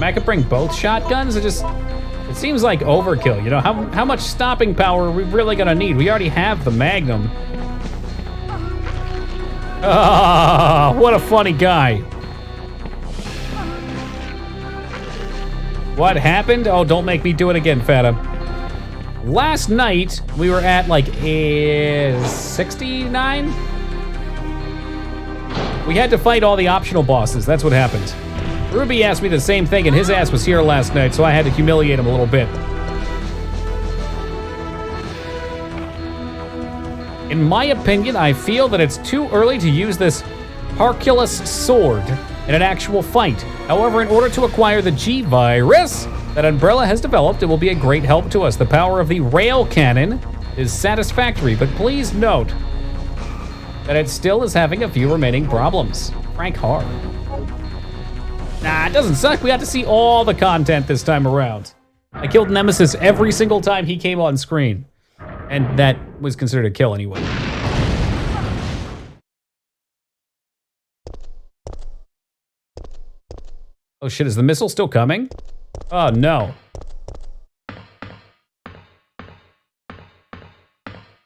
Speaker 1: I could bring both shotguns. It seems like overkill. You know, how much stopping power are we really gonna need? We already have the Magnum. Ah, what a funny guy. What happened? Oh, don't make me do it again, Feta. Last night, we were at like 69? We had to fight all the optional bosses. That's what happened. Ruby asked me the same thing, and his ass was here last night, so I had to humiliate him a little bit. In my opinion, I feel that it's too early to use this Hercules sword in an actual fight. However, in order to acquire the G-Virus that Umbrella has developed, it will be a great help to us. The power of the rail cannon is satisfactory, but please note that it still is having a few remaining problems. Frank Hard. Nah, it doesn't suck. We got to see all the content this time around. I killed Nemesis every single time he came on screen. And that was considered a kill anyway. Oh shit, is the missile still coming? Oh no.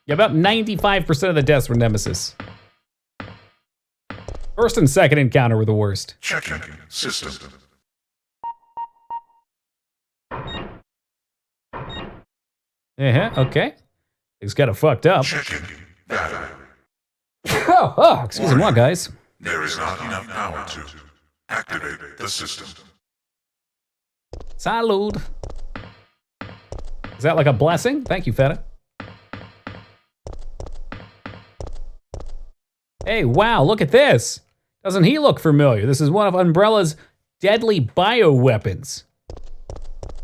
Speaker 1: Yeah, about 95% of the deaths were Nemesis. First and second encounter were the worst.
Speaker 8: Checking system.
Speaker 1: Okay. Things got it fucked up.
Speaker 8: Checking data.
Speaker 1: Excuse me, guys.
Speaker 8: There is not enough power to activate the system.
Speaker 1: Salud. Is that like a blessing? Thank you, Feta. Hey, wow, look at this. Doesn't he look familiar? This is one of Umbrella's deadly bioweapons.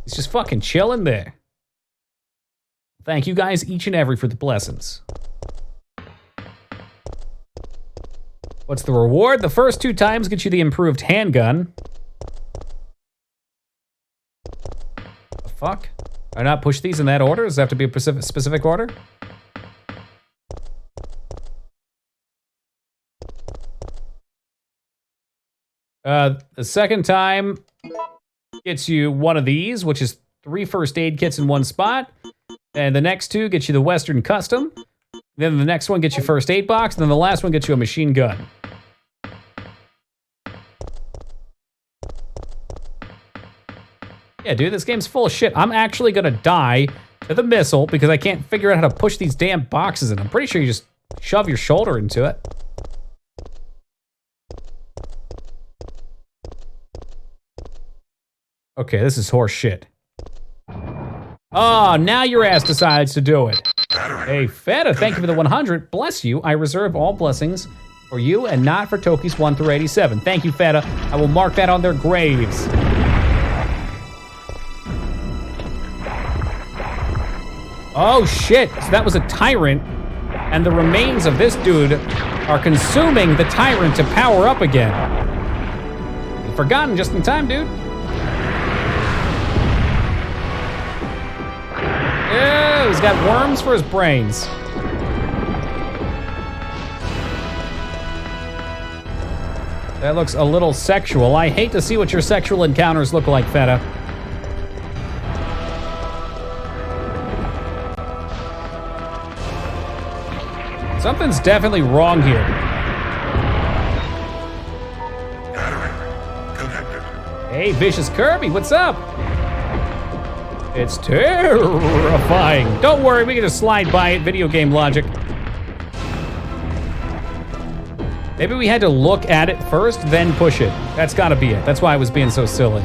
Speaker 1: He's just fucking chilling there. Thank you guys, each and every, for the blessings. What's the reward? The first 2 times get you the improved handgun. The fuck? I not push these in that order? Does it have to be a specific order? The second time gets you one of these, which is 3 first aid kits in one spot. And the next 2 gets you the Western Custom. Then the next one gets you first aid box. And then the last one gets you a machine gun. Yeah, dude, this game's full of shit. I'm actually gonna die to the missile because I can't figure out how to push these damn boxes in. I'm pretty sure you just shove your shoulder into it. Okay, this is horse shit. Oh, now your ass decides to do it. Hey, Feta, thank you for the 100. Bless you. I reserve all blessings for you and not for Tokis 1 through 87. Thank you, Feta. I will mark that on their graves. Oh, shit. So that was a tyrant, and the remains of this dude are consuming the tyrant to power up again. Forgotten just in time, dude. Yeah, he's got worms for his brains. That looks a little sexual. I hate to see what your sexual encounters look like, Feta. Something's definitely wrong here.
Speaker 8: Battery connected.
Speaker 1: Hey, Vicious Kirby, what's up? It's terrifying. Don't worry, we can just slide by it. Video game logic. Maybe we had to look at it first, then push it. That's gotta be it. That's why I was being so silly.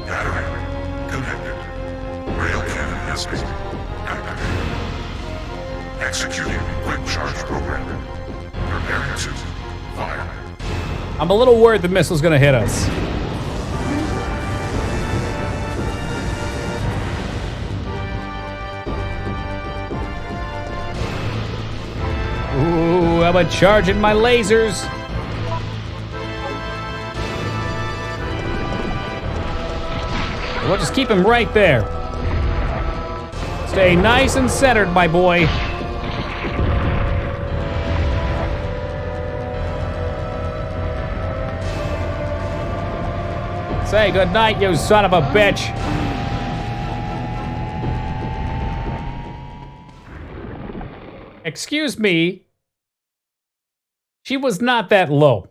Speaker 8: Battery connected. Rail cannon has been activated. Executing quick charge program. Preparing to fire.
Speaker 1: I'm a little worried the missile's gonna hit us. Ooh, how about charging my lasers? We'll just keep him right there. Stay nice and centered, my boy. Say goodnight, you son of a bitch. Excuse me. She was not that low.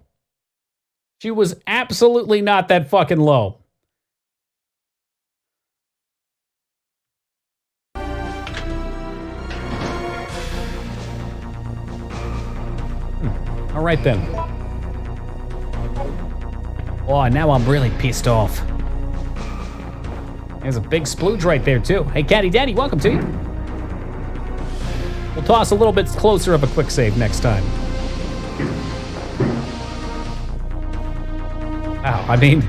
Speaker 1: She was absolutely not that fucking low. All right then. Oh, now I'm really pissed off. There's a big splooge right there too. Hey, Caddy Daddy, welcome to you. We'll toss a little bit closer of a quick save next time. Wow, I mean,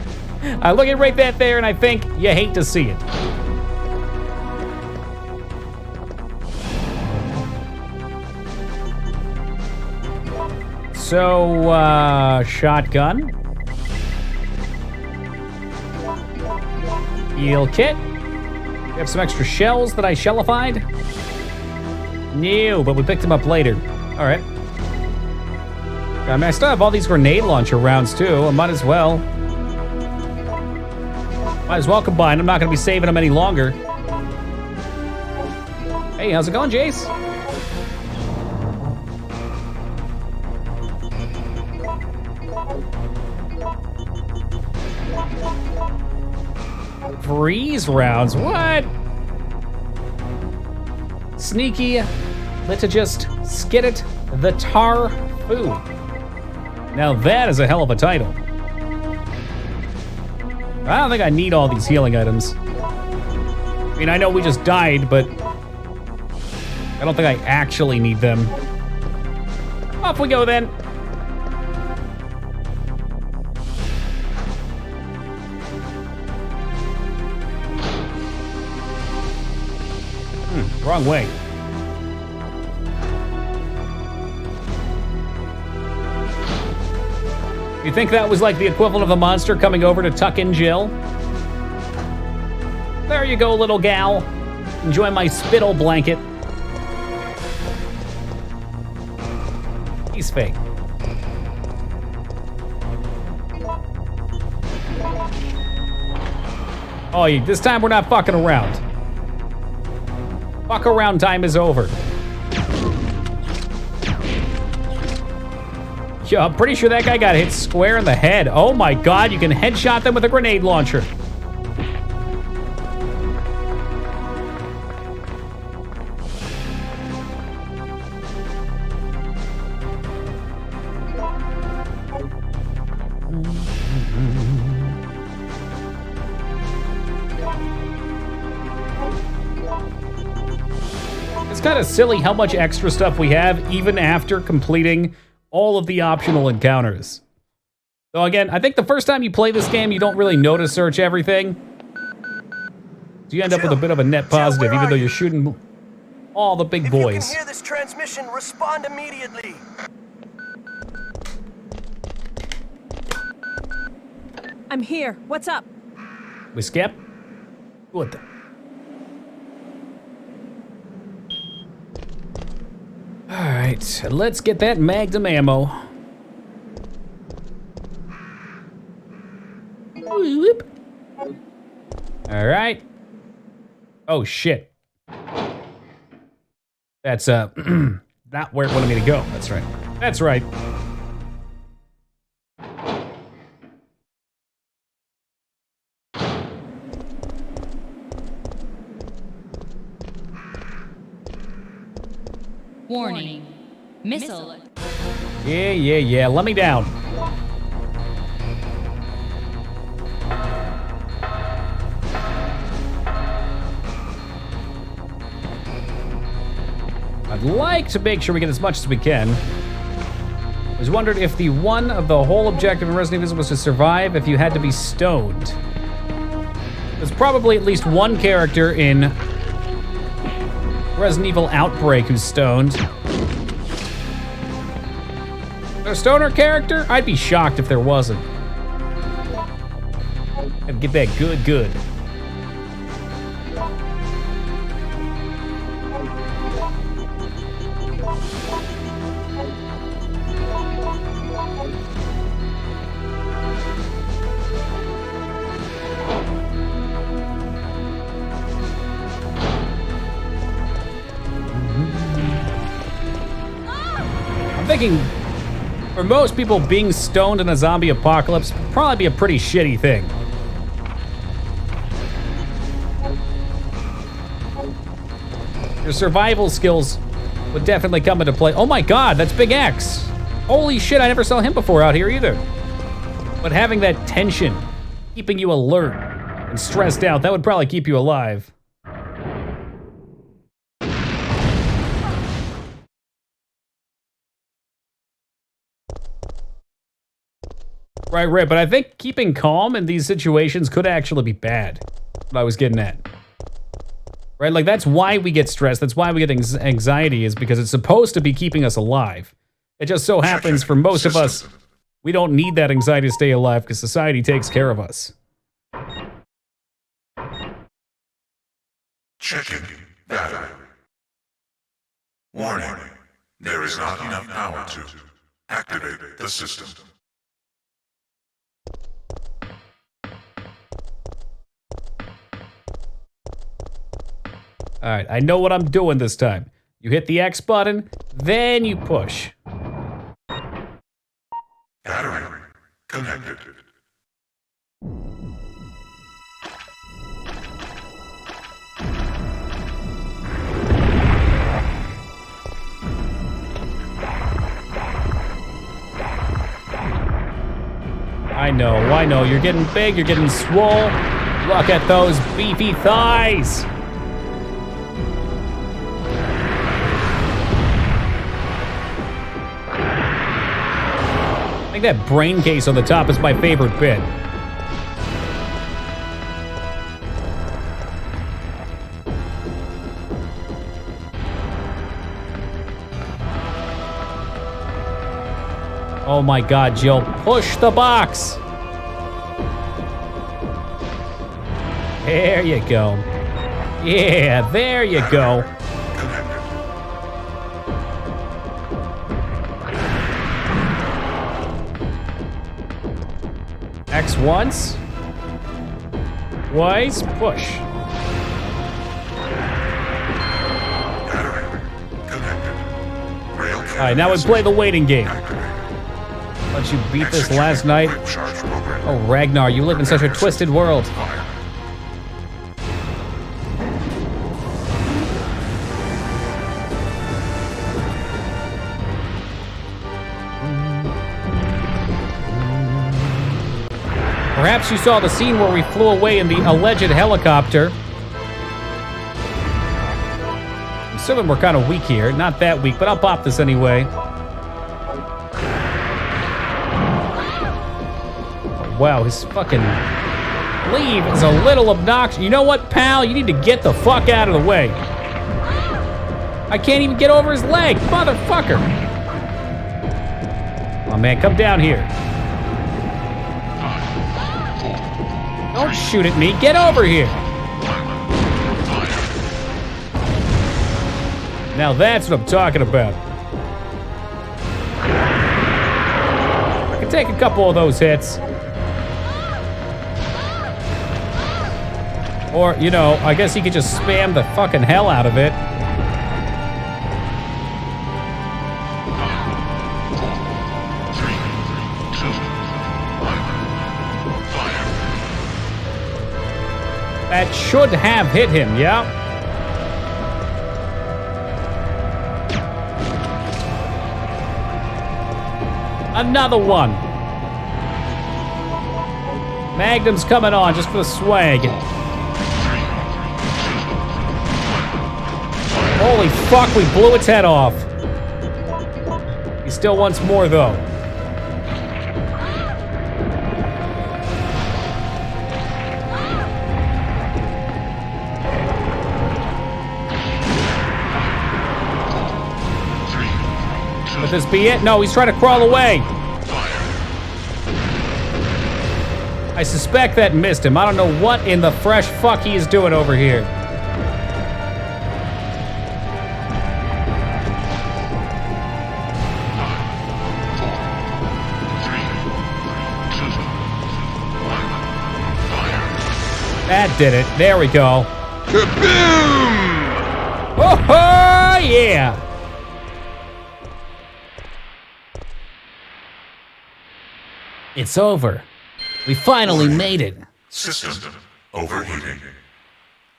Speaker 1: I look at right that there and I think you hate to see it. So, shotgun. Heal kit. We have some extra shells that I shellified. No, but we picked them up later. All right. I mean, I still have all these grenade launcher rounds too. I might as well. Might as well combine. I'm not going to be saving them any longer. Hey, how's it going, Jace? Freeze rounds? What? Sneaky litigist skidit the tar food. Now that is a hell of a title. I don't think I need all these healing items. I mean, I know we just died, but I don't think I actually need them. Off we go then. Wrong way. You think that was like the equivalent of a monster coming over to tuck in Jill? There you go, little gal. Enjoy my spittle blanket. He's fake. Oh, this time we're not fucking around. Fuck around time is over. Yeah, I'm pretty sure that guy got hit square in the head. Oh my god, you can headshot them with a grenade launcher. It's kind of silly how much extra stuff we have even after completing all of the optional encounters. So again, I think the first time you play this game, you don't really know to search everything. So you end up with a bit of a net positive, even though you're shooting all the big boys.
Speaker 2: If you can hear this transmission, respond immediately.
Speaker 3: I'm here. What's up?
Speaker 1: We skip? What the? Alright, let's get that Magnum ammo. Whoop. Alright. Oh shit. That's not where it wanted me to go. That's right. That's right.
Speaker 7: Warning. Missile.
Speaker 1: Yeah. Let me down. I'd like to make sure we get as much as we can. I was wondering if the whole objective in Resident Evil was to survive if you had to be stoned. There's probably at least one character in Resident Evil Outbreak who's stoned. A stoner character? I'd be shocked if there wasn't. Gotta get that good. I'm thinking, for most people, being stoned in a zombie apocalypse would probably be a pretty shitty thing. Your survival skills would definitely come into play. Oh my god, that's Big X. Holy shit, I never saw him before out here either. But having that tension, keeping you alert and stressed out, that would probably keep you alive. Right, but I think keeping calm in these situations could actually be bad. What I was getting at. Right, like that's why we get stressed, that's why we get anxiety, is because it's supposed to be keeping us alive. It just so happens for most of us, we don't need that anxiety to stay alive because society takes care of us.
Speaker 8: Checking battery. Warning, there is not enough power to activate the system.
Speaker 1: Alright, I know what I'm doing this time. You hit the X button, then you push.
Speaker 8: Battery connected.
Speaker 1: I know. You're getting big, you're getting swole. Look at those beefy thighs. I think that brain case on the top is my favorite bit. Oh my god, Jill, push the box! There you go. Yeah, there you go. X once. Twice. Push.
Speaker 8: Battery connected. Rail
Speaker 1: All right, now we play the waiting game. Once you beat this last night.
Speaker 8: Charge program.
Speaker 1: Oh, Ragnar, you live in such a twisted world.
Speaker 8: Fire.
Speaker 1: Perhaps you saw the scene where we flew away in the alleged helicopter. I'm assuming we're kind of weak here. Not that weak, but I'll pop this anyway. Oh, wow, his fucking leave is a little obnoxious. You know what, pal? You need to get the fuck out of the way. I can't even get over his leg, motherfucker. Oh, man, come down here. Don't shoot at me. Get over here. Now that's what I'm talking about. I can take a couple of those hits. Or, you know, I guess he could just spam the fucking hell out of it. That should have hit him, yeah? Another one. Magnum's coming on just for the swag. Holy fuck, we blew its head off. He still wants more, though. Would this be it? No, he's trying to crawl away. I suspect that missed him. I don't know what in the fresh fuck he is doing over here. That did it. There we go. Kaboom! Oh, yeah! It's over. We finally made it.
Speaker 8: System overheating.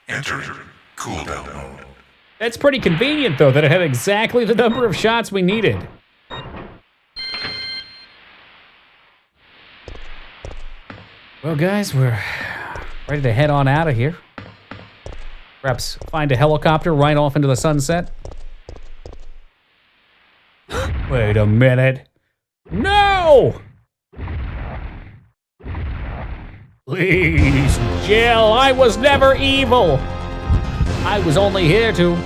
Speaker 8: Enter cooldown mode.
Speaker 1: That's pretty convenient, though, that it had exactly the number of shots we needed. Well, guys, we're ready to head on out of here. Perhaps find a helicopter right off into the sunset. Wait a minute. No! Please, Jill, I was never evil. I was only here to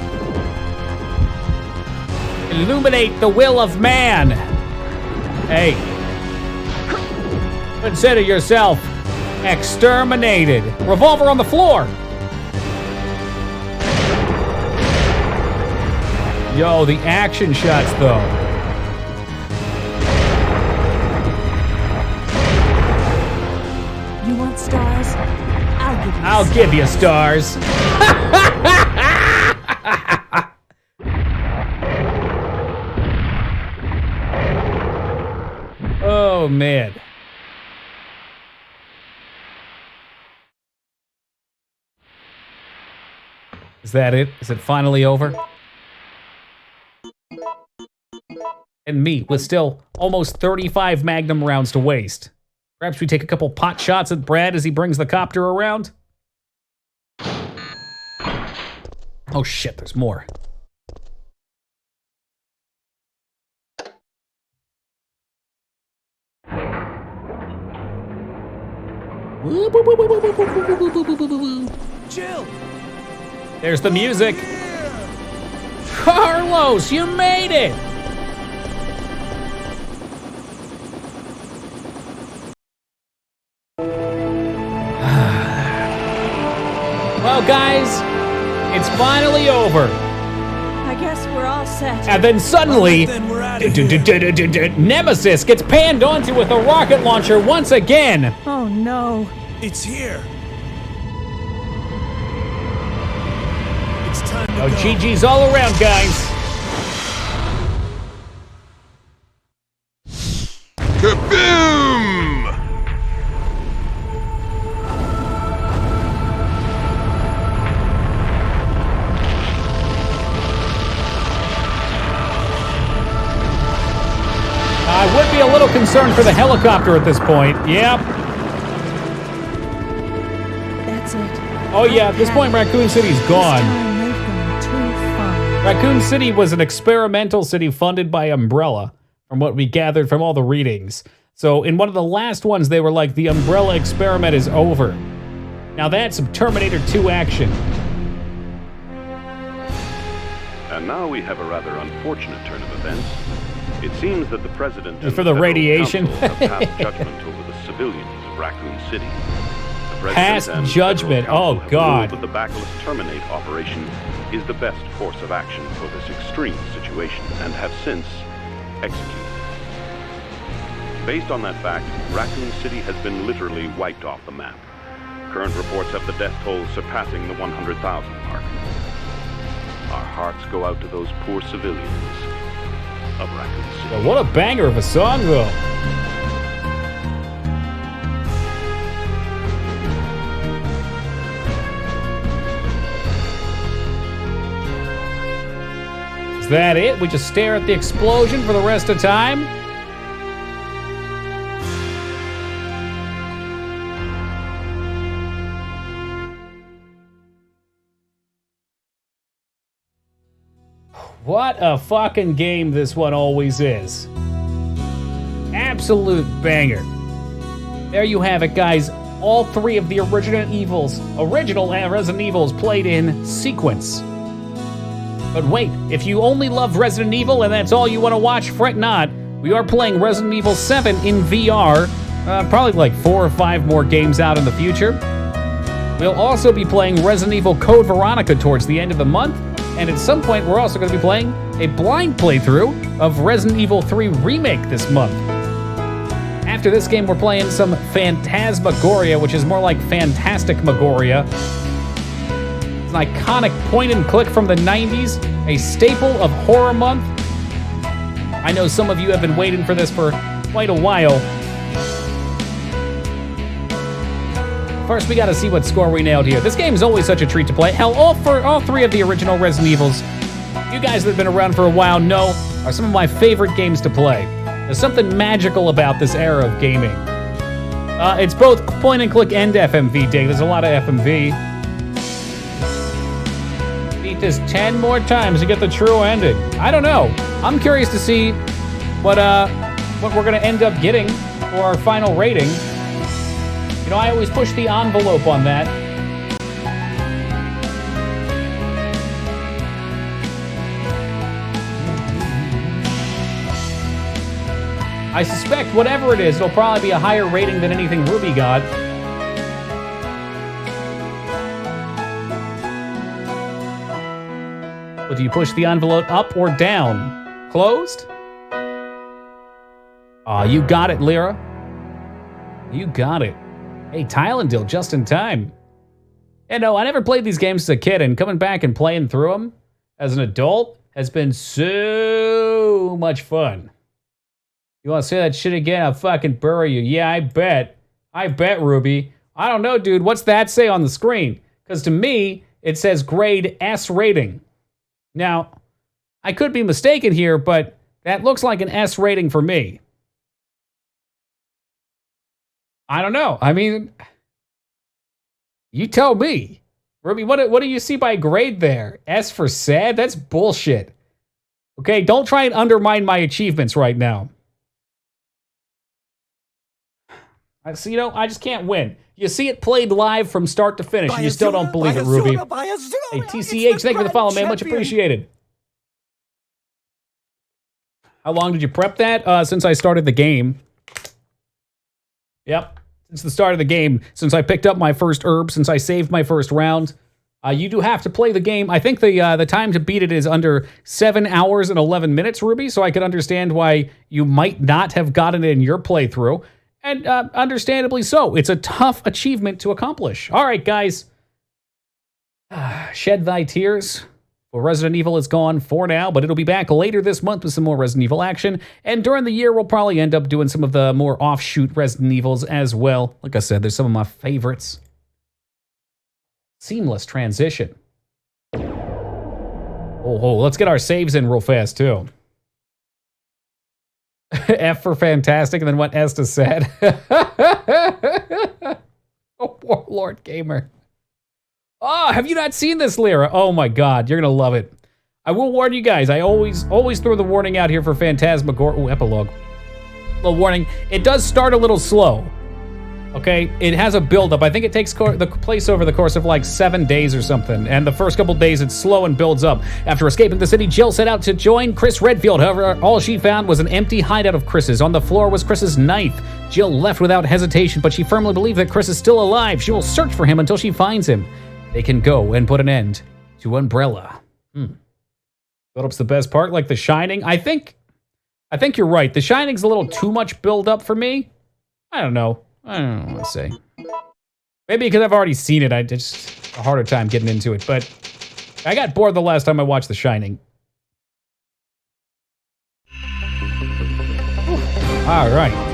Speaker 1: illuminate the will of man. Hey, consider yourself exterminated. Revolver on the floor. Yo, the action shots, though.
Speaker 3: You want stars?
Speaker 1: I'll give you stars. Oh, man. Is that it? Is it finally over? And me with still almost 35 Magnum rounds to waste. Perhaps we take a couple pot shots at Brad as he brings the copter around? Oh shit, there's more.
Speaker 2: Jill!
Speaker 1: There's the music. Carlos, you made it! Well, guys, it's finally over.
Speaker 3: I guess we're all set.
Speaker 1: And then suddenly,
Speaker 2: Then we're outta here.
Speaker 1: Nemesis gets panned onto with a rocket launcher once again.
Speaker 3: Oh no.
Speaker 2: It's here.
Speaker 1: Oh, GG's all around, guys.
Speaker 5: Kaboom!
Speaker 1: I would be a little concerned for the helicopter at this point. Yep.
Speaker 3: That's it.
Speaker 1: Oh, yeah, at this point, Raccoon City's gone.
Speaker 3: This time they've gone too far.
Speaker 1: Raccoon City was an experimental city funded by Umbrella, from what we gathered from all the readings. So in one of the last ones, they were like, the Umbrella experiment is over. Now that's some Terminator 2 action.
Speaker 9: And now we have a rather unfortunate turn of events. It seems that the president
Speaker 1: and for the radiation
Speaker 9: have passed judgment over the civilians of Raccoon City.
Speaker 1: Past judgment. Oh, God.
Speaker 9: But the backless terminate operation is the best course of action for this extreme situation and have since executed. Based on that fact, Raccoon City has been literally wiped off the map. Current reports have the death toll surpassing the 100,000 mark. Our hearts go out to those poor civilians of Raccoon City.
Speaker 1: Well, what a banger of a song, though. Is that it? We just stare at the explosion for the rest of time? What a fucking game this one always is. Absolute banger. There you have it, guys. All three of the original Resident Evils played in sequence. But wait, if you only love Resident Evil and that's all you want to watch, fret not. We are playing Resident Evil 7 in VR. Probably like 4 or 5 more games out in the future. We'll also be playing Resident Evil Code Veronica towards the end of the month. And at some point, we're also going to be playing a blind playthrough of Resident Evil 3 Remake this month. After this game, we're playing some Phantasmagoria, which is more like Fantastic Magoria. It's an iconic point-and-click from the 90s, a staple of horror month. I know some of you have been waiting for this for quite a while. First, we gotta see what score we nailed here. This game is always such a treat to play. Hell, all 3 of the original Resident Evils, you guys that have been around for a while know, are some of my favorite games to play. There's something magical about this era of gaming. It's both point-and-click and FMV, Dave. There's a lot of FMV. Beat this 10 more times to get the true ending. I don't know. I'm curious to see what we're gonna end up getting for our final rating. You know, I always push the envelope on that. I suspect whatever it is, it'll probably be a higher rating than anything Ruby got. But do you push the envelope up or down? Closed? Aw, you got it, Lyra. You got it. Hey, Tylendil, just in time. And no, I never played these games as a kid, and coming back and playing through them as an adult has been so much fun. You want to say that shit again? I'll fucking bury you. Yeah, I bet. I bet, Ruby. I don't know, dude. What's that say on the screen? Because to me, it says grade S rating. Now, I could be mistaken here, but that looks like an S rating for me. I don't know. I mean, you tell me. Ruby, what do you see by grade there? S for sad? That's bullshit. Okay, don't try and undermine my achievements right now. So, you know, I just can't win. You see it played live from start to finish, and you still don't believe it, Ruby. Hey, TCH, thank you for the follow, man. Much appreciated. How long did you prep that? Since I started the game. Yep, since the start of the game, since I picked up my first herb, since I saved my first round. You do have to play the game. I think the time to beat it is under 7 hours and 11 minutes, Ruby, so I can understand why you might not have gotten it in your playthrough. And understandably so. It's a tough achievement to accomplish. All right, guys. Shed thy tears Well, Resident Evil is gone for now, but it'll be back later this month with some more Resident Evil action. And during the year, we'll probably end up doing some of the more offshoot Resident Evils as well. Like I said, there's some of my favorites. Seamless transition. Oh, let's get our saves in real fast, too. F for fantastic, and then what S to sad. Oh, poor Lord Gamer. Oh, have you not seen this, Lyra? Oh my God, you're gonna love it. I will warn you guys, I always throw the warning out here for Phantasmagoria. Oh, epilogue. Little warning, it does start a little slow. Okay, it has a build-up. I think it takes the place over the course of like 7 days or something. And the first couple days, it's slow and builds up. After escaping the city, Jill set out to join Chris Redfield. However, all she found was an empty hideout of Chris's. On the floor was Chris's knife. Jill left without hestation, but she firmly believes that Chris is still alive. She will search for him until she finds him. They can go and put an end to Umbrella. Build-up's the best part, like The Shining. I think you're right. The Shining's a little too much build-up for me. I don't know what to say. Maybe because I've already seen it, I just a harder time getting into it. But I got bored the last time I watched The Shining. All right.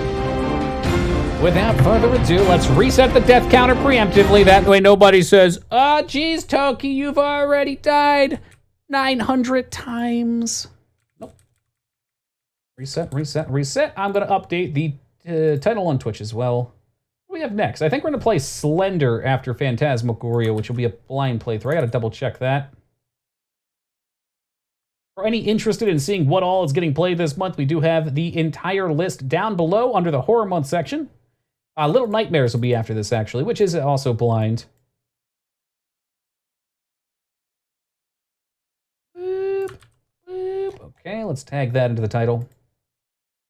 Speaker 1: Without further ado, let's reset the death counter preemptively. That way nobody says, "Oh, geez, Toki, you've already died 900 times." Nope. Reset. I'm going to update the title on Twitch as well. What do we have next? I think we're going to play Slender after Phantasmagoria, which will be a blind playthrough. I got to double check that. For any interested in seeing what all is getting played this month, we do have the entire list down below under the Horror Month section. Little Nightmares will be after this, actually, which is also blind. Boop, boop. Okay, let's tag that into the title.